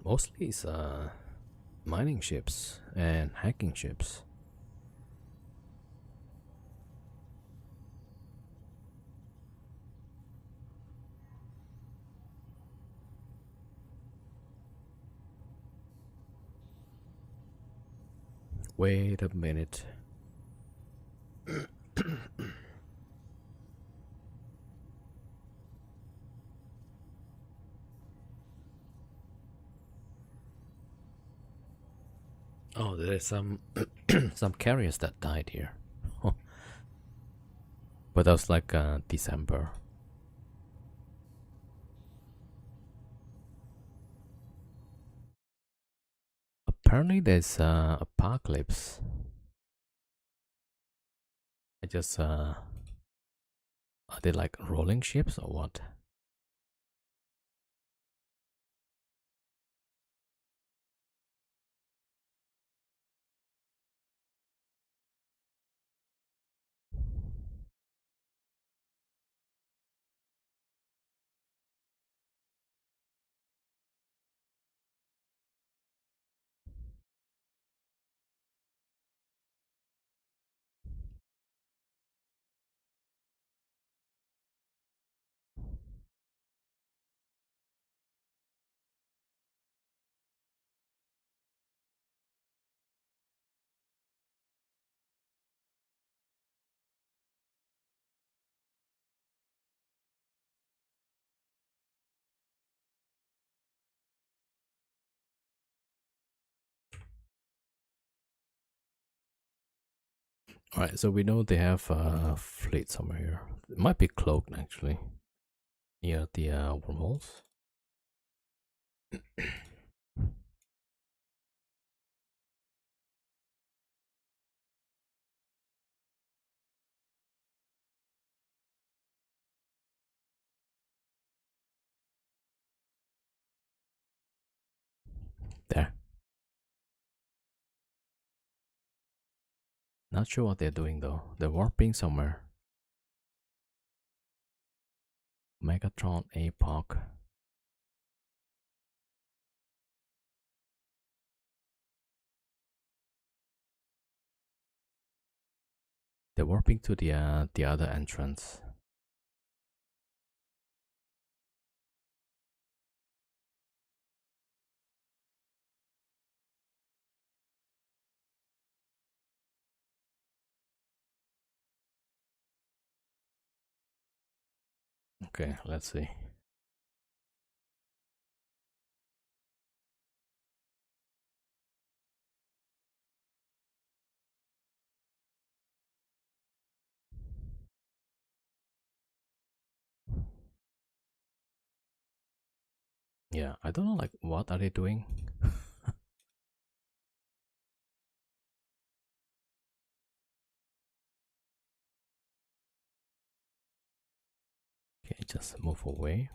A: Mostly it's mining ships and hacking ships. Wait a minute. Oh, there's some some carriers that died here. But that was like December. Apparently there's apocalypse. I just are they like rolling ships or what? Alright, so we know they have a fleet somewhere here. It might be cloaked actually. Near the wormholes. There. Not sure what they're doing though. They're warping somewhere. Megatron Epoch. They're warping to the other entrance. Okay, let's see. Yeah, I don't know like what are they doing? Okay, just move away.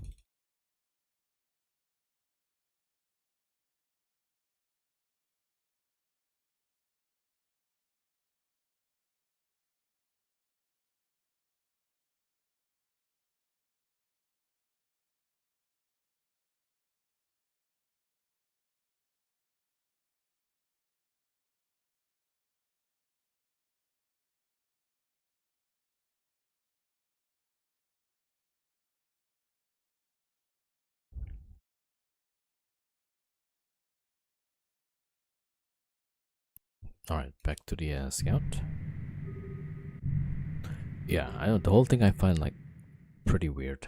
A: Alright, back to the scout. Yeah, I know the whole thing I find like pretty weird.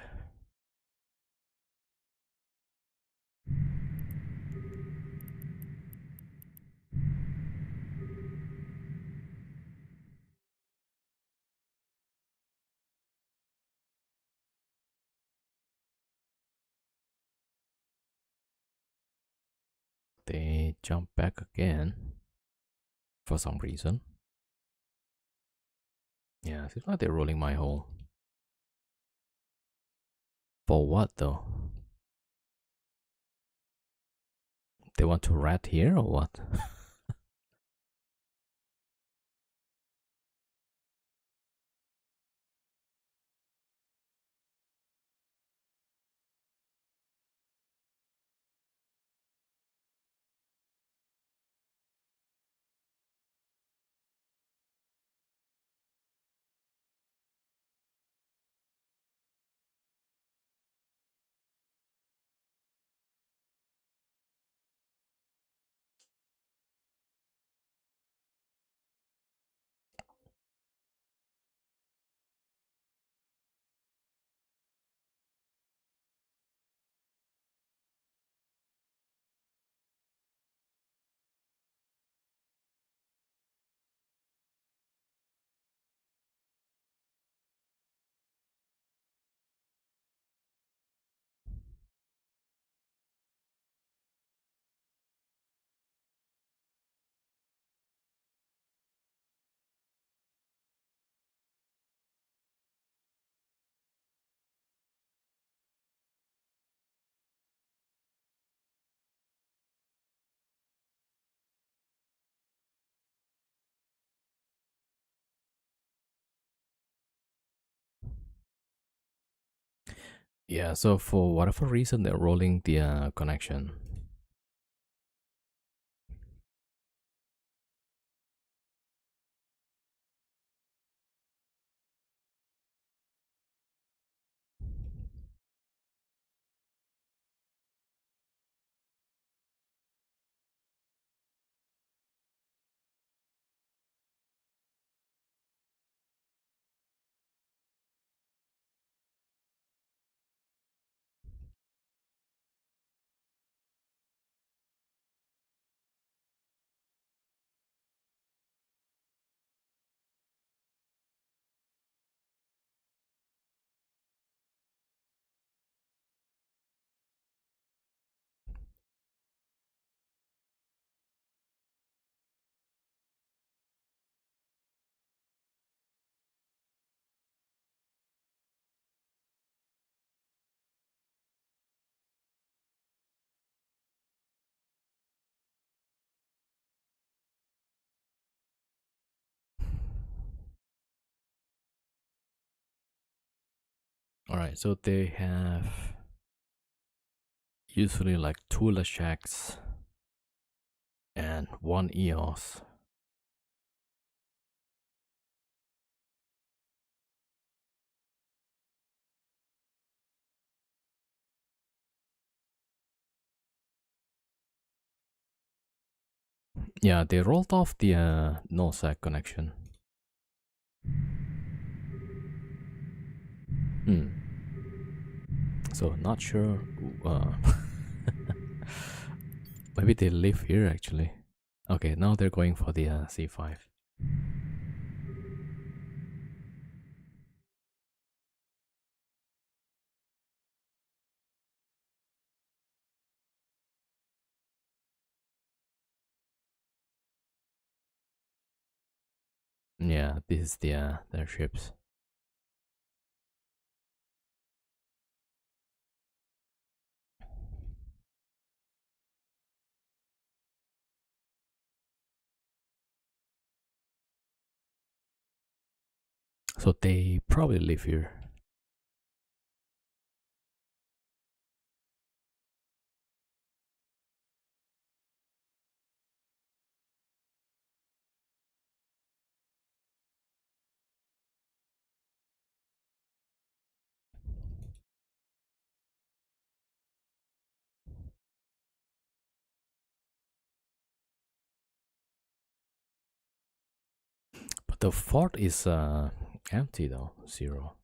A: they jump back again for some reason. Yeah, seems like they're rolling my hole. For what though? They want to rat here or what? Yeah, so for whatever reason, they're rolling the connection. All right, so they have usually like two Leshaks and one EOS. Yeah, they rolled off the no sag connection. Hmm. So not sure. Uh, maybe they live here actually. Okay, now they're going for the C5. Yeah, this is the their ships. So they probably live here. But the fort is empty though, 0.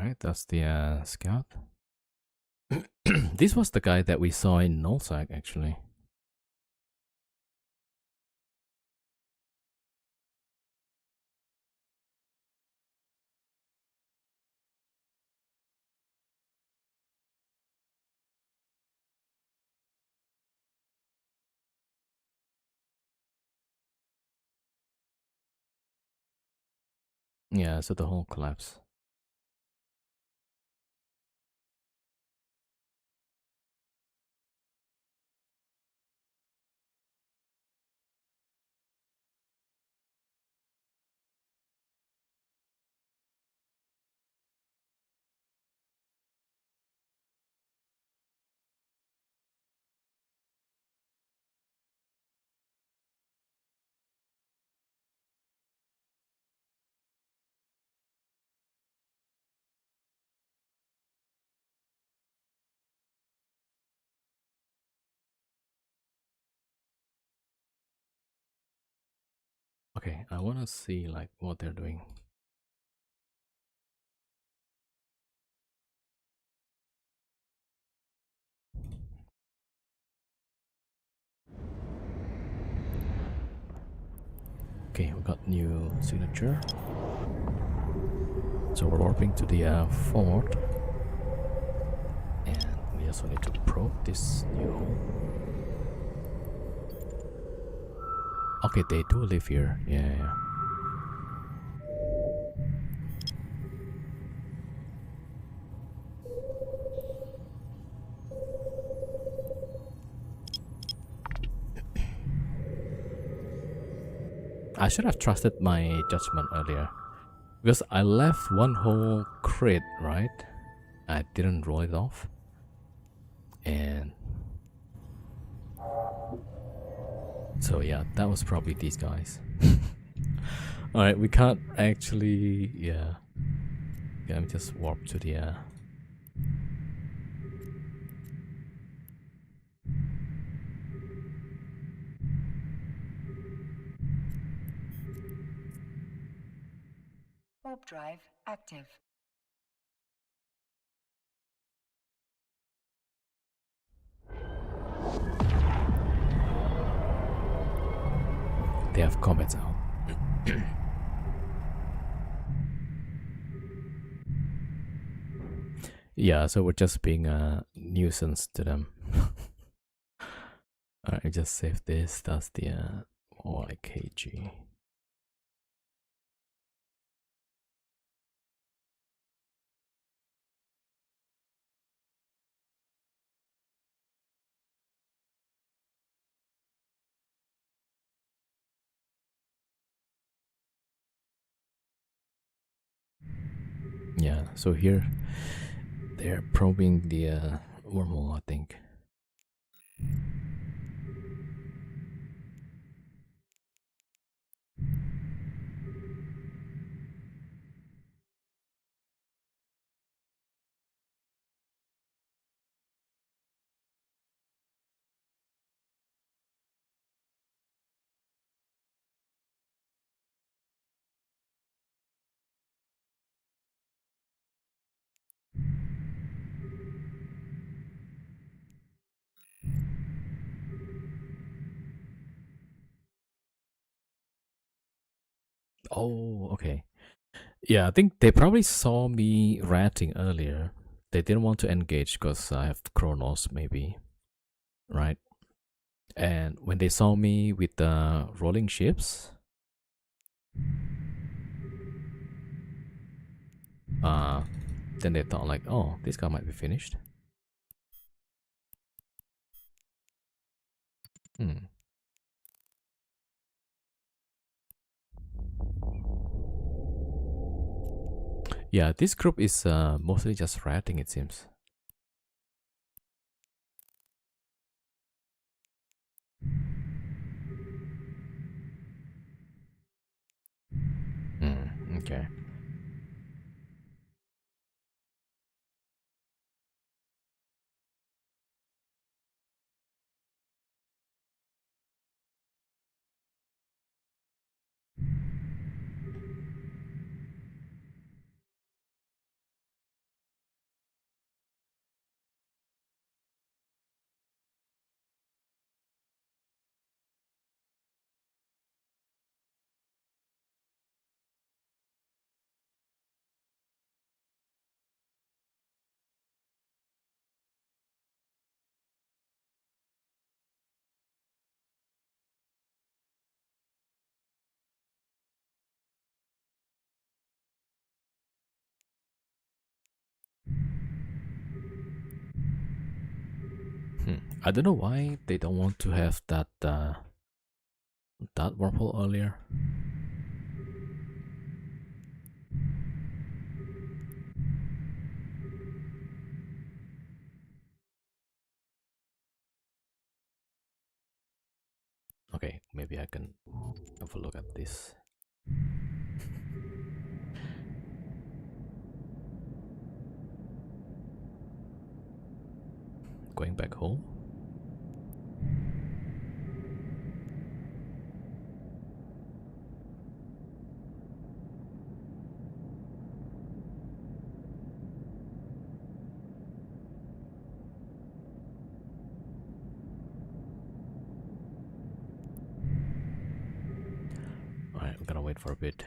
A: Alright, that's the scout. This was the guy that we saw in Nullsack, actually. Yeah, so the whole collapse. Okay, I wanna see like what they're doing. Okay, we got new signature. So we're warping to the fort. And we also need to probe this new hole. Okay, they do live here. Yeah. I should have trusted my judgment earlier. Because I left one whole crate, right? I didn't roll it off. And so yeah, that was probably these guys. Alright, we can't actually, yeah. Okay, let me just warp to the
C: Warp drive active.
A: they have comments out. Yeah, so we're just being a nuisance to them. Alright, just save this. That's the OIKG. Yeah, so here they're probing the wormhole, I think. Oh, okay. Yeah, I think they probably saw me ranting earlier. They didn't want to engage because I have Chronos, maybe. Right? And when they saw me with the rolling ships, uh, then they thought like, oh, this guy might be finished. Hmm. Yeah, this group is mostly just ratting, it seems. Okay. I don't know why they don't want to have that that wormhole earlier. Okay, maybe I can have a look at this. Going back home. Alright, I'm gonna wait for a bit.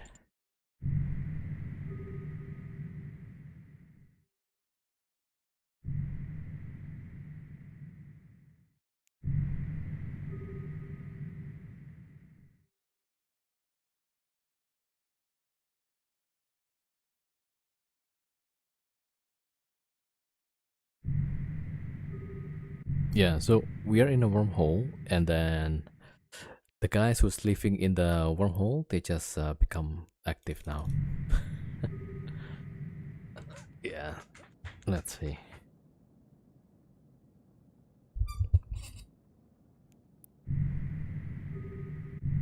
A: Yeah, so we are in a wormhole, and then the guys who's living in the wormhole, they just become active now. Yeah, let's see.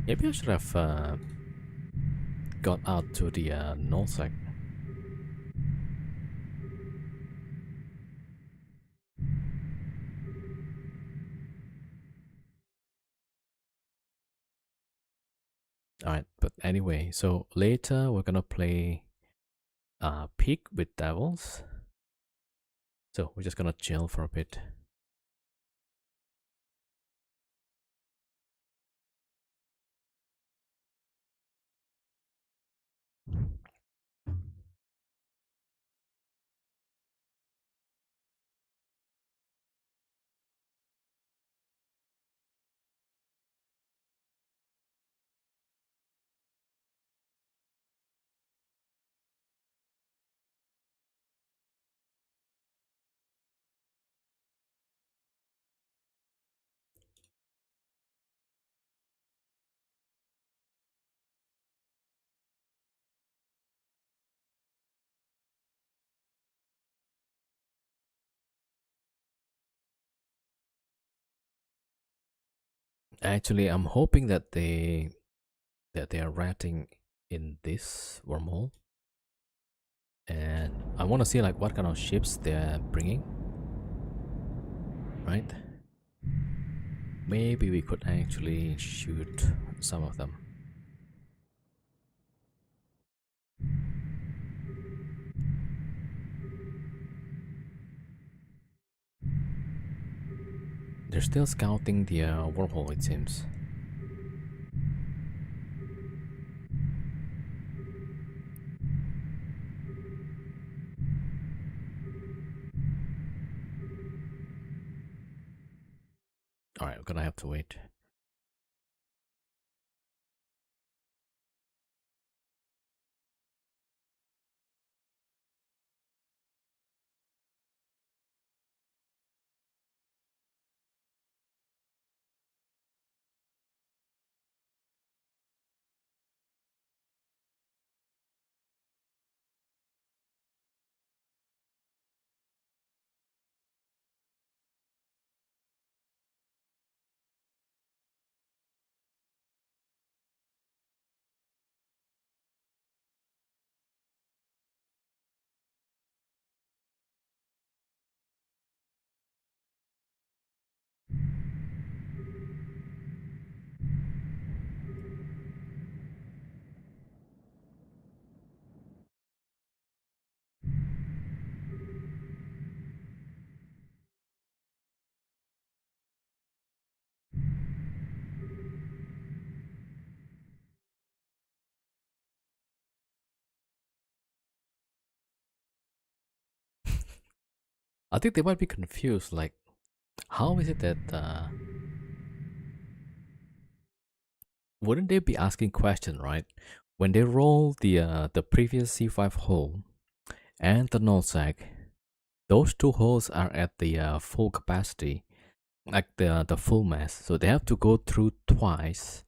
A: Maybe I should have got out to the north side. Alright, but anyway, so later we're gonna play Pig with Devils. So we're just gonna chill for a bit. Actually, I'm hoping that they are ratting in this wormhole, and I want to see like what kind of ships they're bringing. Right? Maybe we could actually shoot some of them. They're still scouting the wormhole, it seems. Alright, we're gonna have to wait. I think they might be confused, like, how is it that wouldn't they be asking question, right? When they roll the previous C5 hole and the nullsec, those two holes are at the full capacity, like the full mass. So they have to go through twice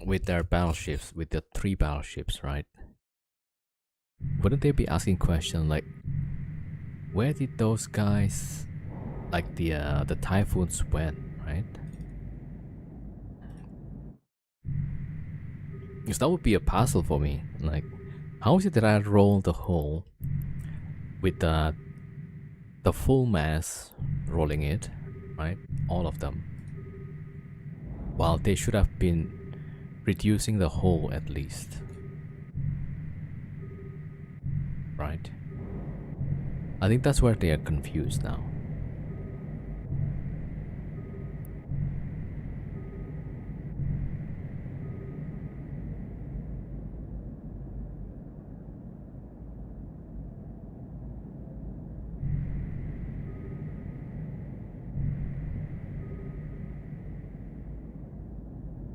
A: with their battleships, with the three battleships, right? Wouldn't they be asking questions like, where did those guys, like the typhoons, went, right? Because that would be a puzzle for me. Like, how is it that I roll the hole with the full mass rolling it, right? All of them, while they should have been reducing the hole at least, right? I think that's where they are confused now.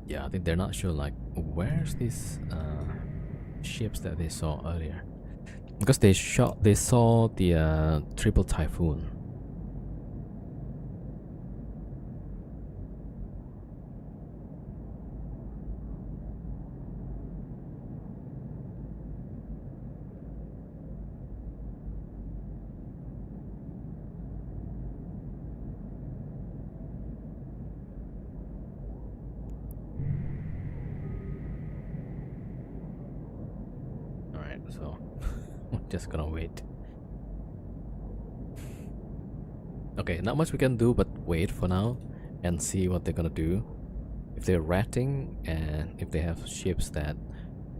A: Yeah, I think they're not sure, like, where's these ships that they saw earlier, because they saw the triple typhoon. All right, so we're just gonna wait. Okay, not much we can do but wait for now and see what they're gonna do. If they're ratting and if they have ships that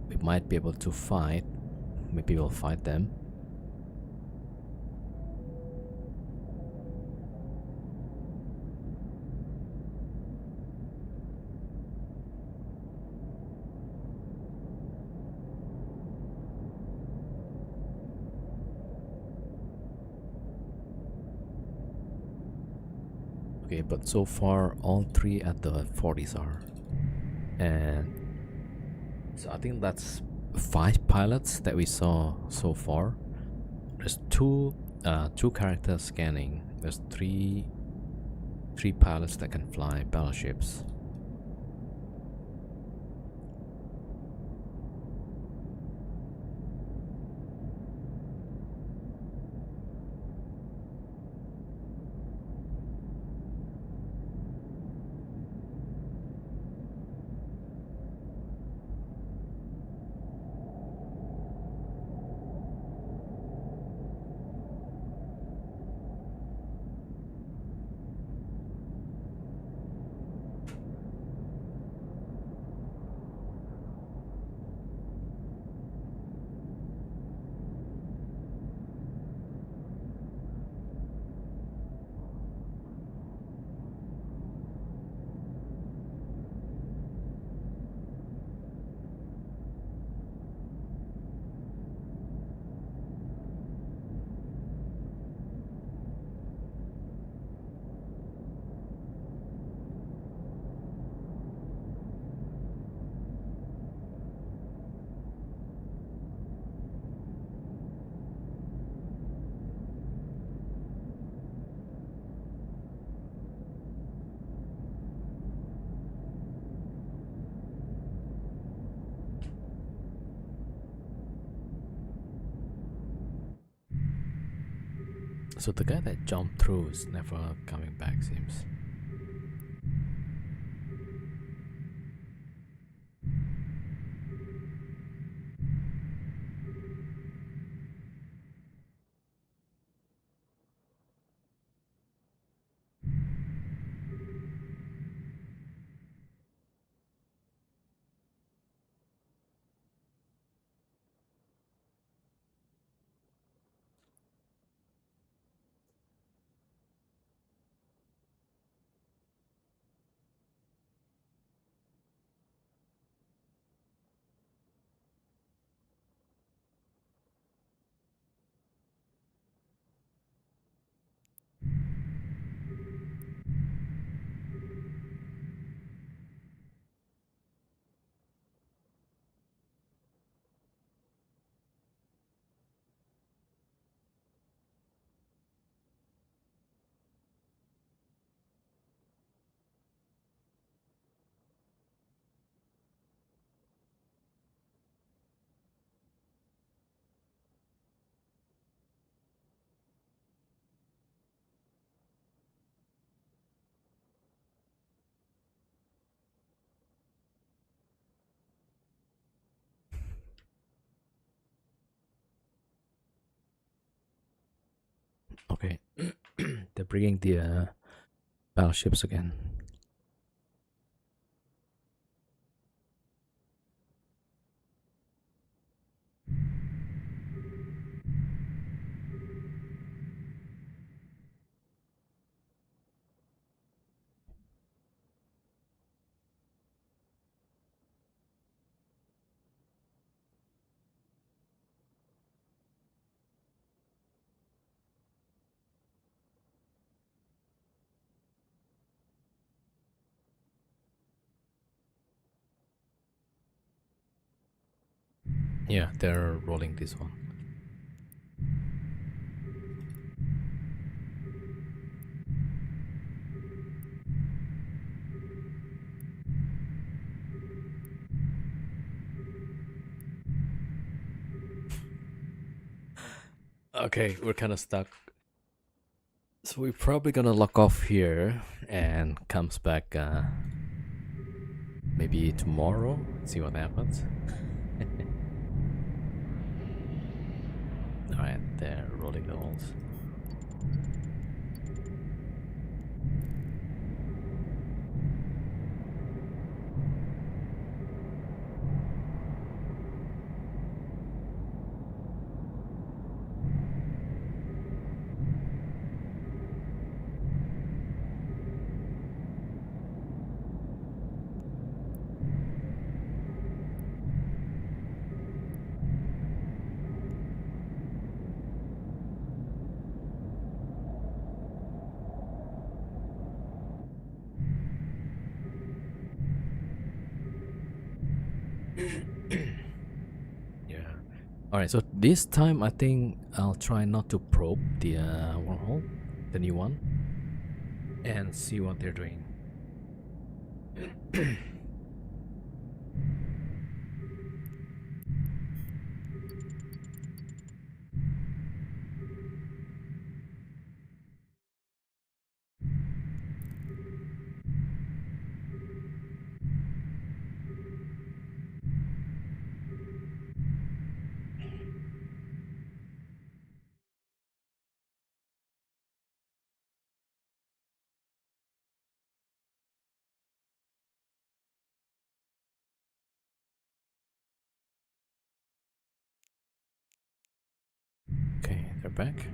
A: we might be able to fight, maybe we'll fight them. Okay, but so far all three at the 40s are. And so I think that's 5 pilots that we saw so far. There's two characters scanning. There's three pilots that can fly battleships. So the guy that jumped through is never coming back, seems. Okay, they're bringing the battleships again. Yeah, they're rolling this one. Okay, we're kind of stuck. So we're probably gonna lock off here and comes back maybe tomorrow. See what happens. Alright, they're rolling the walls. Yeah. Alright, so this time I think I'll try not to probe the wormhole, the new one, and see what they're doing. Okay, they're back.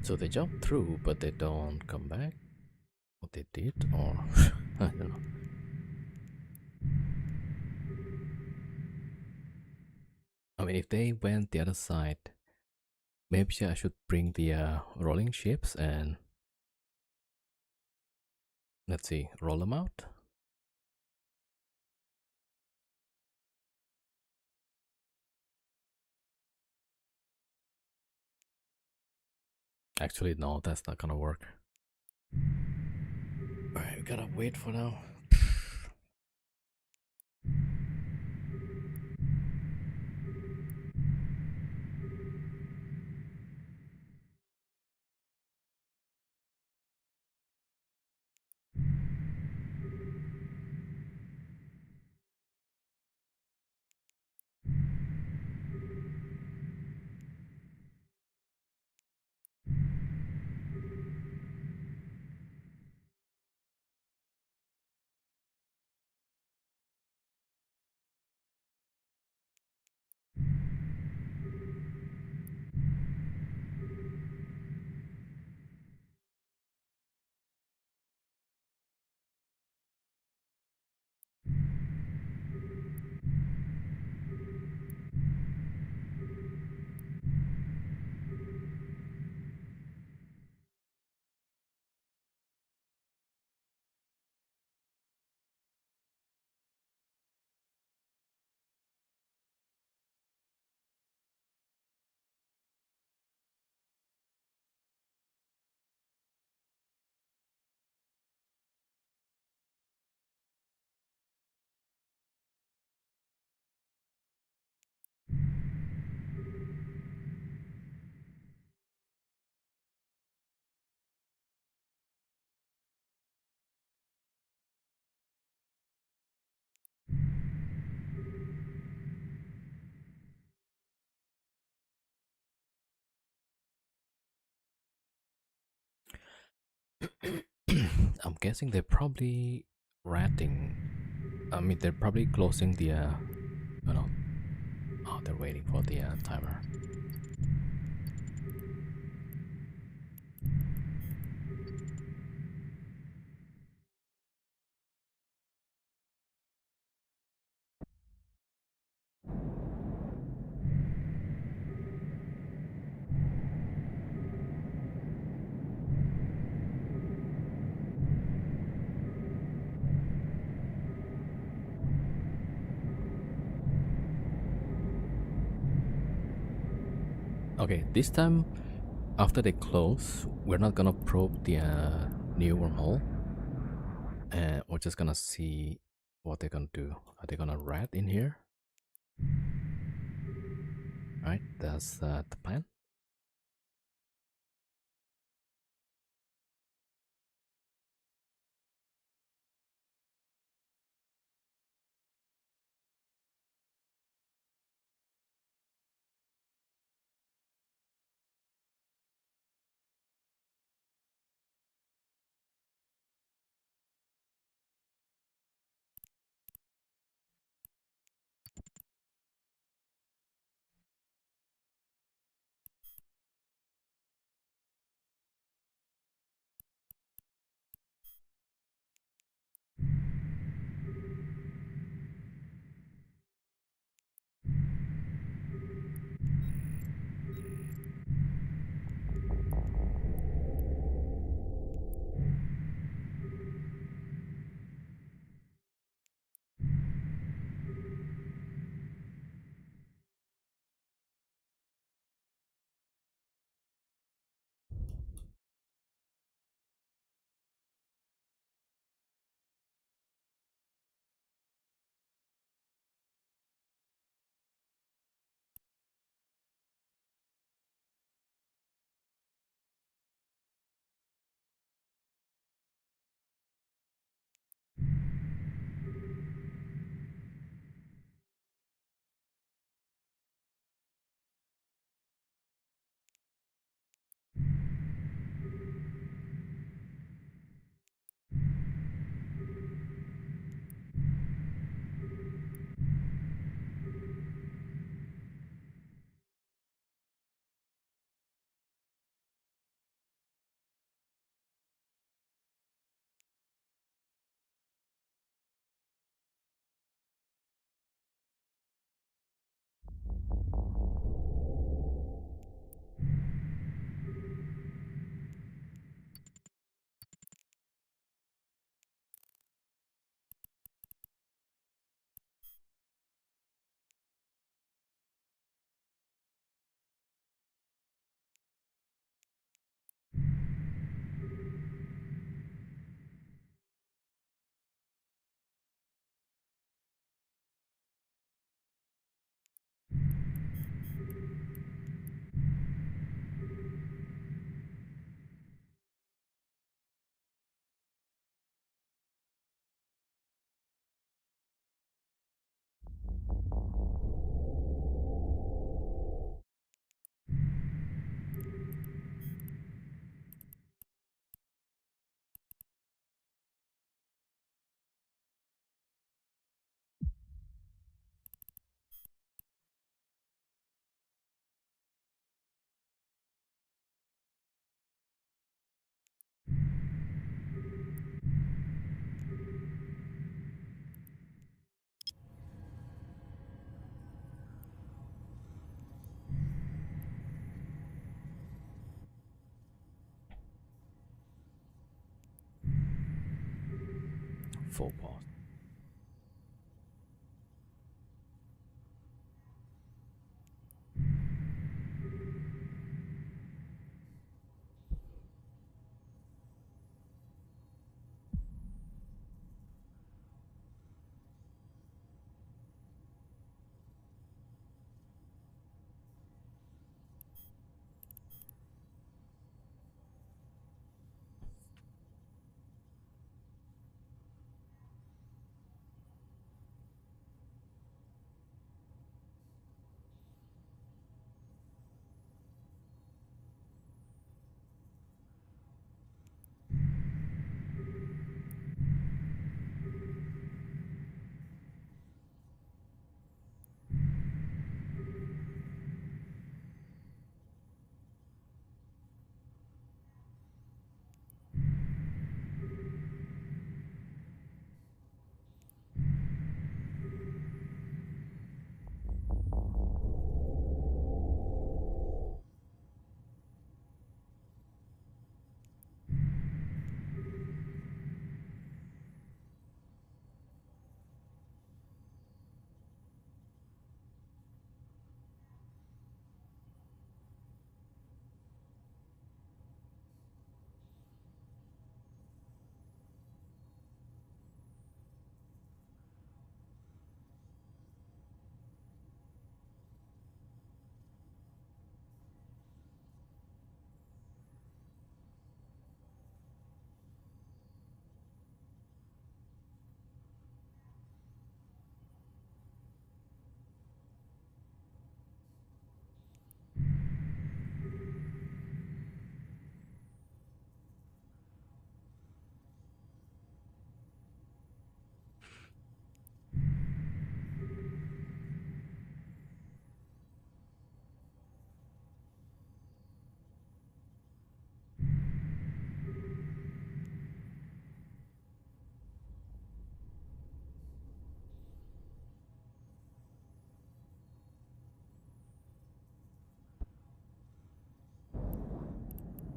A: So they jump through, but they don't come back. What they did, or I don't know. I mean, if they went the other side, maybe I should bring the rolling ships and let's see, roll them out. Actually, no, that's not gonna work. Alright, we gotta wait for now. I'm guessing they're probably ratting. I mean, they're probably closing the. Oh no. Oh, they're waiting for the timer. Okay, this time, after they close, we're not gonna probe the new wormhole, and we're just gonna see what they're gonna do. Are they gonna rat in here? Right, that's the plan. full pause.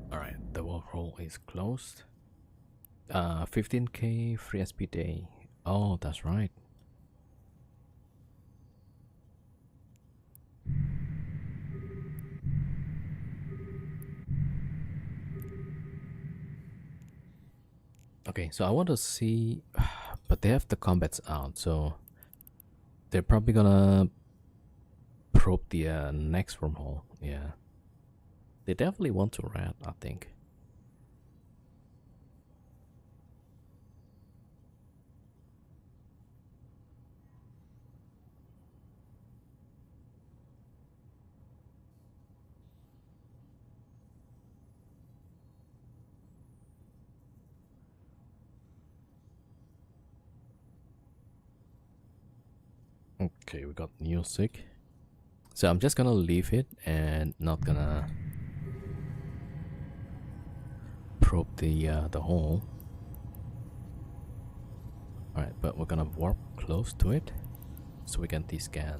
A: Alright, the wormhole is closed. 15k free SP day. Oh, that's right. Okay, so I want to see, but they have the combats out, so they're probably gonna probe the next wormhole. Yeah, they definitely want to rat, I think. Okay, we got music. So I'm just gonna leave it and not gonna probe the hole. Alright, but we're gonna warp close to it so we can descan.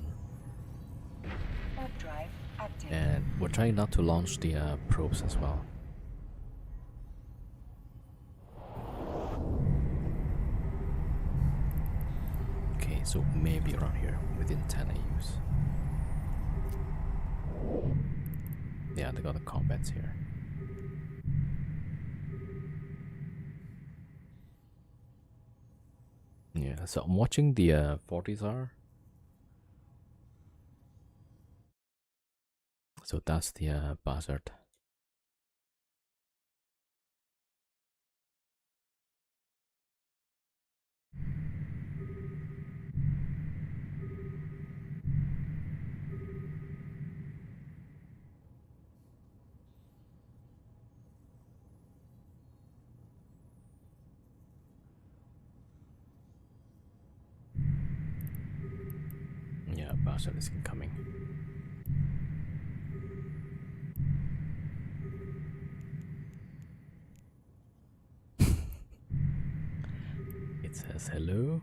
C: Warp drive active.
A: And we're trying not to launch the probes as well. Okay, so maybe around here, within 10 AUs. Yeah, they got the combats here. Yeah, so I'm watching the 40s. So that's the buzzard. Yeah, buzzard is incoming. It says hello.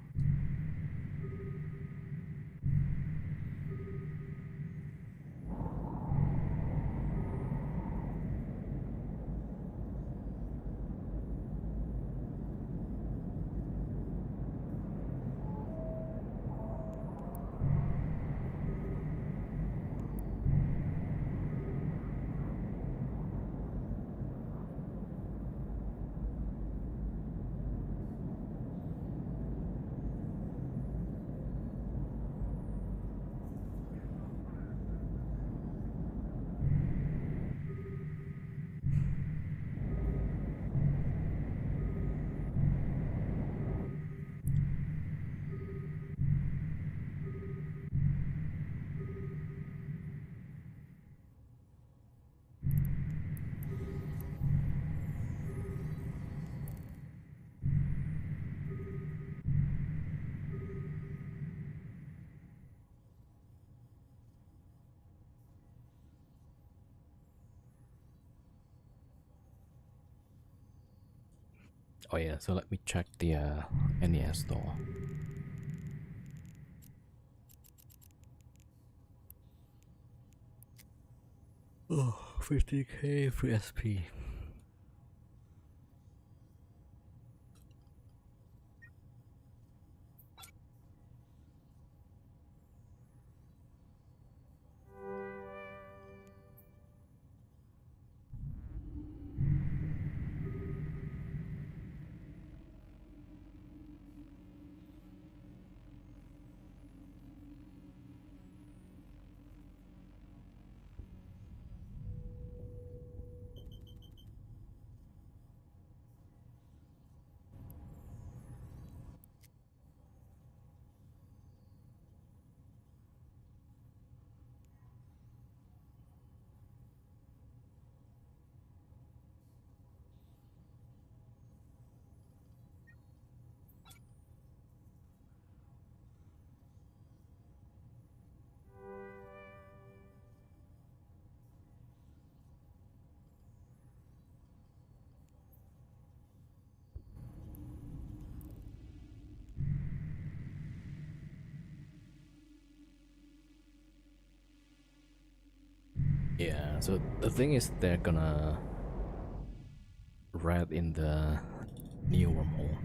A: Oh yeah, so let me check the NES store. Oh, 50k free SP. Yeah, so the thing is they're gonna write in the new wormhole.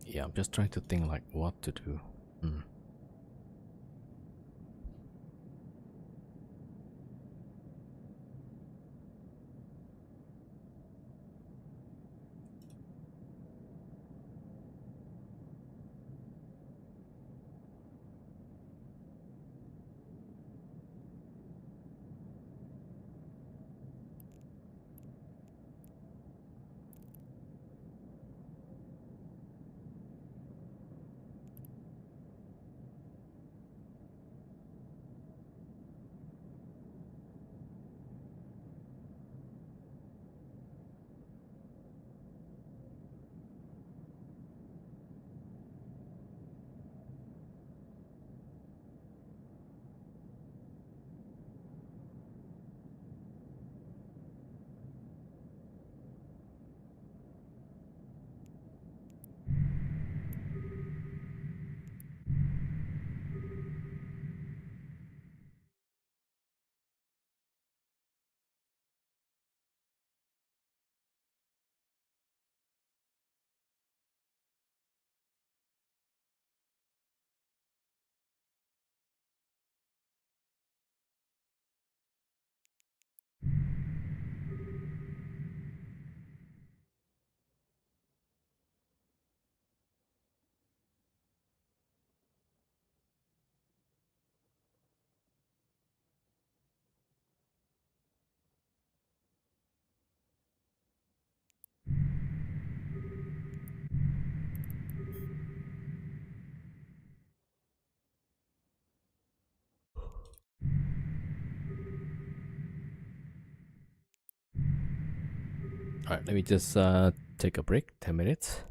A: Yeah, I'm just trying to think like what to do. Hmm. Alright, let me just take a break, 10 minutes.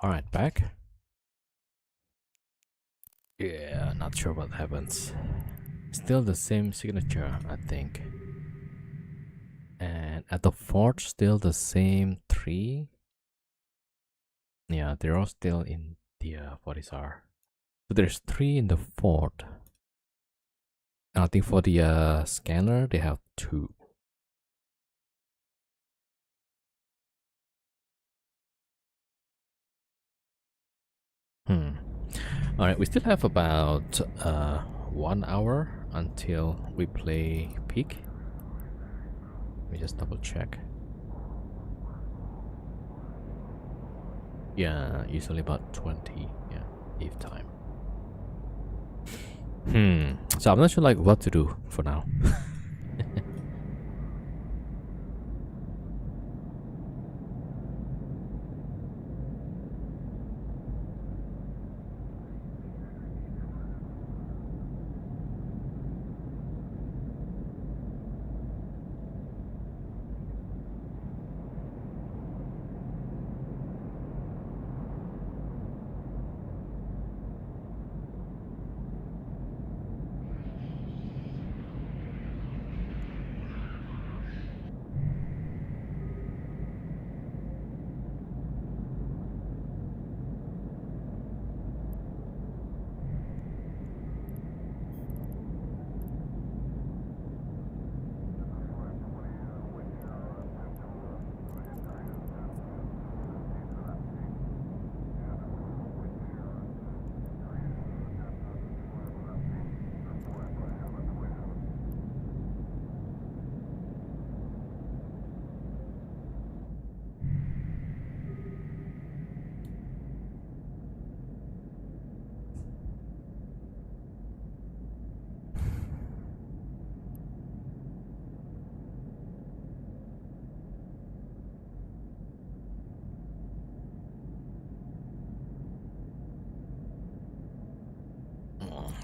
A: Alright, back. Yeah, not sure what happens. Still the same signature, I think. And at the fort, still the same 3. Yeah, they're all still in the Fortisar. So there's 3 in the fort. And I think for the scanner, they have 2. Alright, we still have about 1 hour until we play peak. Let me just double check. Yeah, usually about 20, yeah, Eve time. So I'm not sure like what to do for now.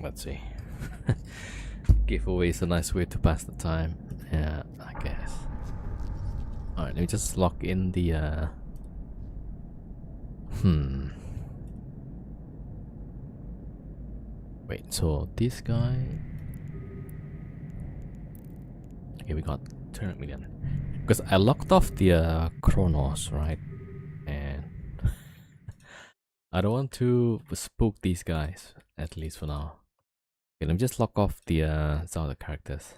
A: Let's see. Giveaway is a nice way to pass the time. Yeah, I guess. Alright, let me just lock in the Wait, so this guy. Okay, we got 200 million. Because I locked off the Chronos, right? And I don't want to spook these guys, at least for now. Okay, let me just lock off the some of the characters.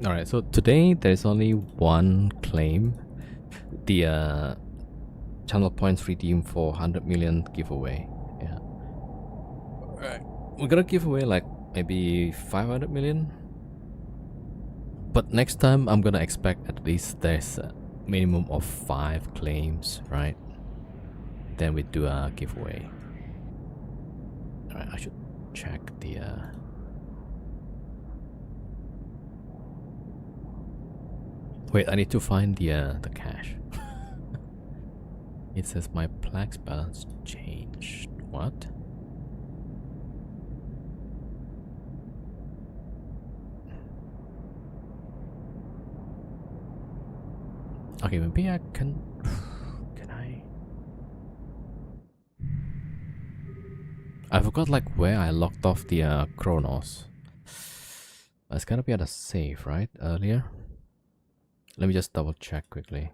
A: Alright, so today there's only one claim. The channel points redeemed for 100 million giveaway. Yeah. Alright. We're gonna give away like maybe 500 million. But next time I'm gonna expect at least there's a minimum of 5 claims, right? Then we do a giveaway. Alright, I should check the Wait, I need to find the cash. It says my Plex balance changed. What? Okay, maybe I can. Can I? I forgot like where I locked off the Chronos. It's gotta be at a save, right? Earlier. Let me just double check quickly.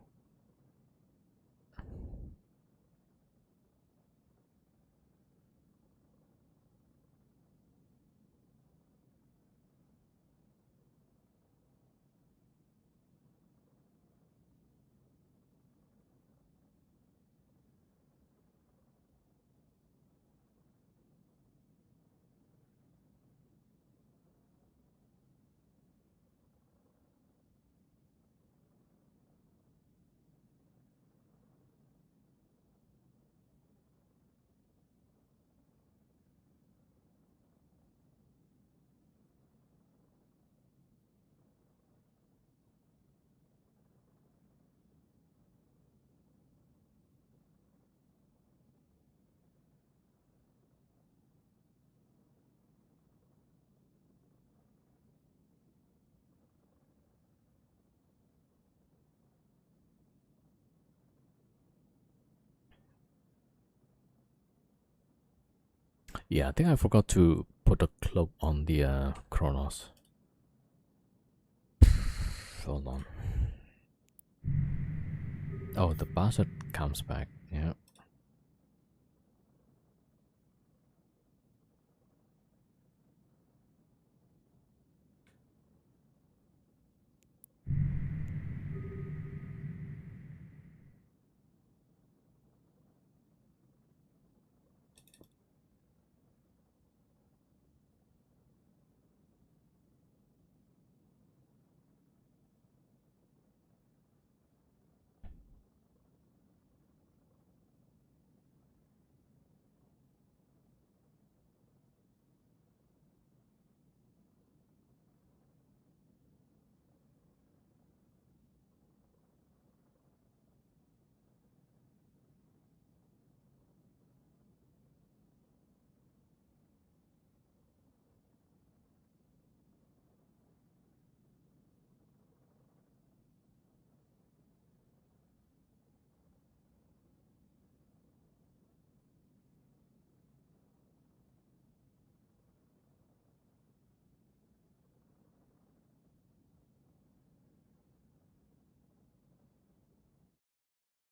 A: Yeah, I think I forgot to put a cloak on the Chronos. Hold on. Oh, the bastard comes back. Yeah.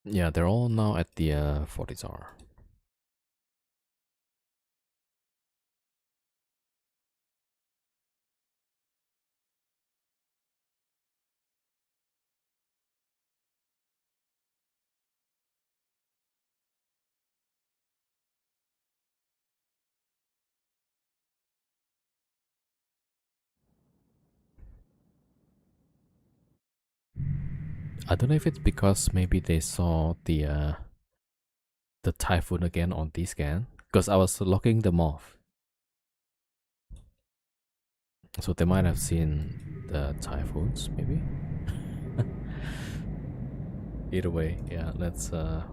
A: Yeah, they're all now at the 40s. I don't know if it's because maybe they saw the typhoon again on the scan, because I was locking them off, so they might have seen the typhoons maybe. Either way, yeah, let's not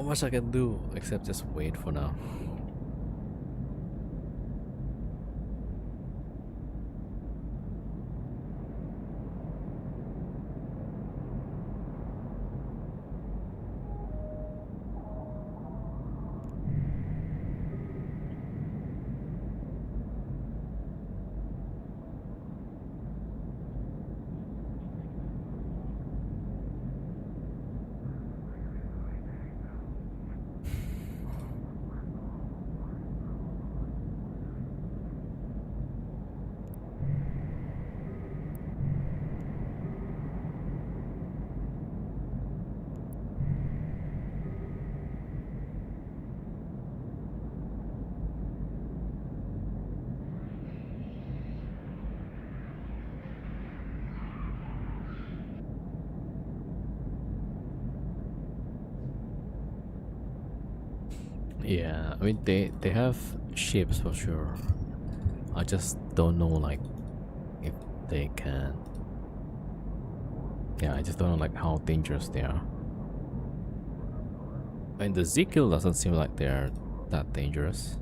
A: much I can do except just wait for now. Yeah, I mean they have ships for sure. I just don't know like if they can. Yeah, I just don't know like how dangerous they are. And the Ezekiel doesn't seem like they're that dangerous.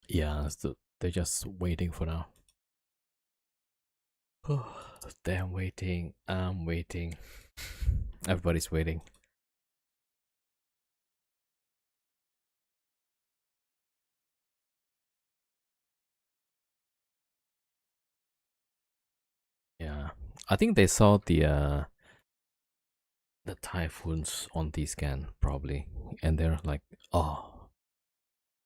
A: Yeah, so they're just waiting for now. Damn, waiting. I'm waiting. Everybody's waiting. Yeah, I think they saw the typhoons on the scan probably, and they're like, oh,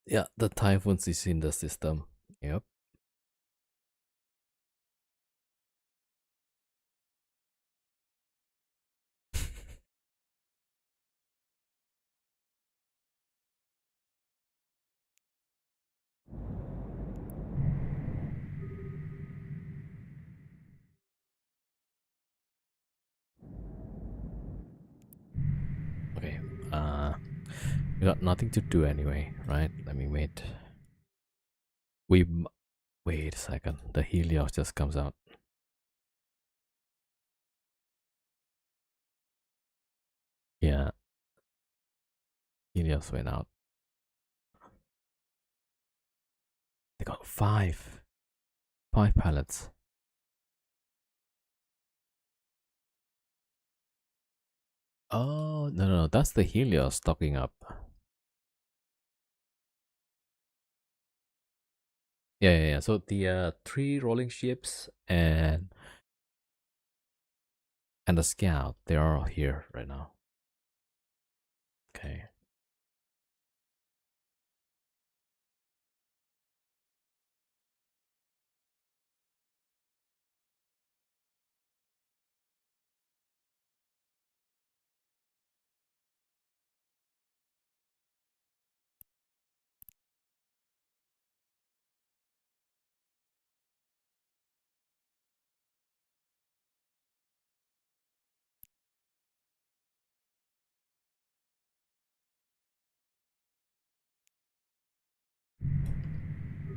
A: yeah, the typhoons is in the system. Yep. Okay. We got nothing to do anyway, right? Let me wait. Wait a second. The Helios just comes out. Yeah, Helios went out. They got five pallets. Oh no, that's the Helios stocking up. Yeah. So the three rolling ships and the scout, they are all here right now. Okay.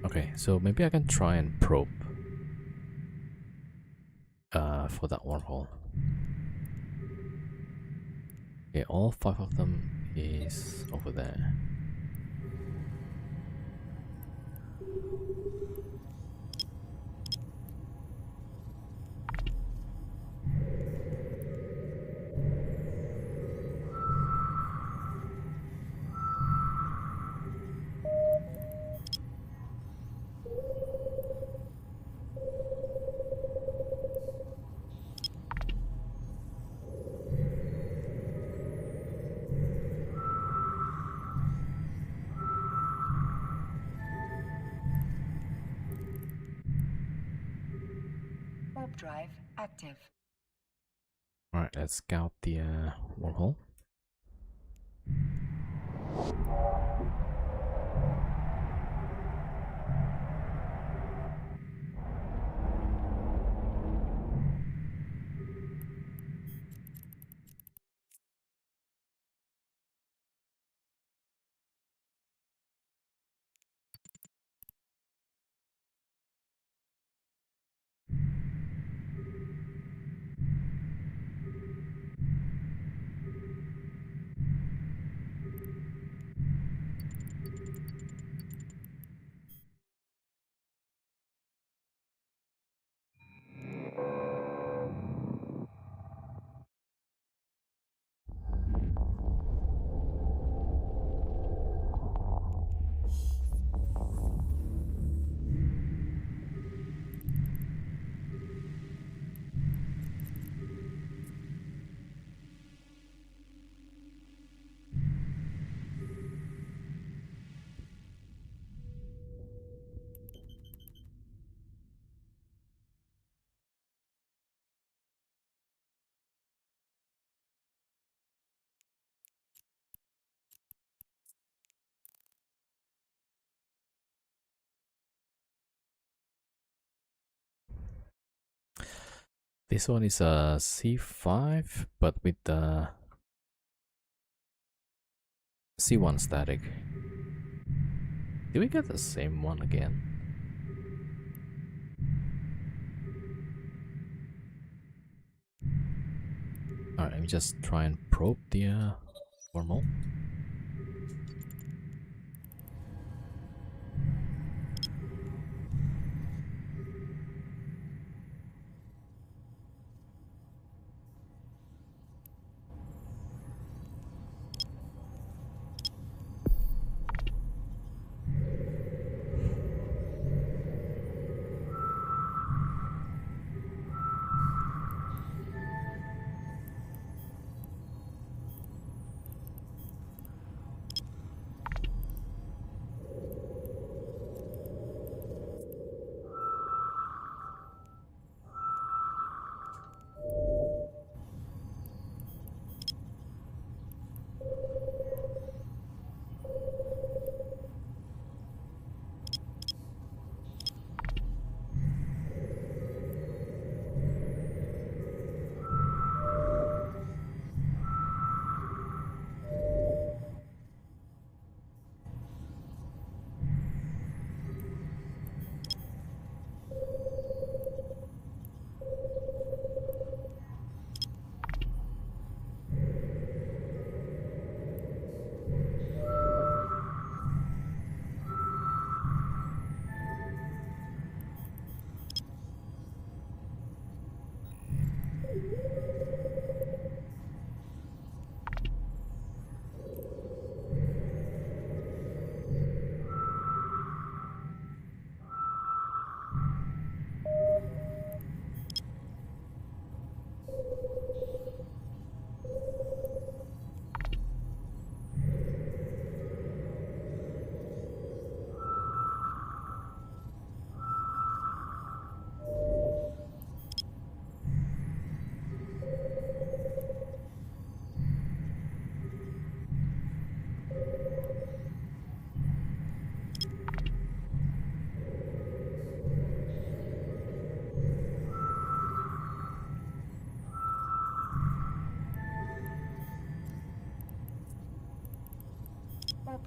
A: Okay, so maybe I can try and probe for that wormhole. Okay, all five of them is over there.
C: Warp drive active.
A: Alright, let's scout the wormhole. This one is a C5, but with the C1 static. Did we get the same one again? Alright, let me just try and probe the wormhole.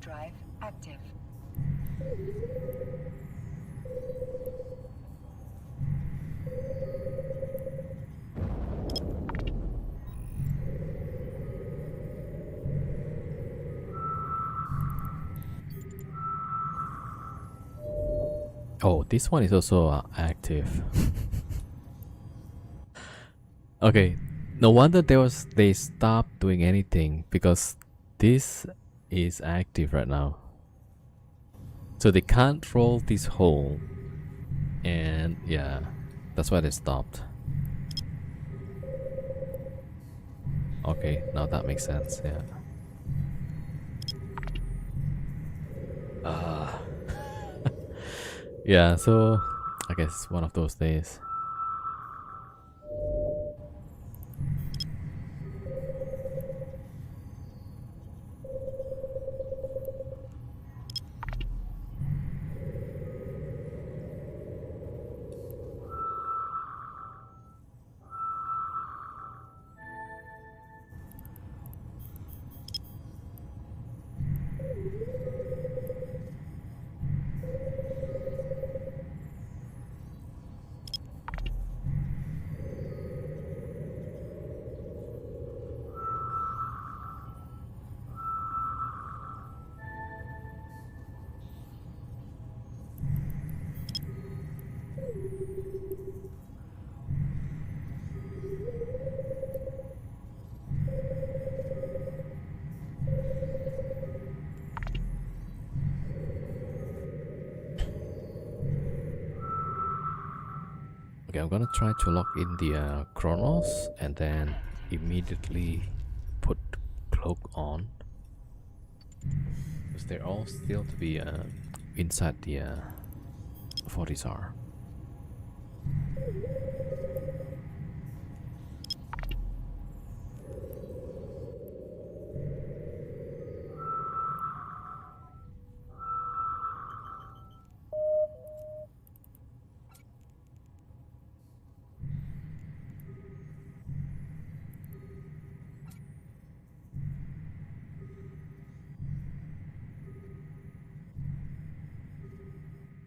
C: drive active.
A: Oh, this one is also active. Okay, no wonder they stopped doing anything because this is active right now. So they can't roll this hole, and yeah, that's why they stopped. Okay, now that makes sense. Yeah. Yeah. So I guess one of those days. Okay, I'm gonna try to lock in the Chronos and then immediately put cloak on because they're all still to be inside the 40SR.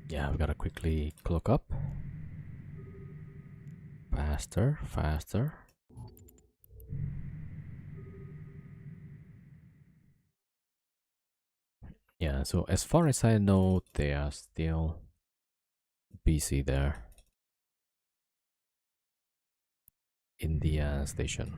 A: Yeah, we gotta quickly cloak up. Faster, faster. Yeah, so as far as I know, they are still busy there in the station.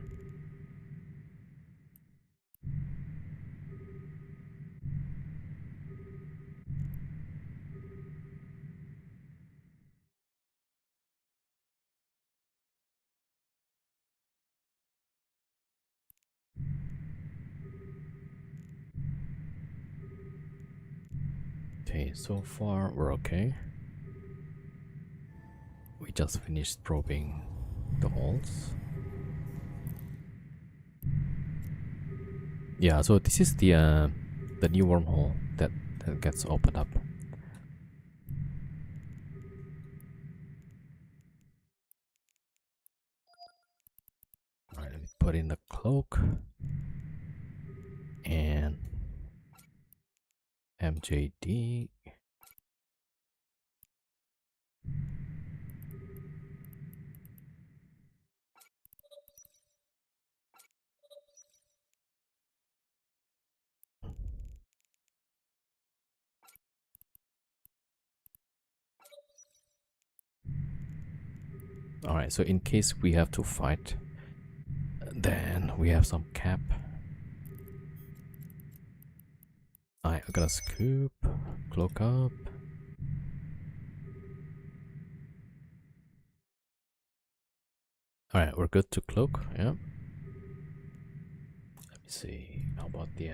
A: Okay, so far we're okay. We just finished probing the holes. Yeah, so this is the new wormhole that gets opened up. Alright, let me put in the cloak and MJD. Alright, so in case we have to fight, then we have some cap. Alright, I'm gonna scoop, cloak up. Alright, we're good to cloak, yeah. Let me see, how about the...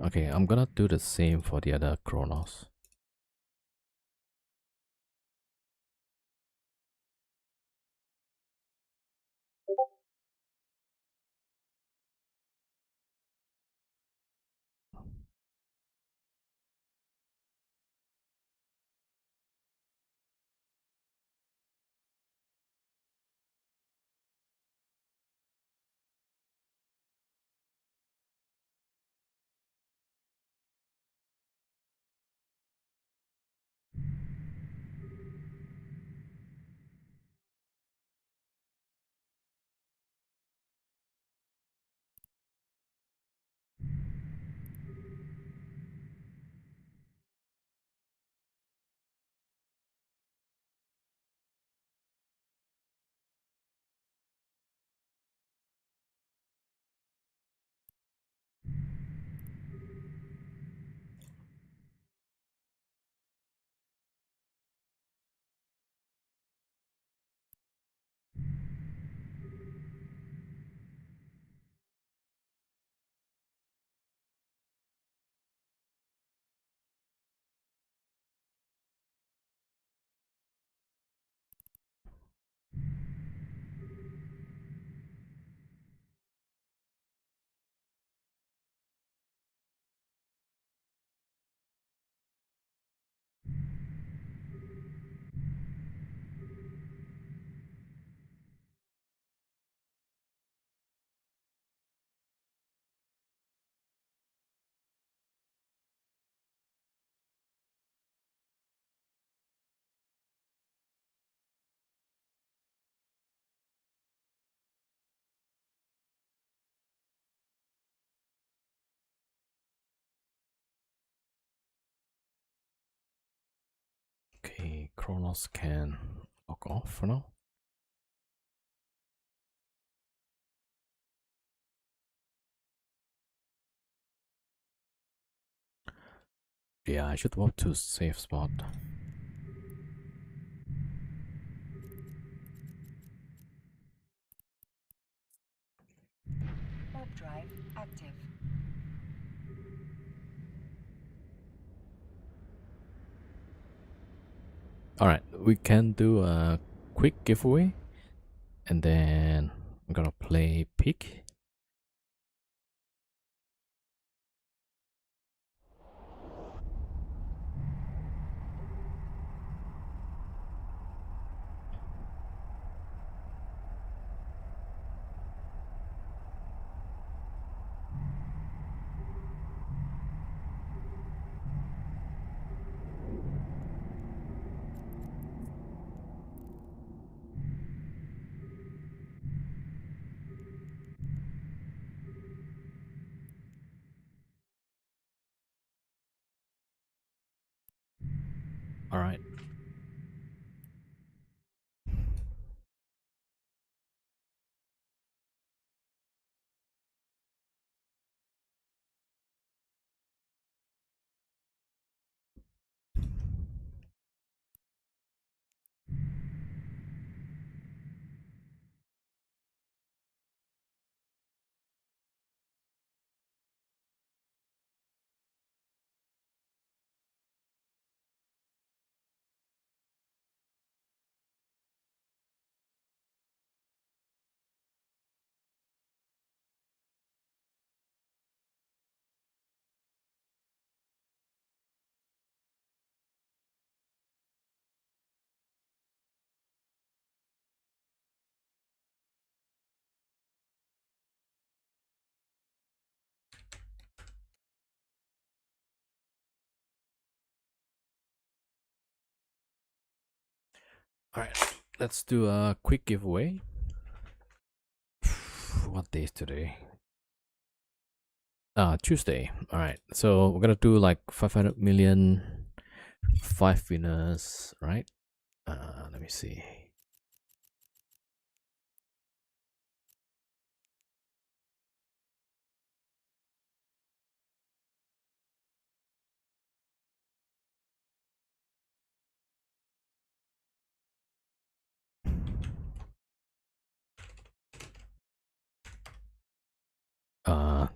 A: Okay, I'm gonna do the same for the other Chronos. Chronos can log off for now. Yeah, I should walk to safe spot.
C: Warp drive active.
A: Alright, we can do a quick giveaway. And then I'm gonna play pick. All right. All right. Let's do a quick giveaway. What day is today? Tuesday. All right. So we're gonna do like 500 million, 5 winners, right? Let me see.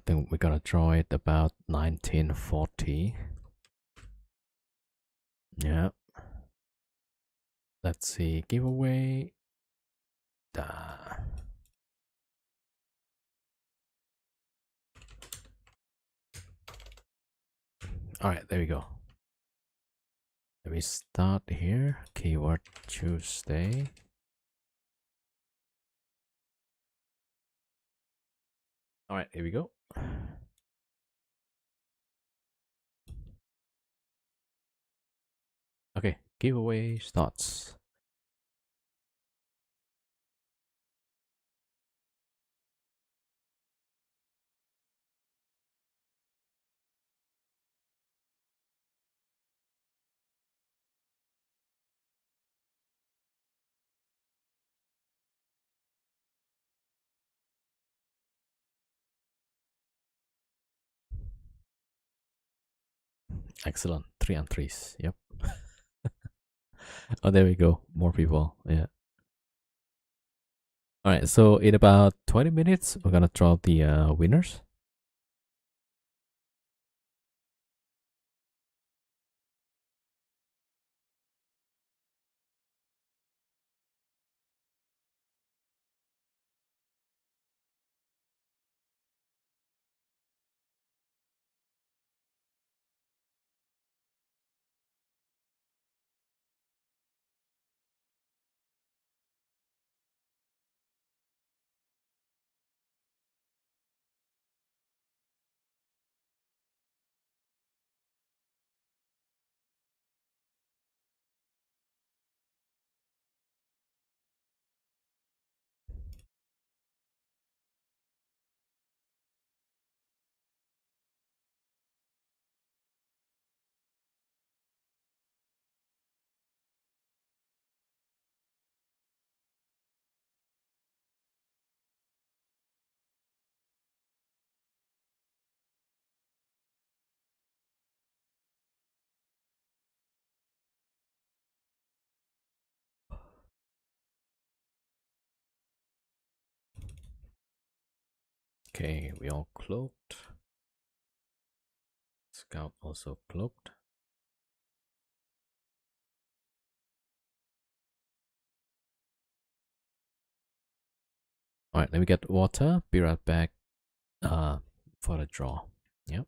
A: Then we're gonna draw it about 1940. Yeah. Let's see. Giveaway. All right. There we go. Let me start here. Keyword Tuesday. All right. Here we go. Okay, giveaway starts. Excellent. 3 and 3s. Yep. Oh, there we go. More people. Yeah. All right. So in about 20 minutes, we're gonna draw the winners. Okay, we all cloaked. Scout also cloaked. All right, let me get water. Be right back for the draw. Yep.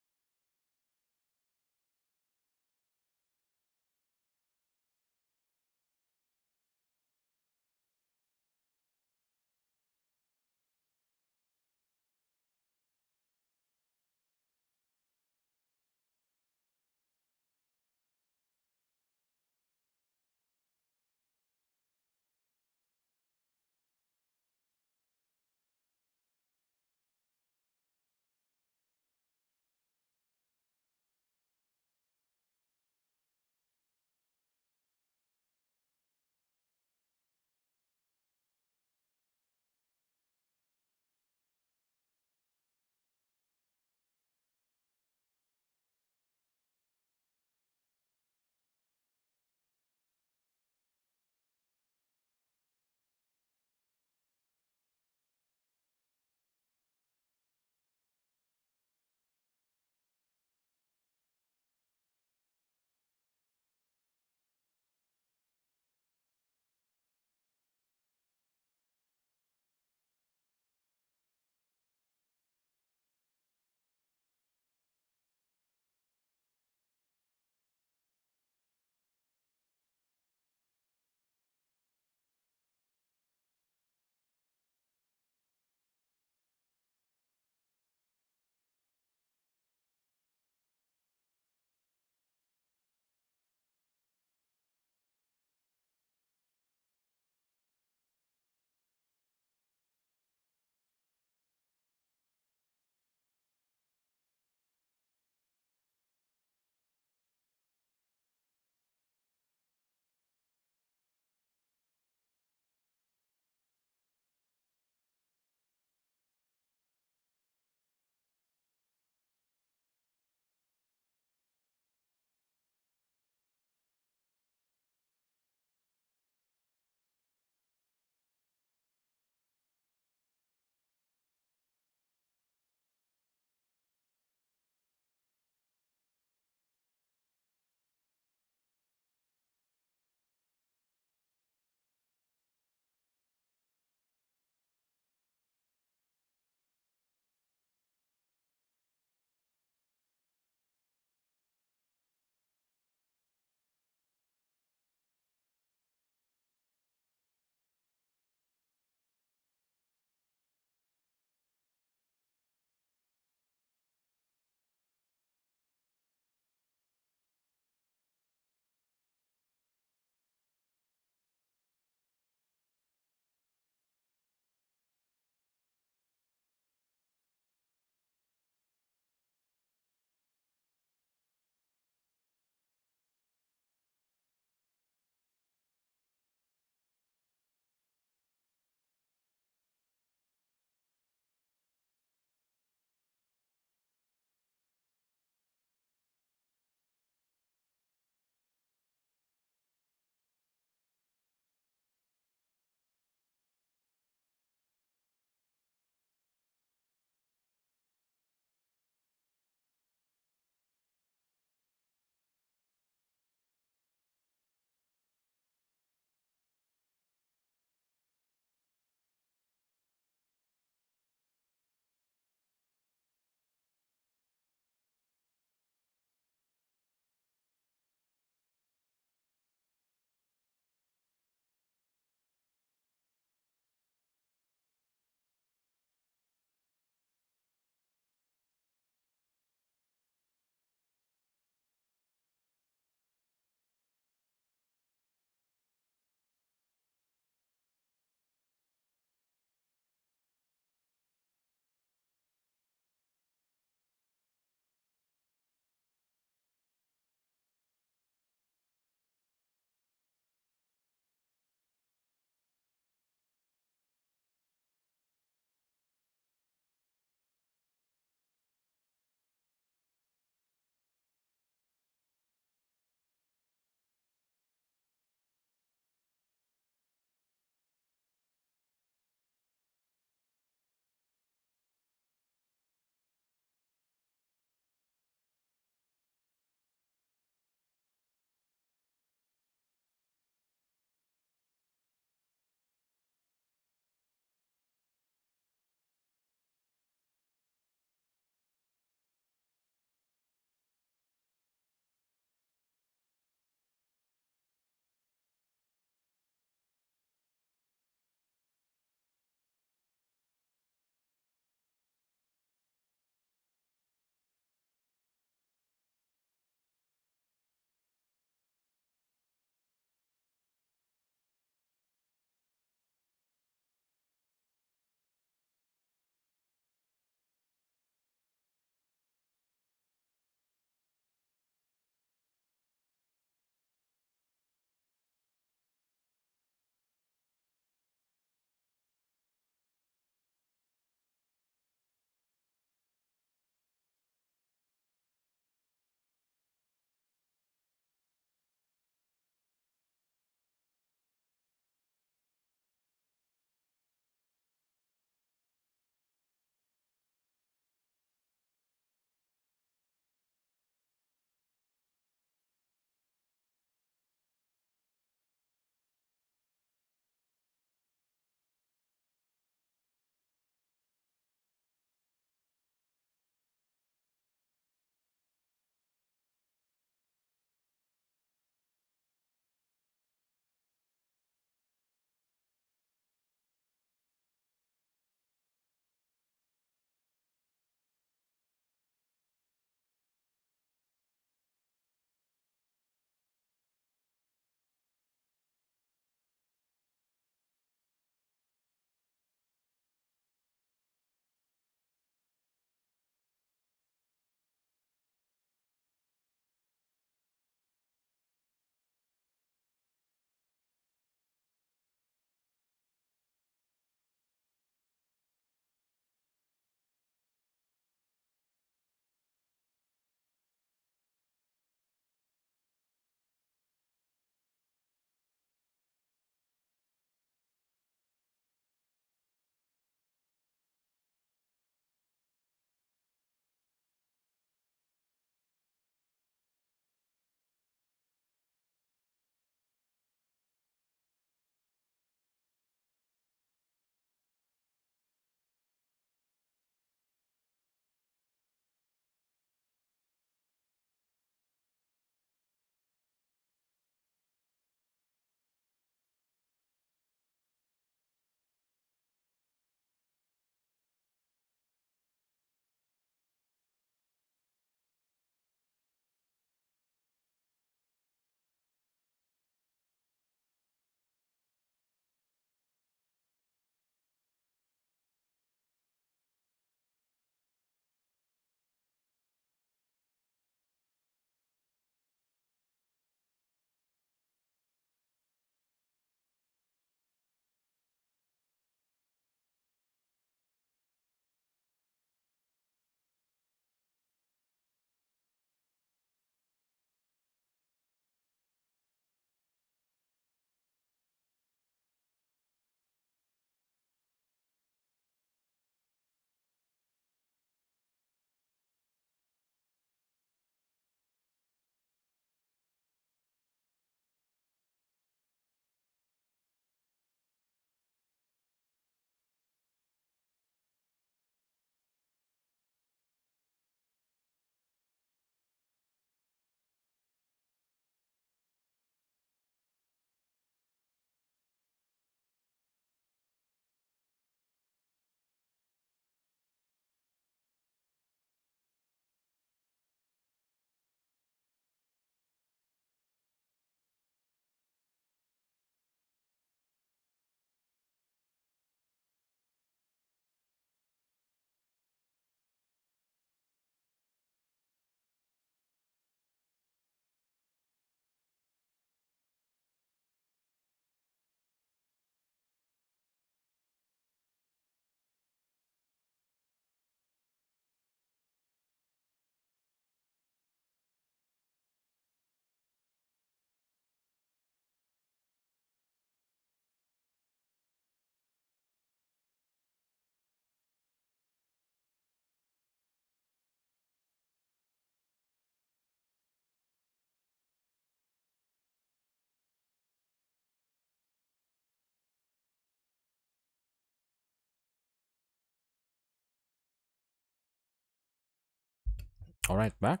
A: All right, back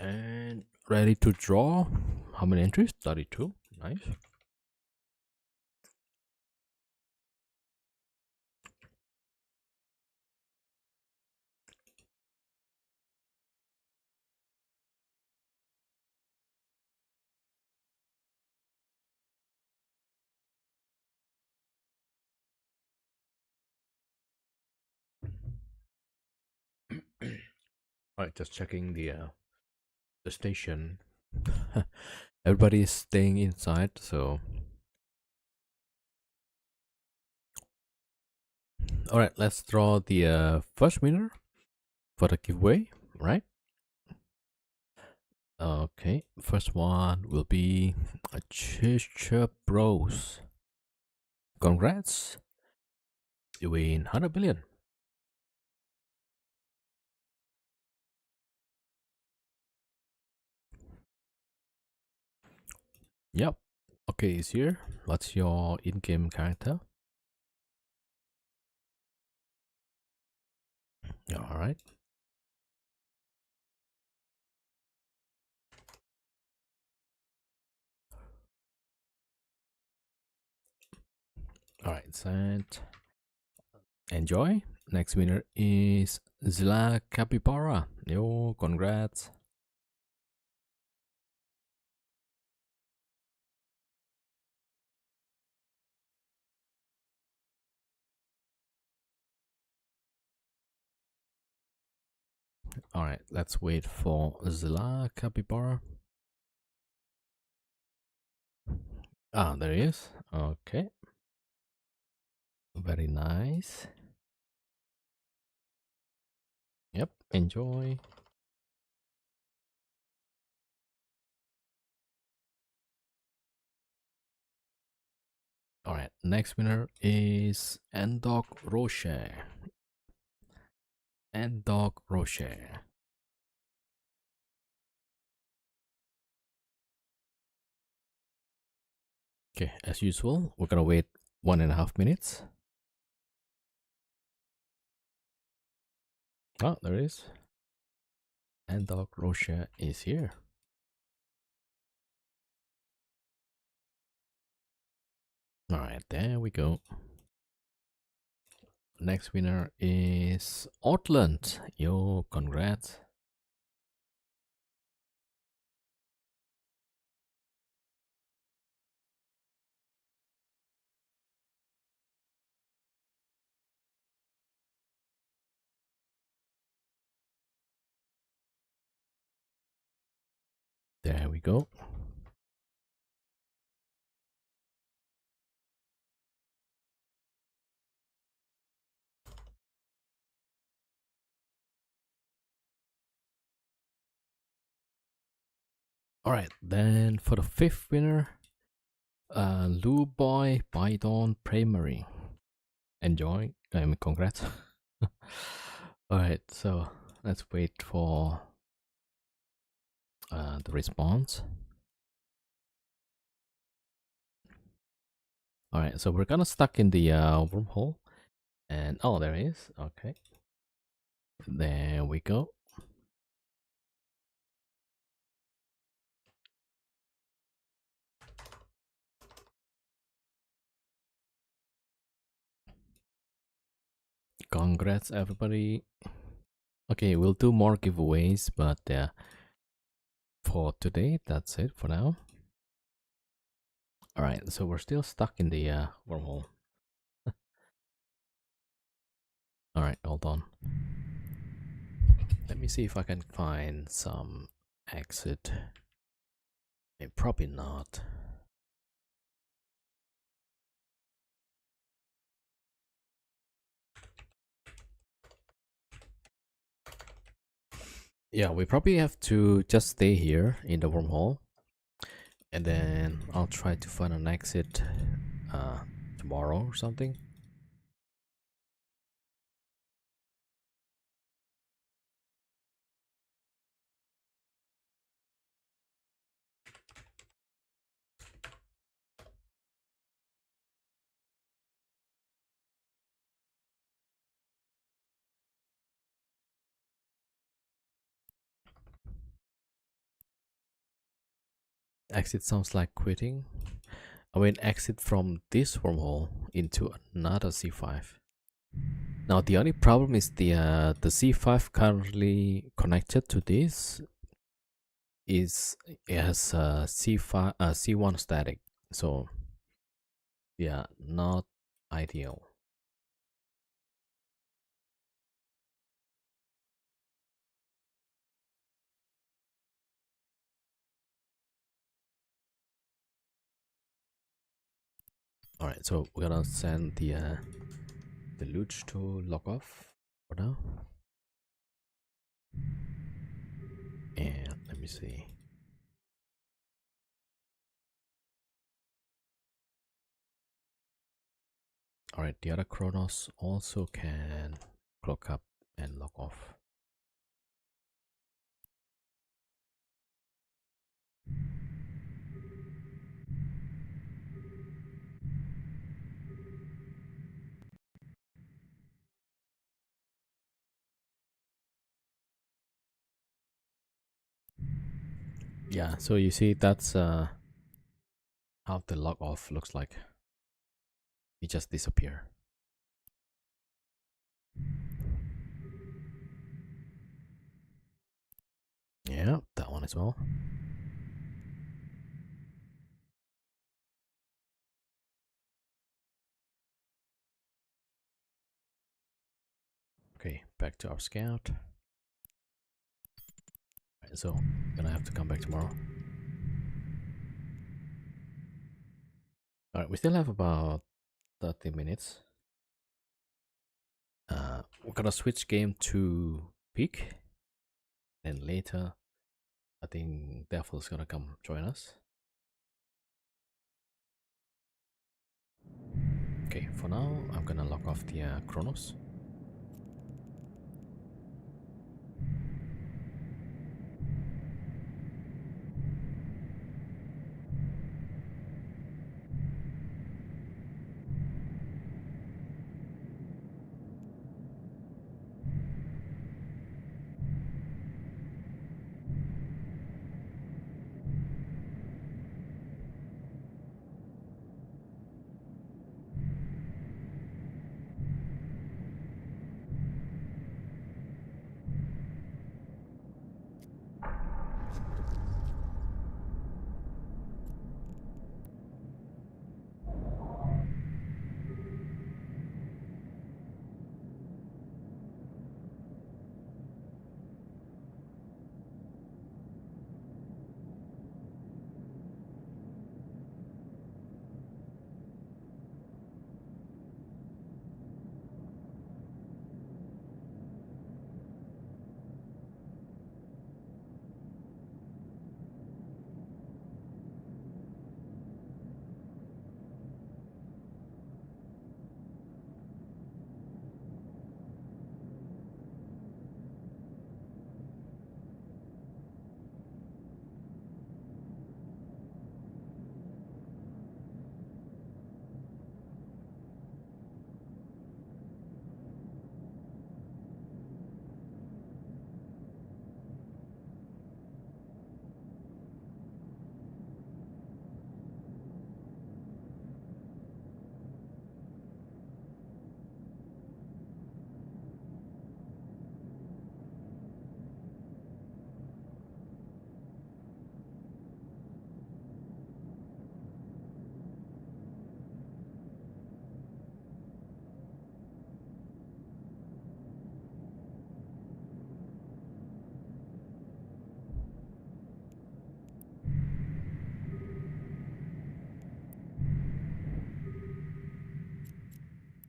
A: and ready to draw. How many entries? 32. Nice. All right, just checking the station. Everybody is staying inside, so all right. Let's draw the first winner for the giveaway. Right. Okay. First one will be a Cheshire Bros. Congrats, you win 100 billion. Yep. Okay, it's here. What's your in-game character? All right. All right, sent. Enjoy. Next winner is Zila Capybara. Yo, congrats. All right, let's wait for Zila Capybara. Ah, there he is. Okay. Very nice. Yep, enjoy. All right, next winner is Endog Roche. Endog Roche. Okay, as usual, we're gonna wait 1.5 minutes. Oh, there it is. Endog Roche is here. All right, there we go. Next winner is Outland. Yo, congrats. There we go. All right, then for the fifth winner, Lou Boy Python Primary. Enjoy. Congrats. All right, so let's wait for the response. All right, so we're kind of stuck in the wormhole, and oh, there it is. Okay, there we go. Congrats, everybody. Okay, we'll do more giveaways, but for today, that's it for now. All right, so we're still stuck in the wormhole. All right, hold on. Let me see if I can find some exit. Probably not. Yeah, we probably have to just stay here in the wormhole, and then I'll try to find an exit tomorrow or something. Exit sounds like quitting. I mean, exit from this wormhole into another C5. Now the only problem is the C5 currently connected to this is it has C5 C1 static, so yeah, not ideal. All right, so we're gonna send the luge to log off for now, and let me see. All right, the other Chronos also can clock up and log off. Yeah, so you see that's how the log off looks like. It just disappear. Yeah, that one as well. Okay, back to our scout. Right, so gonna have to come back tomorrow. All right, we still have about 30 minutes. We're gonna switch game to peak, and later I think Devil's gonna come join us. Okay, for now I'm gonna lock off the Chronos.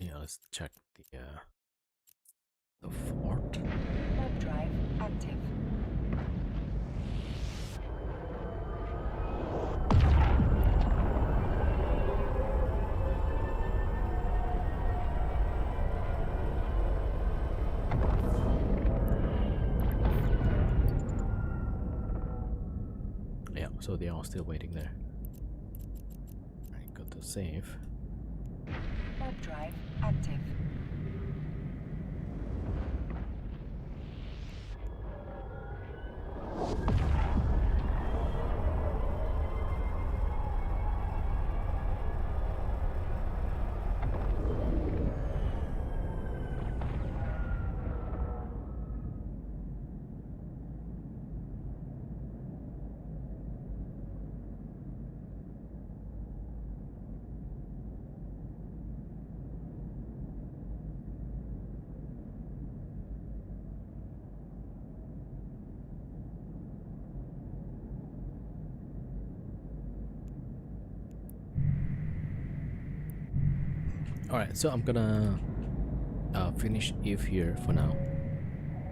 A: Yeah, let's check the fort.
C: Warp drive active.
A: Yeah, so they are still waiting there. Right, go to save.
C: Warp drive active.
A: Alright, so I'm gonna finish Eve here for now,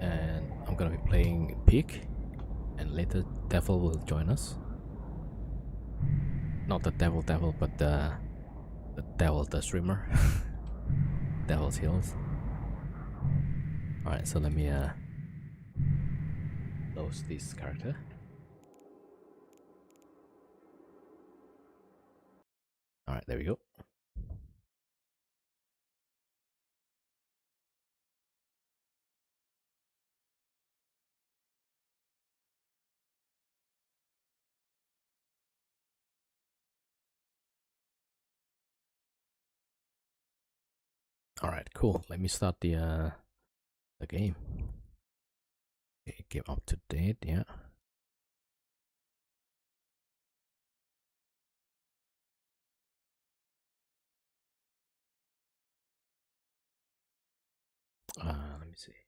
A: and I'm gonna be playing Pig, and later Devil will join us. Not the devil, but the devil, the streamer. Devil's Hills. Alright, so let me close this character. Alright, there we go. Alright, cool. Let me start the game. Okay, game up to date, yeah. Let me see.